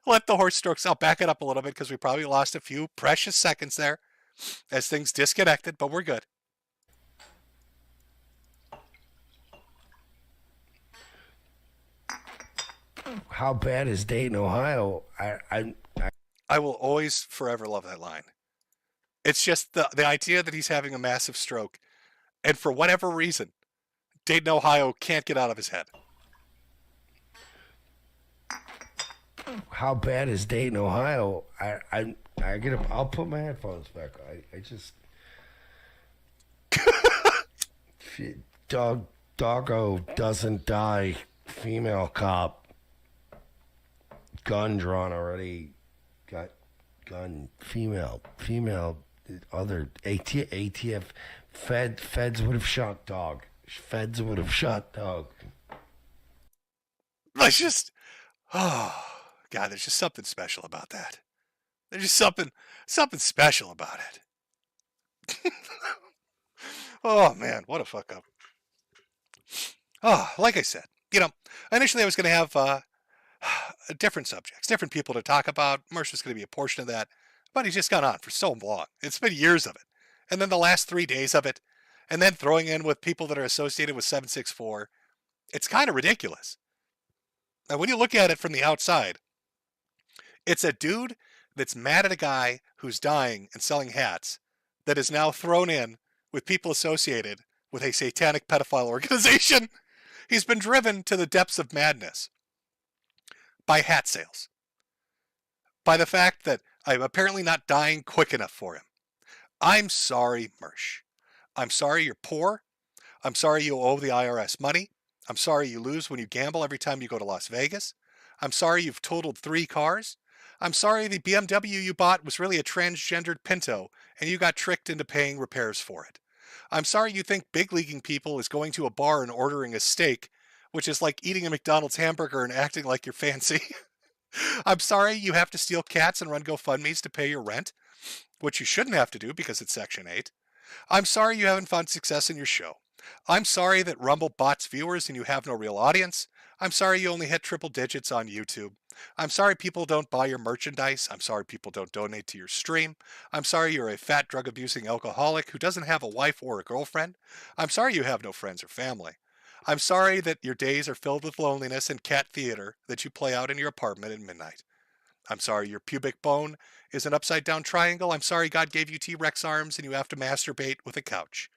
let the horse strokes. I'll back it up a little bit because we probably lost a few precious seconds there as things disconnected, but we're good. How bad is Dayton, Ohio? I will always forever love that line. It's just the idea that he's having a massive stroke, and for whatever reason, Dayton, Ohio can't get out of his head. How bad is Dayton, Ohio? I'll put my headphones back. I just doggo doesn't die. Female cop. Gun drawn already. Got gun. Female. Other ATF. Feds would have shot dog. Feds would have shot dog. It's just, oh God, there's just something special about that. There's just something special about it. Oh man, what a fuck up. Oh, like I said, initially I was going to have different subjects, different people to talk about. Mersh was going to be a portion of that, but he's just gone on for so long. It's been years of it. And then the last 3 days of it, and then throwing in with people that are associated with 764, it's kind of ridiculous. Now, when you look at it from the outside, it's a dude that's mad at a guy who's dying and selling hats that is now thrown in with people associated with a satanic pedophile organization. He's been driven to the depths of madness by hat sales, by the fact that I'm apparently not dying quick enough for him. I'm sorry, Mersh. I'm sorry you're poor. I'm sorry you owe the IRS money. I'm sorry you lose when you gamble every time you go to Las Vegas. I'm sorry you've totaled 3 cars. I'm sorry the BMW you bought was really a transgendered Pinto and you got tricked into paying repairs for it. I'm sorry you think big leaguing people is going to a bar and ordering a steak, which is like eating a McDonald's hamburger and acting like you're fancy. I'm sorry you have to steal cats and run GoFundMes to pay your rent, which you shouldn't have to do because it's Section 8. I'm sorry you haven't found success in your show. I'm sorry that Rumble bots viewers and you have no real audience. I'm sorry you only hit triple digits on YouTube. I'm sorry people don't buy your merchandise. I'm sorry people don't donate to your stream. I'm sorry you're a fat drug-abusing alcoholic who doesn't have a wife or a girlfriend. I'm sorry you have no friends or family. I'm sorry that your days are filled with loneliness and cat theater that you play out in your apartment at midnight. I'm sorry your pubic bone is an upside-down triangle. I'm sorry God gave you T-Rex arms and you have to masturbate with a couch.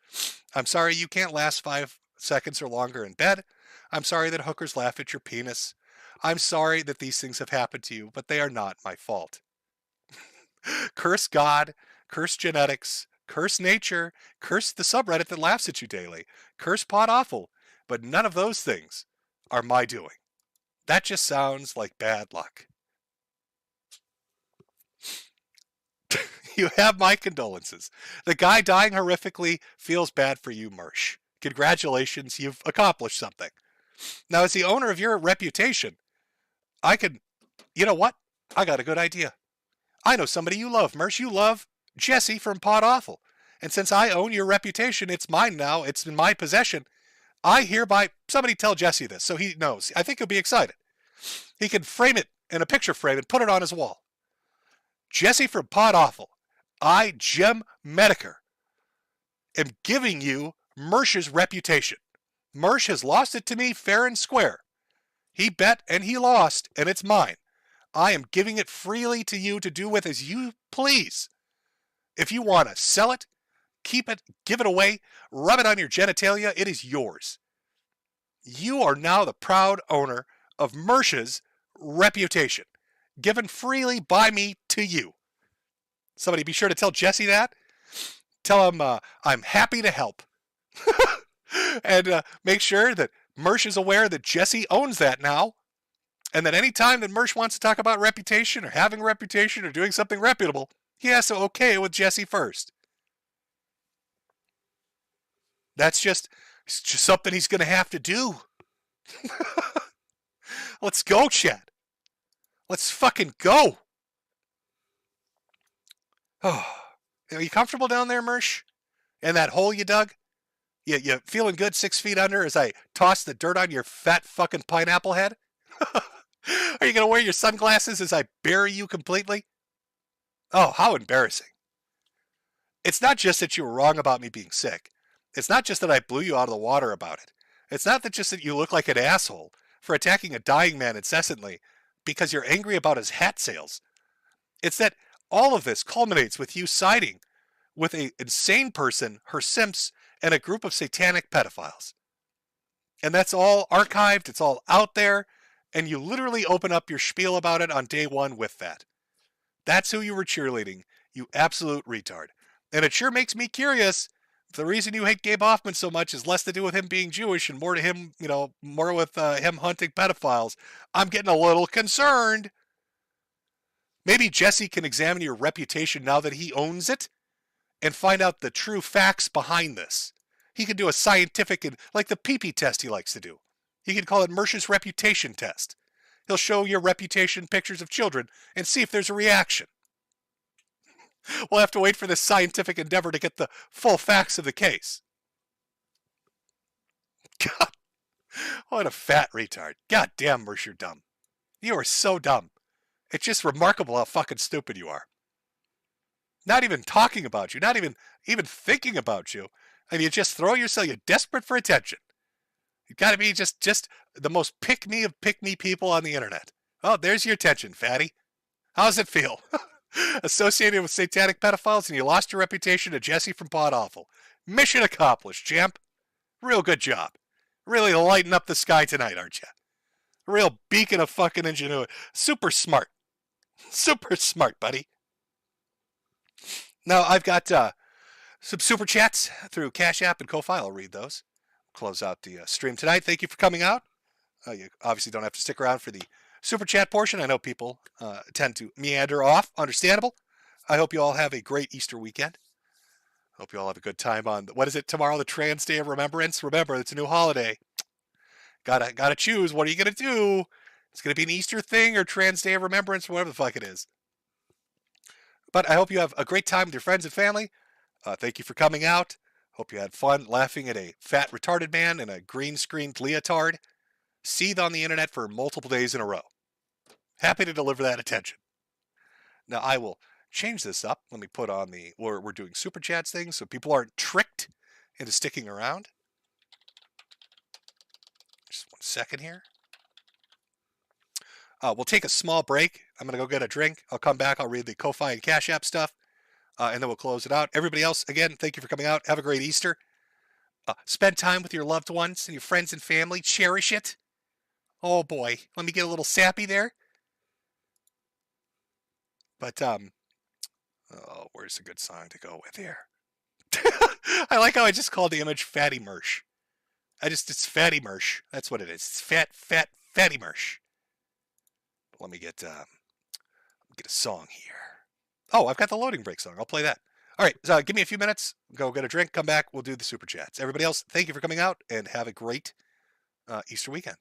I'm sorry you can't last 5 seconds or longer in bed. I'm sorry that hookers laugh at your penis. I'm sorry that these things have happened to you, but they are not my fault. Curse God, curse genetics, curse nature, curse the subreddit that laughs at you daily, curse Pod Awful, but none of those things are my doing. That just sounds like bad luck. You have my condolences. The guy dying horrifically feels bad for you, Mersh. Congratulations, you've accomplished something. Now, as the owner of your reputation, you know what? I got a good idea. I know somebody you love, Mersh. You love Jesse from Pod Awful. And since I own your reputation, it's mine now. It's in my possession. I hereby, somebody tell Jesse this so he knows. I think he'll be excited. He can frame it in a picture frame and put it on his wall. Jesse from Pod Awful. I, Jim Metokur, am giving you Mersh's reputation. Mersh has lost it to me fair and square. He bet and he lost, and it's mine. I am giving it freely to you to do with as you please. If you want to sell it, keep it, give it away, rub it on your genitalia, it is yours. You are now the proud owner of Mersh's reputation, given freely by me to you. Somebody be sure to tell Jesse that. Tell him I'm happy to help. And make sure that Mersh is aware that Jesse owns that now. And that any time that Mersh wants to talk about reputation or having a reputation or doing something reputable, he has to okay it with Jesse first. It's just something he's going to have to do. Let's go, Chad. Let's fucking go. Oh, are you comfortable down there, Mersh? In that hole you dug? You feeling good 6 feet under as I toss the dirt on your fat fucking pineapple head? Are you going to wear your sunglasses as I bury you completely? Oh, how embarrassing. It's not just that you were wrong about me being sick. It's not just that I blew you out of the water about it. It's not that just that you look like an asshole for attacking a dying man incessantly because you're angry about his hat sales. It's that all of this culminates with you siding with an insane person, her simps, and a group of satanic pedophiles. And that's all archived, it's all out there, and you literally open up your spiel about it on day one with that. That's who you were cheerleading, you absolute retard. And it sure makes me curious if the reason you hate Gabe Hoffman so much is less to do with him being Jewish and more to him, more with him hunting pedophiles. I'm getting a little concerned. Maybe Jesse can examine your reputation now that he owns it and find out the true facts behind this. He can do a scientific, like the pee-pee test he likes to do. He can call it Mersh's reputation test. He'll show your reputation pictures of children and see if there's a reaction. We'll have to wait for this scientific endeavor to get the full facts of the case. God, what a fat retard. God damn, Mersh, you're dumb. You are so dumb. It's just remarkable how fucking stupid you are. Not even talking about you, not even thinking about you, and you just throw yourself, you're desperate for attention. You've got to be just the most pick-me of pick-me people on the internet. Oh, there's your attention, fatty. How does it feel? Associated with satanic pedophiles, and you lost your reputation to Jesse from Pod Awful. Mission accomplished, champ. Real good job. Really lighting up the sky tonight, aren't you? A real beacon of fucking ingenuity. Super smart. Super smart, buddy. Now, I've got some super chats through Cash App and Ko-Fi. I'll read those. Close out the stream tonight. Thank you for coming out. You obviously don't have to stick around for the super chat portion. I know people tend to meander off. Understandable. I hope you all have a great Easter weekend. Hope you all have a good time on, what is it tomorrow? The Trans Day of Remembrance. Remember, it's a new holiday. Gotta choose. What are you going to do? It's going to be an Easter thing or Trans Day of Remembrance, whatever the fuck it is. But I hope you have a great time with your friends and family. Thank you for coming out. Hope you had fun laughing at a fat retarded man in a green screened leotard seethe on the internet for multiple days in a row. Happy to deliver that attention. Now I will change this up. Let me put on we're doing super chats things so people aren't tricked into sticking around. Just 1 second here. We'll take a small break. I'm going to go get a drink. I'll come back. I'll read the Ko-Fi and Cash App stuff. And then we'll close it out. Everybody else, again, thank you for coming out. Have a great Easter. Spend time with your loved ones and your friends and family. Cherish it. Oh, boy. Let me get a little sappy there. But, where's a good song to go with here? I like how I just called the image Fatty Mersh. It's Fatty Mersh. That's what it is. It's Fatty Mersh. Let me get a song here. Oh, I've got the loading break song. I'll play that. All right, so give me a few minutes. Go get a drink, come back. We'll do the super chats. Everybody else, thank you for coming out, and have a great Easter weekend.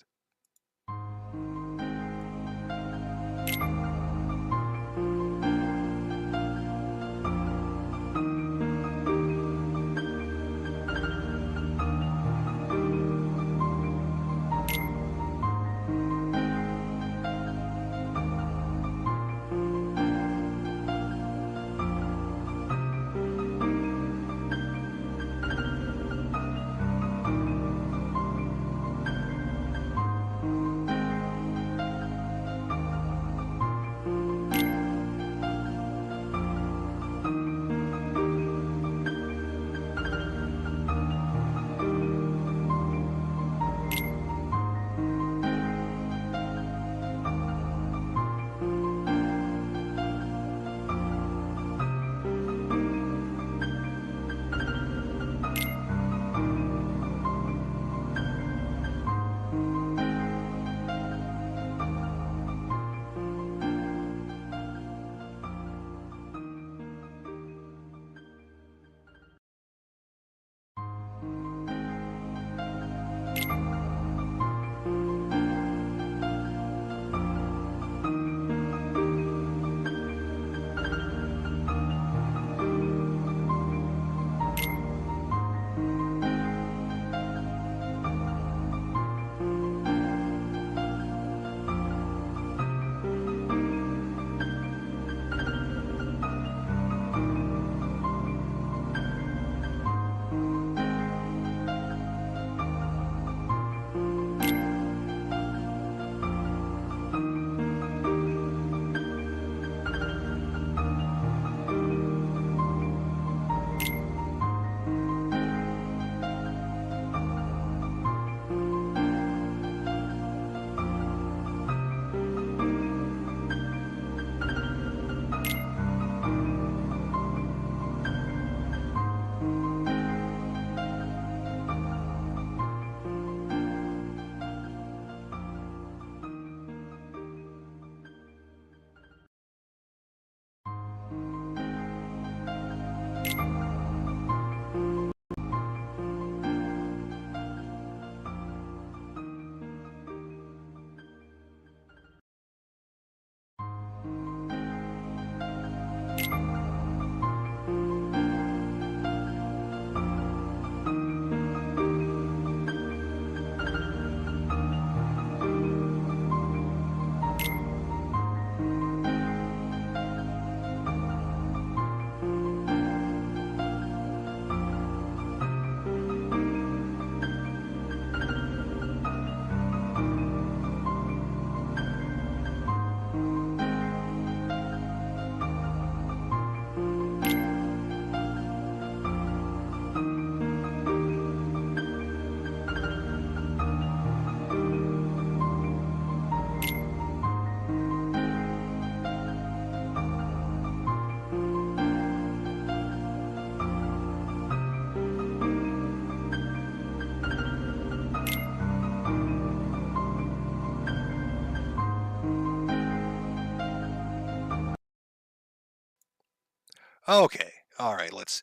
Okay. All right. Let's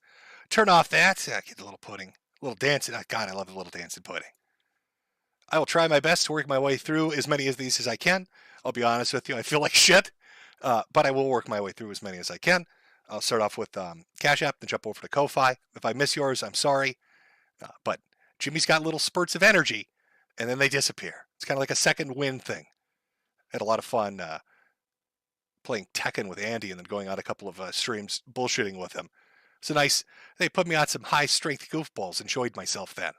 turn off that. Get a little pudding. A little dancing. God, I love a little dancing pudding. I will try my best to work my way through as many of these as I can. I'll be honest with you. I feel like shit. But I will work my way through as many as I can. I'll start off with Cash App, then jump over to Ko-Fi. If I miss yours, I'm sorry. But Jimmy's got little spurts of energy, and then they disappear. It's kind of like a second wind thing. Had a lot of fun playing Tekken with Andy and then going on a couple of streams bullshitting with him. It's a nice, they put me on some high-strength goofballs. Enjoyed myself then.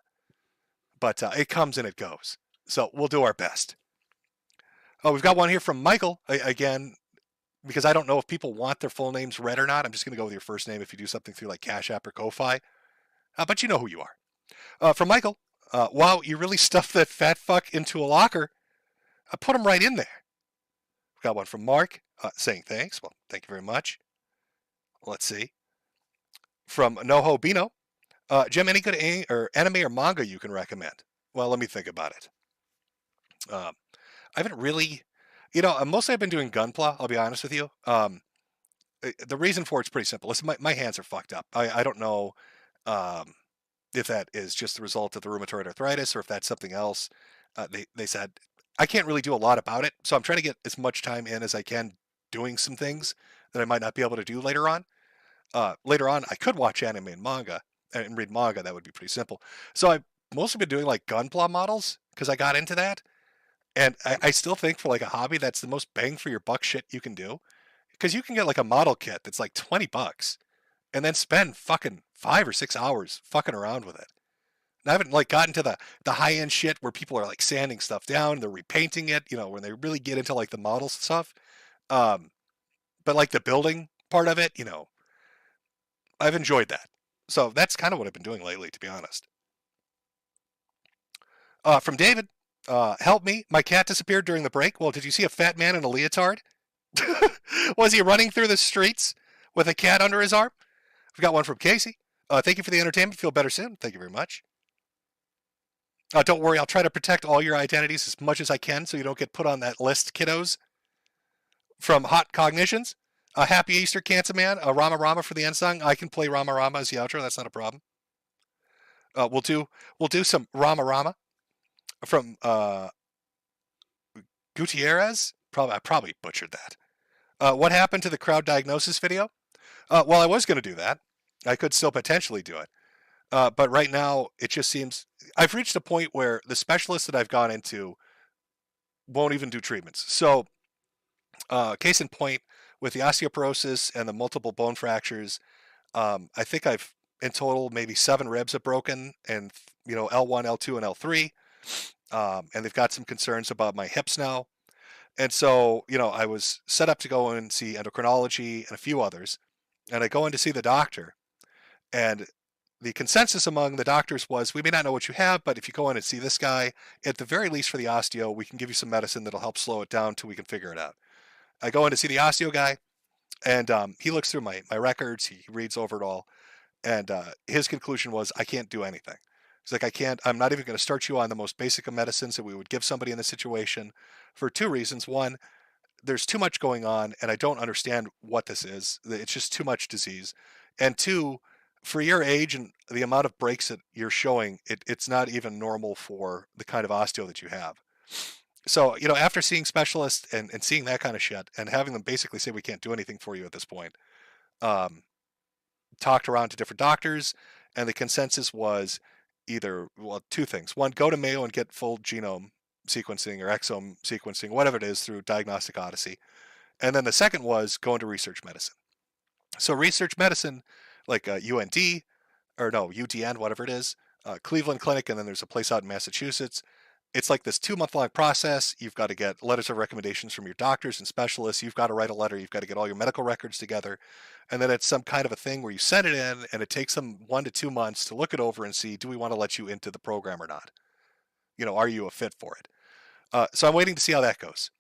But it comes and it goes. So we'll do our best. Oh, we've got one here from Michael. Again, because I don't know if people want their full names read or not. I'm just going to go with your first name if you do something through like Cash App or Ko-Fi. But you know who you are. From Michael, wow, you really stuffed that fat fuck into a locker. I put him right in there. We've got one from Mark saying thanks. Well, thank you very much. Let's see. From Noho Bino. Jim, any good anime or manga you can recommend? Well, let me think about it. I haven't really, mostly I've been doing Gunpla, I'll be honest with you. The reason for it's pretty simple. Listen, my hands are fucked up. I don't know if that is just the result of the rheumatoid arthritis or if that's something else. They said, I can't really do a lot about it, so I'm trying to get as much time in as I can doing some things that I might not be able to do later on. Later on, I could watch anime and manga and read manga. That would be pretty simple. So I've mostly been doing like Gunpla models because I got into that. And I still think for like a hobby, that's the most bang for your buck shit you can do. Because you can get like a model kit that's like $20 and then spend fucking 5 or 6 hours fucking around with it. And I haven't like gotten to the high end shit where people are like sanding stuff down, they're repainting it, when they really get into like the models and stuff. But like the building part of it, I've enjoyed that. So that's kind of what I've been doing lately, to be honest. From David, help me. My cat disappeared during the break. Well, did you see a fat man in a leotard? Was he running through the streets with a cat under his arm? We've got one from Casey. Thank you for the entertainment. Feel better soon. Thank you very much. Don't worry. I'll try to protect all your identities as much as I can so you don't get put on that list, kiddos. From Hot Cognitions. Happy Easter, Cancer Man. Rama Rama for the end song. I can play Rama Rama as the outro. That's not a problem. We'll do some Rama Rama from Gutierrez. I probably butchered that. What happened to the crowd diagnosis video? Well, I was going to do that. I could still potentially do it. But right now, it just seems I've reached a point where the specialists that I've gone into won't even do treatments. So, case in point, with the osteoporosis and the multiple bone fractures, I think I've in total maybe 7 ribs have broken, and L1, L2, and L3. And they've got some concerns about my hips now. And so, I was set up to go and see endocrinology and a few others. And I go in to see the doctor. And the consensus among the doctors was, we may not know what you have, but if you go in and see this guy, at the very least for the osteo, we can give you some medicine that'll help slow it down till we can figure it out. I go in to see the osteo guy, and he looks through my records. He reads over it all. And his conclusion was, I can't do anything. He's like, I'm not even going to start you on the most basic of medicines that we would give somebody in this situation for 2 reasons. One, there's too much going on, and I don't understand what this is. It's just too much disease. And 2, for your age and the amount of breaks that you're showing, it's not even normal for the kind of osteo that you have. So, after seeing specialists and seeing that kind of shit and having them basically say we can't do anything for you at this point, talked around to different doctors, and the consensus was either, 2 things. One, go to Mayo and get full genome sequencing or exome sequencing, whatever it is, through Diagnostic Odyssey. And then the second was go into research medicine. So research medicine, like UND, or no, UDN, whatever it is, Cleveland Clinic, and then there's a place out in Massachusetts. It's like this 2-month-long process. You've got to get letters of recommendations from your doctors and specialists. You've got to write a letter. You've got to get all your medical records together. And then it's some kind of a thing where you send it in, and it takes them 1 to 2 months to look it over and see, do we want to let you into the program or not? Are you a fit for it? So I'm waiting to see how that goes.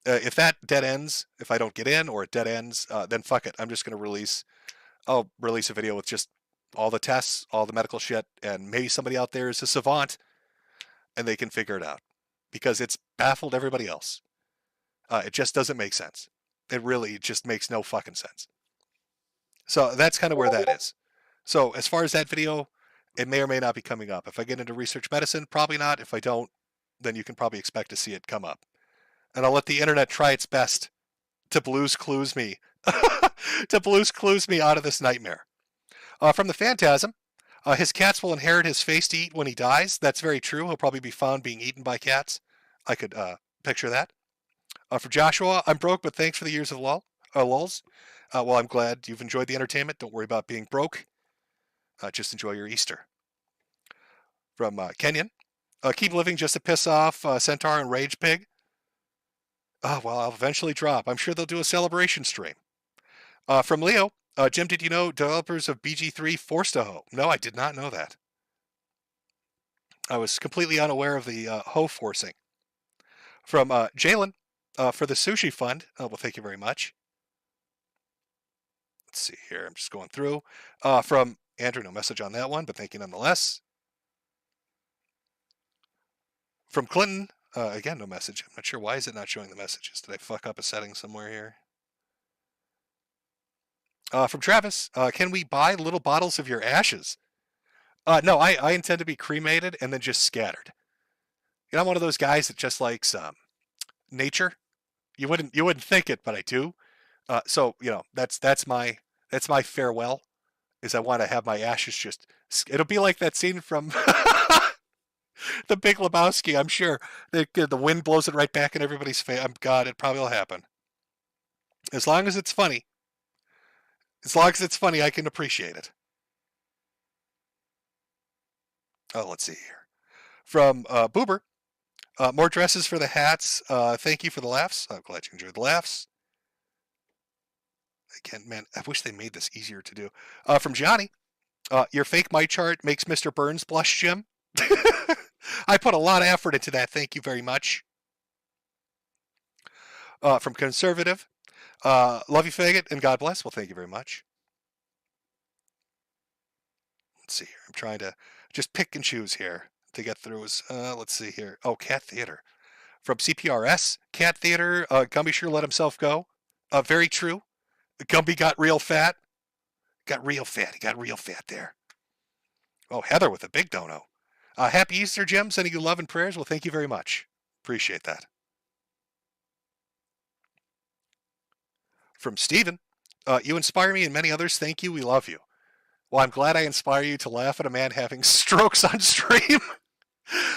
If that dead ends, if I don't get in, or it dead ends, then fuck it. I'm just going to I'll release a video with just all the tests, all the medical shit, and maybe somebody out there is a savant and they can figure it out, because it's baffled everybody else. It just doesn't make sense. It really just makes no fucking sense. So that's kind of where that is. So as far as that video, it may or may not be coming up. If I get into research medicine, probably not. If I don't, then you can probably expect to see it come up. And I'll let the internet try its best to Blues Clues me, to Blues Clues me out of this nightmare. From the Phantasm, his cats will inherit his face to eat when he dies. That's very true. He'll probably be found being eaten by cats. I could picture that. For Joshua, I'm broke, but thanks for the years of lulls. Well, I'm glad you've enjoyed the entertainment. Don't worry about being broke. Just enjoy your Easter. From Kenyon, keep living just to piss off Centaur and Rage Pig. Well, I'll eventually drop. I'm sure they'll do a celebration stream. From Leo, Jim, did you know developers of BG3 forced a hoe? No, I did not know that. I was completely unaware of the hoe forcing. From Jalen, for the sushi fund. Well, thank you very much. Let's see here. I'm just going through. From Andrew, no message on that one, but thank you nonetheless. From Clinton, again, no message. I'm not sure why is it not showing the messages. Did I fuck up a setting somewhere here? From Travis, can we buy little bottles of your ashes? No, I intend to be cremated and then just scattered. You know, I'm one of those guys that just likes nature. You wouldn't think it, but I do. So you know, that's my farewell. Is I want to have my ashes just. It'll be like that scene from The Big Lebowski. I'm sure the wind blows it right back in everybody's face. God, it probably will happen. As long as it's funny. As long as it's funny, I can appreciate it. Oh, let's see here. From Boober, more dresses for the hats. Thank you for the laughs. I'm glad you enjoyed the laughs. Again, man, I wish they made this easier to do. From Johnny, your fake my chart makes Mr. Burns blush, Jim. I put a lot of effort into that. Thank you very much. From Conservative, love you, faggot, and God bless. Well, thank you very much. Let's see here. I'm trying to just pick and choose here to get through. Let's see here. Oh, Cat Theater. From CPRS, Cat Theater, Gumby sure let himself go. Very true. Gumby got real fat. Got real fat. He got real fat there. Oh, Heather with a big dono. Happy Easter, Jim. Sending you love and prayers. Well, thank you very much. Appreciate that. From Steven, you inspire me and many others. Thank you. We love you. Well, I'm glad I inspire you to laugh at a man having strokes on stream.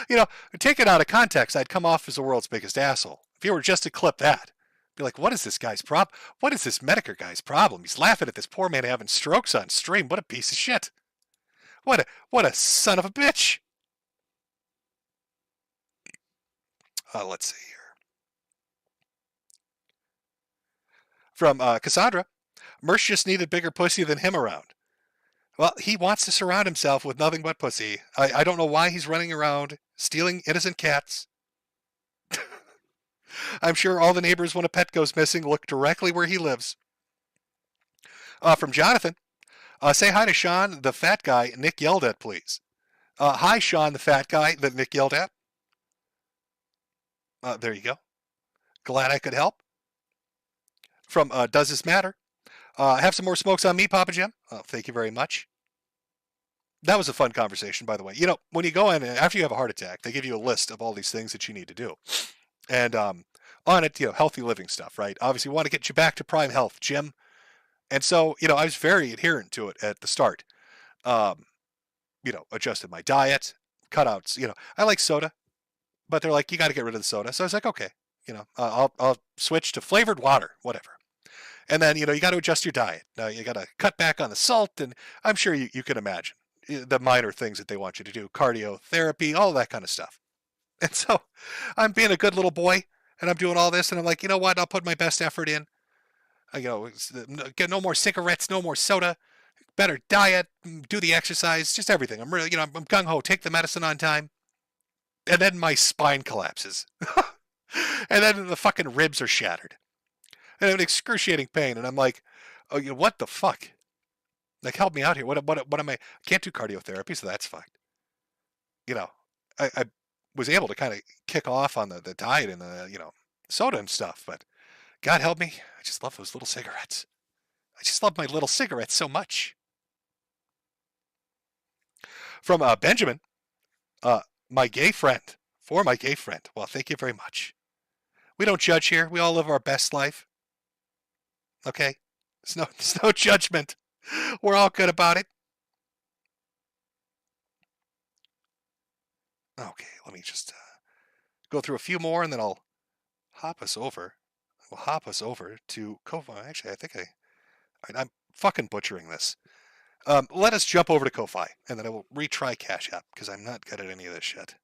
You know, take it out of context, I'd come off as the world's biggest asshole. If you were just to clip that, be like, what is this guy's problem? What is this Metokur guy's problem? He's laughing at this poor man having strokes on stream. What a piece of shit. What a son of a bitch. Let's see here. From Cassandra, Mersh just needed bigger pussy than him around. Well, he wants to surround himself with nothing but pussy. I don't know why he's running around stealing innocent cats. I'm sure all the neighbors, when a pet goes missing, look directly where he lives. From Jonathan, say hi to Sean, the fat guy Nick yelled at, please. Hi, Sean, the fat guy that Nick yelled at. There you go. Glad I could help. From Does This Matter? Have some more smokes on me, Papa Jim. Thank you very much. That was a fun conversation, by the way. You know, when you go in, after you have a heart attack, they give you a list of all these things that you need to do. And on it, you know, healthy living stuff, right? Obviously, we want to get you back to prime health, Jim. And so, you know, I was very adherent to it at the start. You know, adjusted my diet, cutouts. You know, I like soda, but they're like, you got to get rid of the soda. So I was like, okay, you know, I'll switch to flavored water, whatever. And then, you know, you got to adjust your diet. You got to cut back on the salt, and I'm sure you can imagine the minor things that they want you to do, cardio, therapy, all that kind of stuff. And so I'm being a good little boy, and I'm doing all this, and I'm like, you know what? I'll put my best effort in. You know, get no more cigarettes, no more soda, better diet, do the exercise, just everything. I'm really, you know, I'm gung-ho, take the medicine on time. And then my spine collapses. And then the fucking ribs are shattered. And I have an excruciating pain, and I'm like, oh, you know, what the fuck? Like, help me out here. What am I can't do cardiotherapy, so that's fucked. You know, I was able to kind of kick off on the diet and the, you know, soda and stuff, but God help me, I just love those little cigarettes. I just love my little cigarettes so much. From Benjamin, my gay friend. For my gay friend. Well, thank you very much. We don't judge here. We all live our best life. Okay? There's no judgment. We're all good about it. Okay, let me just go through a few more, and then I'll hop us over. We'll hop us over to Ko-Fi. Actually, I think I'm fucking butchering this. Let us jump over to Ko-Fi, and then I will retry Cash App, because I'm not good at any of this shit.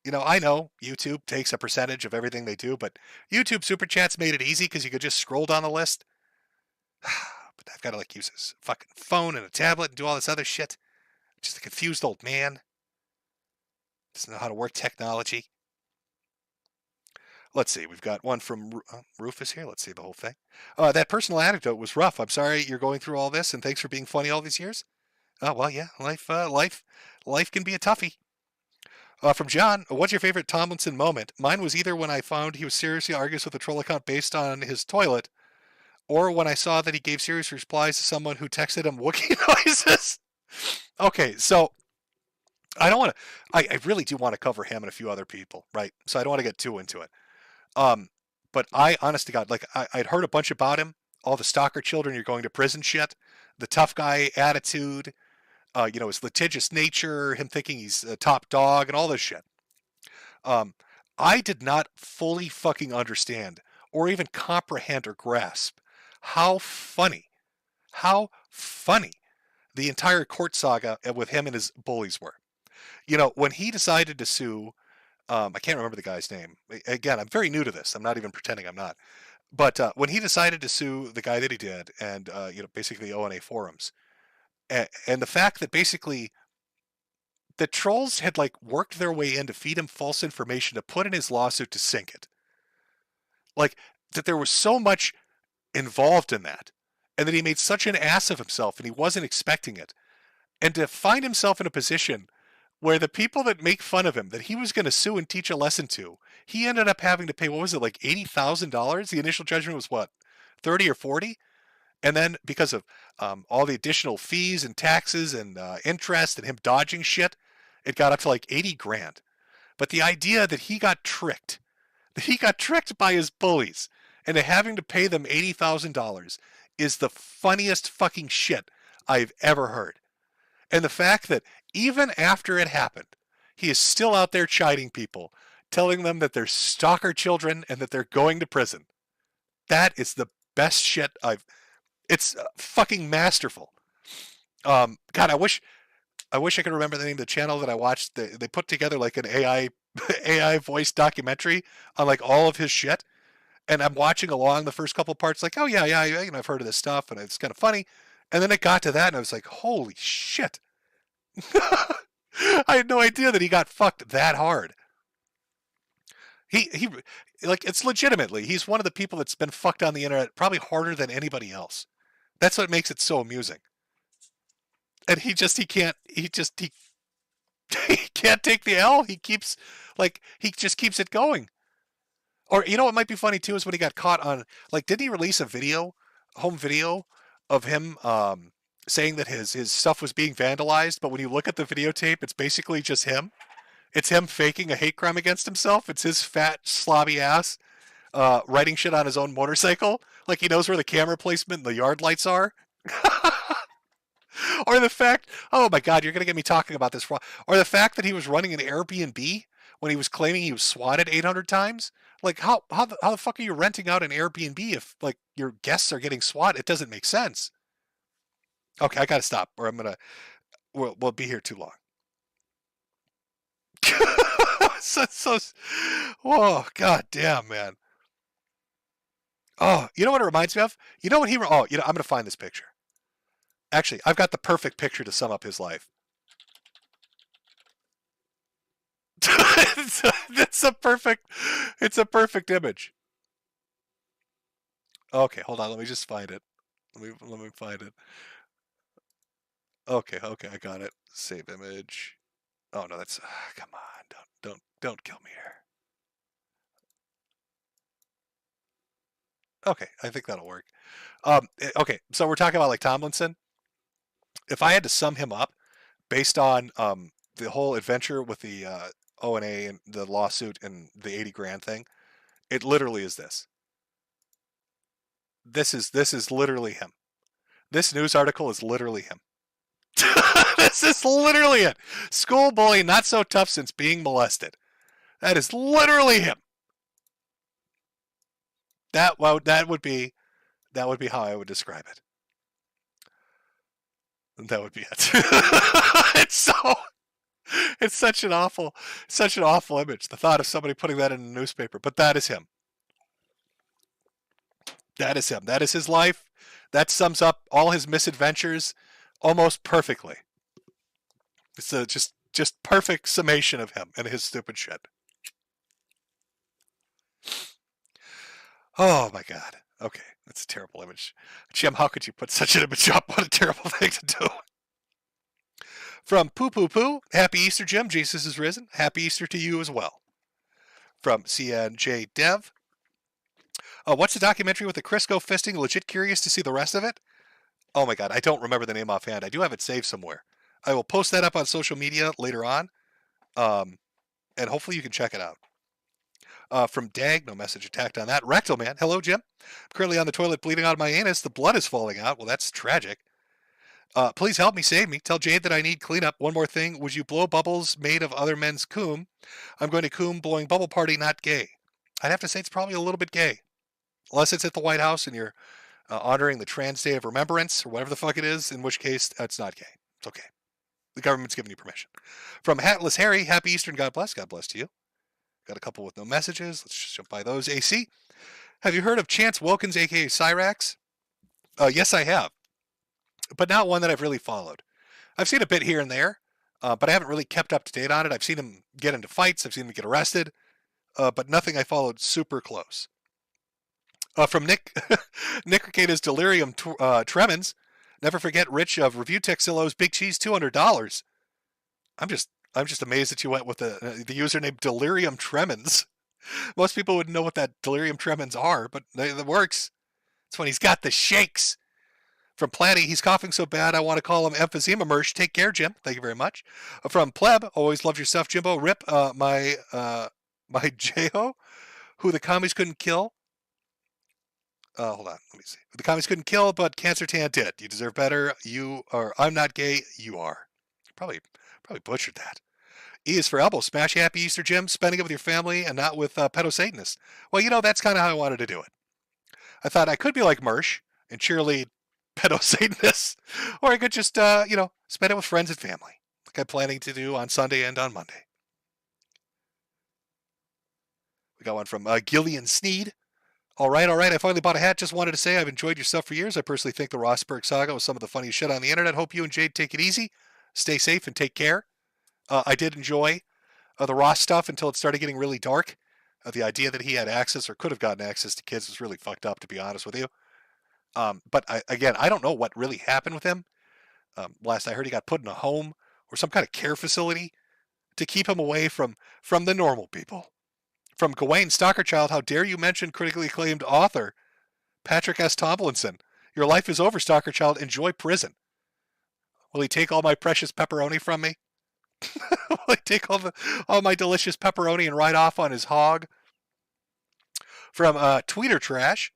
You know, I know YouTube takes a percentage of everything they do, but YouTube Super Chats made it easy because you could just scroll down the list. But I've got to like use this fucking phone and a tablet and do all this other shit. Just a confused old man. Doesn't know how to work technology. Let's see. We've got one from Rufus here. Let's see the whole thing. That personal anecdote was rough. I'm sorry you're going through all this, and thanks for being funny all these years. Oh, well, yeah. Life can be a toughie. From John, what's your favorite Tomlinson moment? Mine was either when I found he was seriously arguing with a troll account based on his toilet, or when I saw that he gave serious replies to someone who texted him Wookiee noises. Okay, so I don't want to. I really do want to cover him and a few other people, right? So I don't want to get too into it. But I, honest to God, like I'd heard a bunch about him, all the stalker children, you're going to prison shit, the tough guy attitude. His litigious nature, him thinking he's a top dog, and all this shit. I did not fully fucking understand or even comprehend or grasp how funny the entire court saga with him and his bullies were. You know, when he decided to sue, I can't remember the guy's name. Again, I'm very new to this. I'm not even pretending I'm not. But when he decided to sue the guy that he did, and basically ONA forums, and the fact that basically the trolls had like worked their way in to feed him false information to put in his lawsuit to sink it. Like that there was so much involved in that, and that he made such an ass of himself and he wasn't expecting it. And to find himself in a position where the people that make fun of him, that he was going to sue and teach a lesson to, he ended up having to pay, what was it, like $80,000? The initial judgment was what, 30 or 40? And then because of all the additional fees and taxes and interest and him dodging shit, it got up to like 80 grand. But the idea that he got tricked by his bullies into having to pay them $80,000 is the funniest fucking shit I've ever heard. And the fact that even after it happened, he is still out there chiding people, telling them that they're stalker children and that they're going to prison. That is the best shit It's fucking masterful. God, I wish I could remember the name of the channel that I watched. They put together like an AI voice documentary on like all of his shit, and I'm watching along the first couple parts, like, oh yeah, I've heard of this stuff, and it's kind of funny. And then it got to that, and I was like, holy shit! I had no idea that he got fucked that hard. He like, it's legitimately, he's one of the people that's been fucked on the internet probably harder than anybody else. That's what makes it so amusing. And he can't take the L. He just keeps it going. Or, you know what might be funny too is when he got caught on, like, didn't he release a home video of him saying that his stuff was being vandalized, but when you look at the videotape, it's basically just him. It's him faking a hate crime against himself. It's his fat, slobby ass writing shit on his own motorcycle. Like he knows where the camera placement and the yard lights are. Or the fact, oh my God, you're going to get me talking about this. Or the fact that he was running an Airbnb when he was claiming he was swatted 800 times. Like how the fuck are you renting out an Airbnb if like your guests are getting swatted? It doesn't make sense. Okay, I got to stop or we'll be here too long. Oh, God damn, man. Oh, you know what it reminds me of? You know what I'm going to find this picture. Actually, I've got the perfect picture to sum up his life. It's a perfect image. Okay, hold on. Let me just find it. Let me find it. Okay, I got it. Save image. Oh no, that's come on. Don't kill me here. Okay, I think that'll work. Okay, so we're talking about like Tomlinson. If I had to sum him up based on the whole adventure with the O&A and the lawsuit and the 80 grand thing, it literally is this. This is literally him. This news article is literally him. This is literally it. School bully not so tough since being molested. That is literally him. That would be how I would describe it. That would be it. It's such an awful image. The thought of somebody putting that in a newspaper, but that is him. That is him. That is his life. That sums up all his misadventures almost perfectly. It's a just perfect summation of him and his stupid shit. Oh my God. Okay, that's a terrible image. Jim, how could you put such an image up? What a terrible thing to do. From Poo Poo Poo, Happy Easter, Jim. Jesus is risen. Happy Easter to you as well. From CNJ Dev. What's the documentary with the Crisco fisting? Legit curious to see the rest of it. Oh my God, I don't remember the name offhand. I do have it saved somewhere. I will post that up on social media later on. And hopefully you can check it out. From Dag, no message attacked on that. Rectal Man, hello Jim. I'm currently on the toilet bleeding out of my anus. The blood is falling out. Well, that's tragic. Please help me, save me. Tell Jade that I need cleanup. One more thing. Would you blow bubbles made of other men's coom? I'm going to coom blowing bubble party, not gay. I'd have to say it's probably a little bit gay. Unless it's at the White House and you're honoring the Trans Day of Remembrance or whatever the fuck it is, in which case it's not gay. It's okay. The government's giving you permission. From Hatless Harry, Happy Easter and God bless. God bless to you. Got a couple with no messages. Let's just jump by those. AC, have you heard of Chance Wilkins, a.k.a. Cyrax? Yes, I have. But not one that I've really followed. I've seen a bit here and there, but I haven't really kept up to date on it. I've seen him get into fights. I've seen him get arrested, but nothing I followed super close. From Nick, Nick Ricada's Delirium Tremens. Never forget Rich of Review Texillo's Big Cheese, $200. I'm just amazed that you went with the username Delirium Tremens. Most people wouldn't know what that Delirium Tremens are, but it works. It's when he's got the shakes. From Platty, he's coughing so bad I want to call him emphysema merch. Take care, Jim. Thank you very much. From Pleb, always loved your stuff, Jimbo. Rip, my J-O, who the commies couldn't kill. Hold on, let me see. The commies couldn't kill, but Cancer Tan did. You deserve better. You are. I'm not gay. You are. Probably butchered that. E is for elbow. Smash Happy Easter, Jim. Spending it with your family and not with pedo Satanists. Well, that's kind of how I wanted to do it. I thought I could be like Mersh and cheerlead pedo Satanists, or I could just, spend it with friends and family, like I'm planning to do on Sunday and on Monday. We got one from Gillian Sneed. All right. I finally bought a hat. Just wanted to say I've enjoyed your stuff for years. I personally think the Rossberg saga was some of the funniest shit on the internet. Hope you and Jade take it easy. Stay safe and take care. I did enjoy the Ross stuff until it started getting really dark. The idea that he had access or could have gotten access to kids was really fucked up, to be honest with you. But I don't know what really happened with him. Last I heard, he got put in a home or some kind of care facility to keep him away from the normal people. From Gawain Stalker Child, how dare you mention critically acclaimed author Patrick S. Tomlinson? Your life is over, Stalker Child. Enjoy prison. Will he take all my precious pepperoni from me? Will he take all my delicious pepperoni and ride off on his hog? From Tweeter Trash,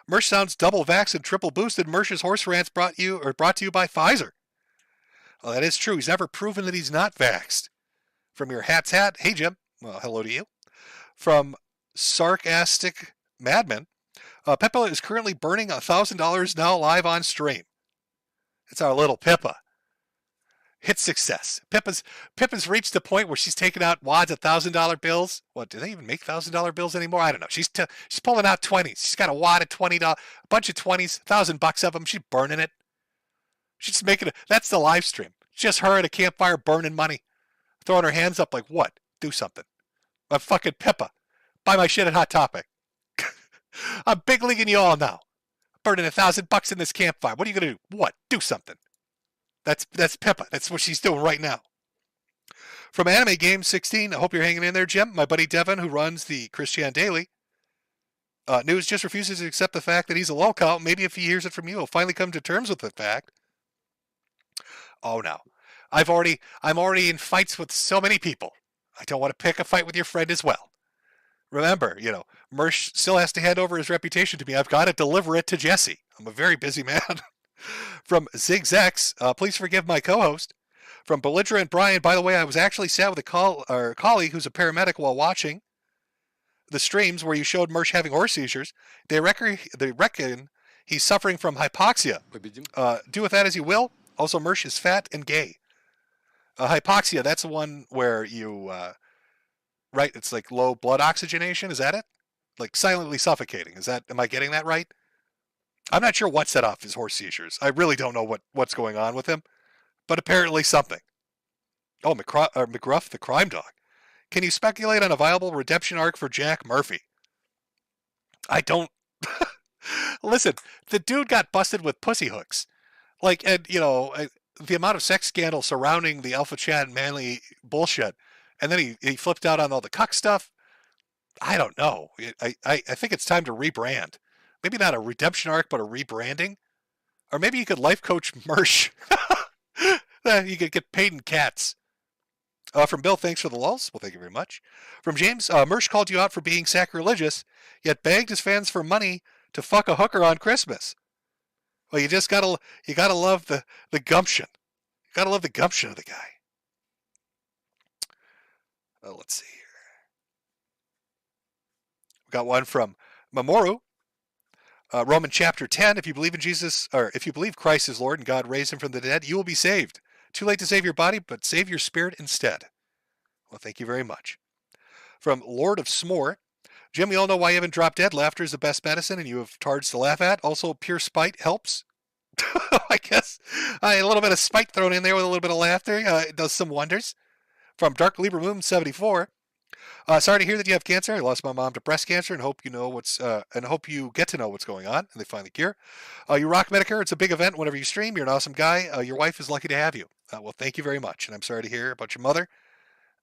Mersh sounds double vax and triple boosted. Mersh's horse rants brought to you by Pfizer. Well, that is true. He's never proven that he's not vaxxed. From your hat's hat, hey Jim. Well, hello to you. From Sarcastic Madman, Pippa is currently burning $1,000 now live on stream. It's our little Pippa. Hit success. Pippa's reached the point where she's taking out wads of $1,000 bills. What, do they even make $1,000 bills anymore? I don't know. She's pulling out 20s. She's got a wad of $20, a bunch of 20s, $1,000 of them. She's burning it. She's just making it. That's the live stream. Just her at a campfire burning money, throwing her hands up like, what? Do something. I'm fucking Pippa. Buy my shit at Hot Topic. I'm big leaguing you all now. Burning $1,000 in this campfire. What are you gonna do? What? Do something. That's Pippa. That's what she's doing right now. From Anime Game 16, I hope you're hanging in there, Jim. My buddy Devin, who runs the Christian Daily, News just refuses to accept the fact that he's a low count. Maybe if he hears it from you, he'll finally come to terms with the fact. Oh no. I'm already in fights with so many people. I don't want to pick a fight with your friend as well. Remember, Mersh still has to hand over his reputation to me. I've got to deliver it to Jesse. I'm a very busy man. From Zigzags, please forgive my co-host. From Belligerent Brian, by the way, I was actually sat with a colleague who's a paramedic while watching the streams where you showed Mersh having horse seizures. They reckon he's suffering from hypoxia. Do with that as you will. Also, Mersh is fat and gay. Hypoxia, that's the one where you, right, it's like low blood oxygenation, is that it? Like silently suffocating, am I getting that right? I'm not sure what set off his horse seizures. I really don't know what's going on with him, but apparently something. Oh, McGruff, the crime dog. Can you speculate on a viable redemption arc for Jack Murphy? I don't. Listen, the dude got busted with pussy hooks. The amount of sex scandal surrounding the Alpha Chat and Manly bullshit, and then he flipped out on all the cuck stuff. I don't know. I think it's time to rebrand. Maybe not a redemption arc, but a rebranding. Or maybe you could life coach Mersh. You could get paid in cats. From Bill, thanks for the lulz. Well, thank you very much. From James, Mersh called you out for being sacrilegious, yet begged his fans for money to fuck a hooker on Christmas. Well, you gotta love the gumption. You gotta love the gumption of the guy. Let's see here. We got one from Mamoru. Roman chapter 10. If you believe in Jesus, or if you believe Christ is Lord and God raised him from the dead, you will be saved. Too late to save your body, but save your spirit instead. Well, thank you very much. From Lord of S'more. Jim, we all know why you haven't dropped dead. Laughter is the best medicine, and you have tards to laugh at. Also, pure spite helps. I guess a little bit of spite thrown in there with a little bit of laughter it does some wonders. From Dark Libra Moon 74. Sorry to hear that you have cancer. I lost my mom to breast cancer, and hope you get to know what's going on, and they find the cure. You rock, Metokur. It's a big event whenever you stream. You're an awesome guy. Your wife is lucky to have you. Well, thank you very much, and I'm sorry to hear about your mother.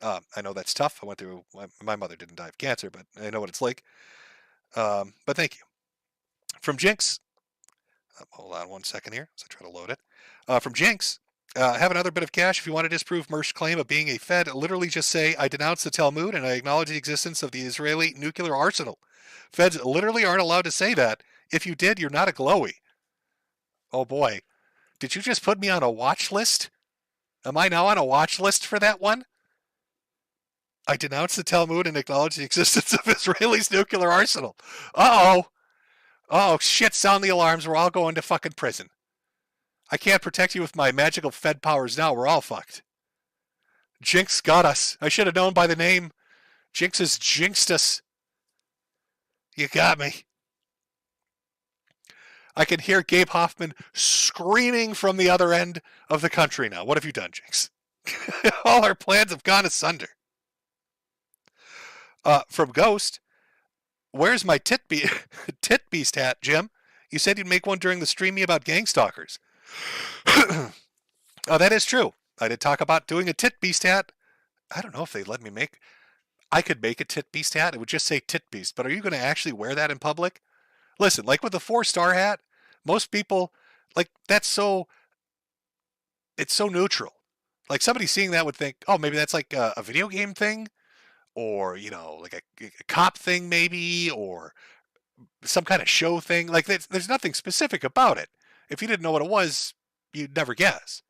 I know that's tough. I went through. My mother didn't die of cancer, but I know what it's like. But thank you. From Jinx. Hold on one second here as I try to load it. From Jinx. Have another bit of cash. If you want to disprove Mersh's claim of being a Fed, literally just say, I denounce the Talmud and I acknowledge the existence of the Israeli nuclear arsenal. Feds literally aren't allowed to say that. If you did, you're not a glowy. Oh boy. Did you just put me on a watch list? Am I now on a watch list for that one? I denounce the Talmud and acknowledge the existence of Israel's nuclear arsenal. Uh-oh. Oh, shit, sound the alarms. We're all going to fucking prison. I can't protect you with my magical Fed powers now. We're all fucked. Jinx got us. I should have known by the name. Jinx has jinxed us. You got me. I can hear Gabe Hoffman screaming from the other end of the country now. What have you done, Jinx? All our plans have gone asunder. From Ghost, where's my tit beast hat, Jim? You said you'd make one during the streaming about gang stalkers. Oh, that is true. I did talk about doing a tit beast hat. I don't know if they'd let me make. I could make a tit beast hat. It would just say tit beast. But are you going to actually wear that in public? Listen, like with the 4-star hat, most people, like, it's so neutral. Like, somebody seeing that would think, oh, maybe that's like a video game thing, or, like a cop thing maybe, or some kind of show thing. Like, there's nothing specific about it. If you didn't know what it was, you'd never guess.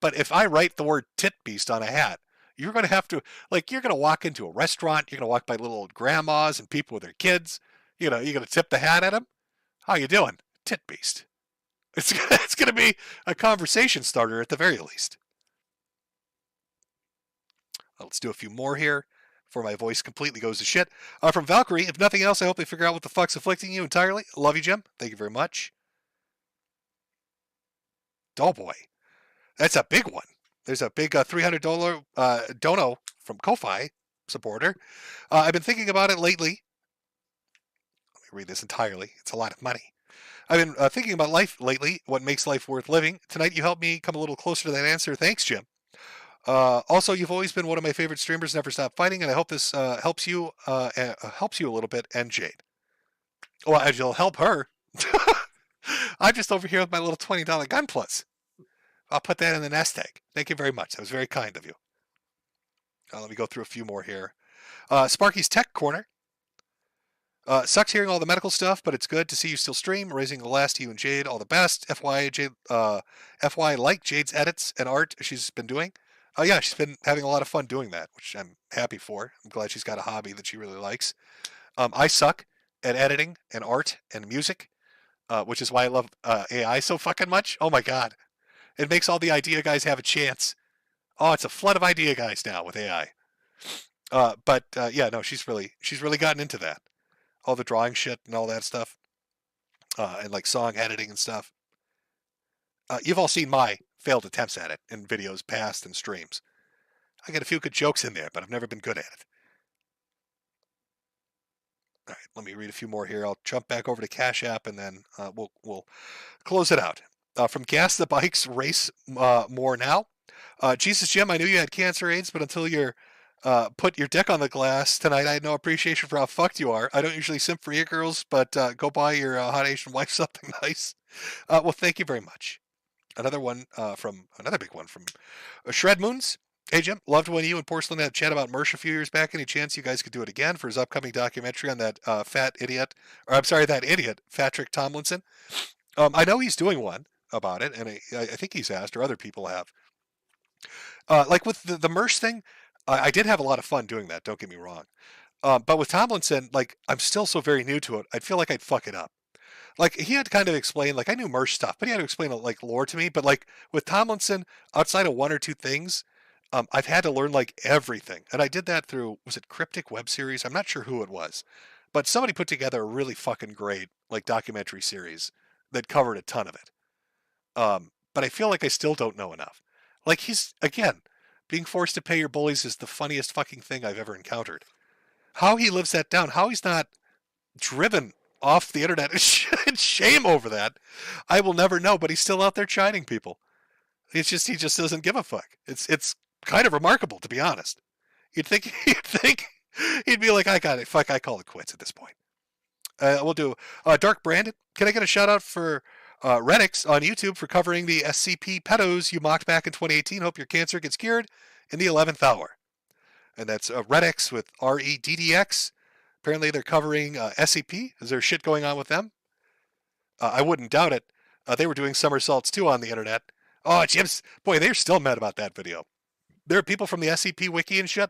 But if I write the word tit beast on a hat, you're going to have to, like, you're going to walk into a restaurant, you're going to walk by little old grandmas and people with their kids, you're going to tip the hat at them. How you doing? Tit beast. It's going to be a conversation starter at the very least. Let's do a few more here before my voice completely goes to shit. From Valkyrie, if nothing else, I hope they figure out what the fuck's afflicting you entirely. Love you, Jim. Thank you very much. Oh boy, that's a big one. There's a big $300 dono from Ko-Fi supporter. I've been thinking about it lately. Let me read this entirely. It's a lot of money. I've been thinking about life lately, what makes life worth living. Tonight you helped me come a little closer to that answer. Thanks, Jim. Also, you've always been one of my favorite streamers, never stop fighting, and I hope this helps you a little bit, and Jade. Well, it'll help her. I'm just over here with my little $20 gun plus. I'll put that in the nest egg. Thank you very much. That was very kind of you. Let me go through a few more here. Sparky's Tech Corner. Sucks hearing all the medical stuff, but it's good to see you still stream. Raising the last to you and Jade. All the best. FY like Jade's edits and art she's been doing. Oh yeah, she's been having a lot of fun doing that, which I'm happy for. I'm glad she's got a hobby that she really likes. I suck at editing and art and music, which is why I love AI so fucking much. Oh my god. It makes all the idea guys have a chance. Oh, it's a flood of idea guys now with AI. But yeah, no, she's really gotten into that. All the drawing shit and all that stuff. And like song editing and stuff. You've all seen my failed attempts at it in videos past and streams. I get a few good jokes in there, but I've never been good at it. All right, let me read a few more here. I'll jump back over to Cash App and then we'll close it out. From Gas the Bikes Race More Now. Jesus Jim, I knew you had cancer AIDS, but until you're put your dick on the glass tonight, I had no appreciation for how fucked you are. I don't usually simp for e-girls, but go buy your hot Asian wife something nice. Well, thank you very much. Another big one from Shred Moons. Hey Jim, loved when you and Porcelain had a chat about Mersh a few years back. Any chance you guys could do it again for his upcoming documentary on that that idiot, Patrick Tomlinson? I know he's doing one about it, and I think he's asked, or other people have. Like with the Mersh thing, I did have a lot of fun doing that, don't get me wrong. But with Tomlinson, like, I'm still so very new to it, I'd feel like I'd fuck it up. Like, he had to kind of explain, like, I knew Mersh stuff, but he had to explain, like, lore to me. But, like, with Tomlinson, outside of one or two things, I've had to learn, like, everything. And I did that through, was it Cryptic Web Series? I'm not sure who it was. But somebody put together a really fucking great, like, documentary series that covered a ton of it. But I feel like I still don't know enough. Like, he's, again, being forced to pay your bullies is the funniest fucking thing I've ever encountered. How he lives that down, how he's not driven off the internet and shame over that, I will never know, but he's still out there chiding people. It's just, he just doesn't give a fuck. It's kind of remarkable, to be honest. You'd think he'd be like, I got it, fuck, I call it quits at this point. We'll do Dark Brandon. Can I get a shout out for Redix on YouTube for covering the SCP pedos you mocked back in 2018? Hope your cancer gets cured in the 11th hour. And that's Redix with REDDX. Apparently they're covering SCP. Is there shit going on with them? I wouldn't doubt it. They were doing somersaults too on the internet. Oh, Jim's, boy, they're still mad about that video. There are people from the SCP wiki and shit.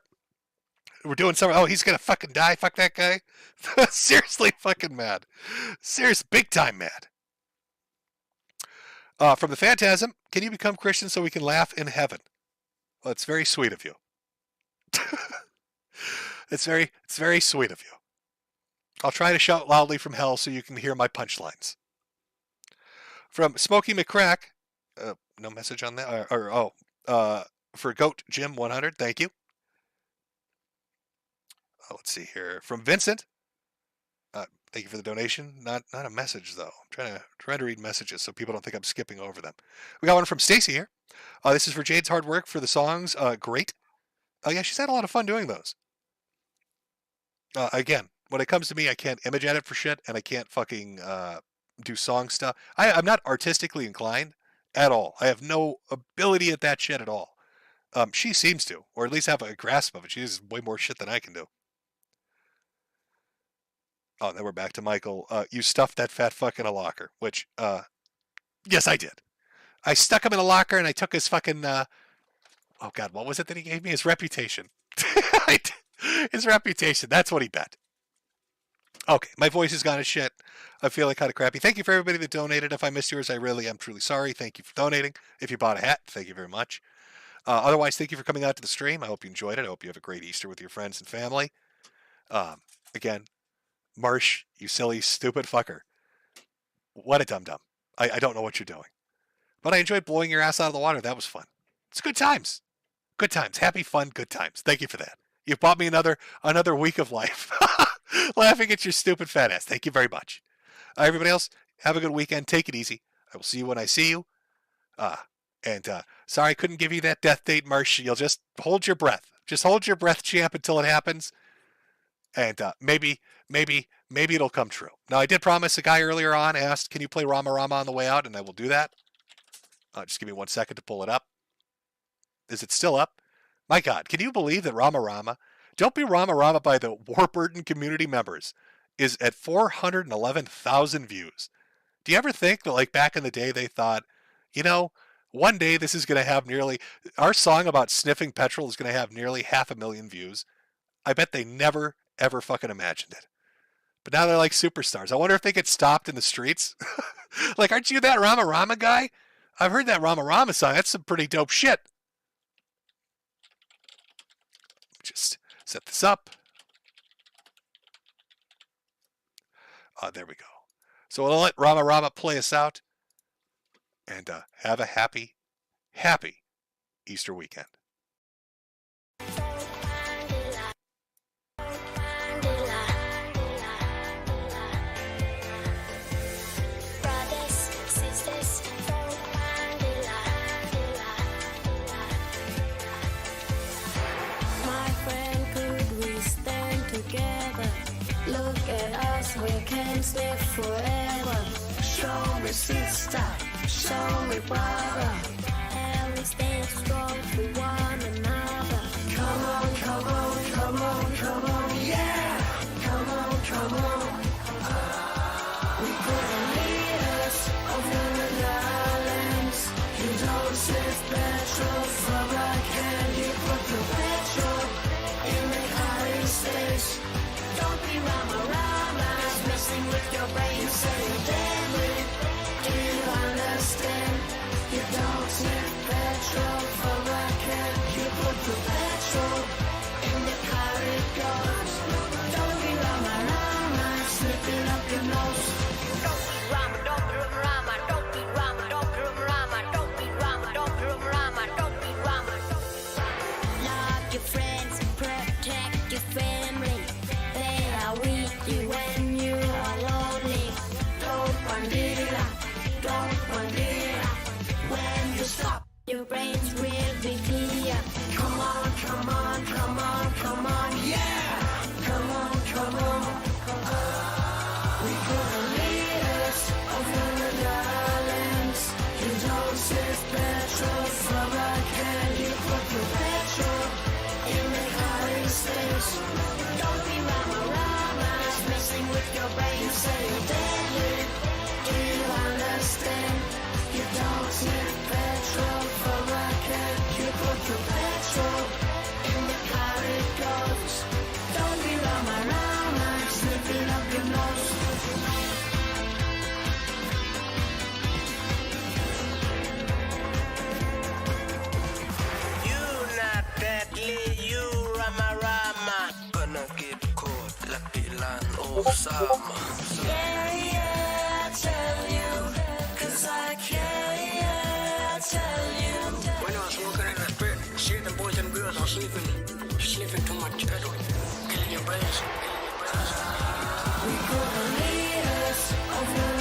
We're doing some, oh, he's gonna fucking die. Fuck that guy. Seriously fucking mad. Serious, big time mad. From the Phantasm, can you become Christian so we can laugh in heaven? Well, it's very sweet of you. It's very sweet of you. I'll try to shout loudly from hell so you can hear my punchlines. From Smokey McCrack, no message on that. For Goat Jim 100, thank you. Let's see here. From Vincent, thank you for the donation. Not a message though. I'm trying to read messages so people don't think I'm skipping over them. We got one from Stacy here. This is for Jade's hard work for the songs. Great. Yeah, she's had a lot of fun doing those. Again, when it comes to me, I can't image edit for shit, and I can't fucking do song stuff. I'm not artistically inclined at all. I have no ability at that shit at all. She seems to, or at least have a grasp of it. She does way more shit than I can do. Oh, then we're back to Michael. You stuffed that fat fuck in a locker, which, yes, I did. I stuck him in a locker and I took his fucking, oh God, what was it that he gave me? His reputation. His reputation. That's what he bet. Okay, my voice has gone to shit. I feel like kind of crappy. Thank you for everybody that donated. If I missed yours, I really am truly sorry. Thank you for donating. If you bought a hat, thank you very much. Otherwise, thank you for coming out to the stream. I hope you enjoyed it. I hope you have a great Easter with your friends and family. Again, Marsh, you silly, stupid fucker. What a dum-dum. I don't know what you're doing. But I enjoyed blowing your ass out of the water. That was fun. It's good times. Good times. Happy, fun, good times. Thank you for that. You've bought me another week of life. Laughing at your stupid fat ass. Thank you very much. Everybody else, have a good weekend. Take it easy. I will see you when I see you. Sorry I couldn't give you that death date, Marsh. You'll just hold your breath. Just hold your breath, champ, until it happens. And maybe maybe it'll come true. Now, I did promise a guy earlier on, asked, can you play Rama Rama on the way out? And I will do that. Just give me 1 second to pull it up. Is it still up? My God, can you believe that Rama Rama, Don't Be Rama Rama by the Warburton community members, is at 411,000 views. Do you ever think that, like, back in the day they thought, you know, one day this is going to have nearly, our song about sniffing petrol is going to have nearly 500,000 views? I bet they never, ever fucking imagined it. But now they're like superstars. I wonder if they get stopped in the streets. Like, aren't you that Rama Rama guy? I've heard that Rama Rama song. That's some pretty dope shit. Just set this up. There we go. So we'll let Rama Rama play us out. And have a happy, happy Easter weekend. We can live forever. Show me sister, show me brother, and we stay strong for one another. Come on, come on, come on, come on, yeah! Come on, come on. We put the leaders over the islands. You don't save petrol from a can. You put the petrol in the hiding stage. Don't be Rama Rama. Messing with your brain, say you're deadly. Do you understand? You don't sniff petrol from a can. You put the petrol in the car it goes. Don't be Rama Rama, snipping up your nose. Don't be Rama, don't be Rama, don't be Rama, don't be Rama, don't be Rama, don't be Rama, don't be Rama. Love your friends, protect your family. They are with you when you are lonely. Don't bandera, don't bandera. When you stop, your brains will be clear. Come on, come on, come on, come on, yeah! Come on, come on. We put the leaders over the islands. You don't save petrol from a can. You put the petrol in the hiding space. Don't be Rama Rama, messing with your brain, say you're deadly. Do you understand? You don't sniff petrol from a can. You put the petrol in the car it goes. Don't be Rama Rama, sniffing up your nose. You not deadly, you Rama Rama. Gonna get caught like Dylan Osama. Yeah, yeah, I tell you, 'cause I care, yeah, I tell you. When I was smoking in the spirit, seeing the boys and girls are sniffing too much petrol, killing your brains, killing your brains. We put the leaders over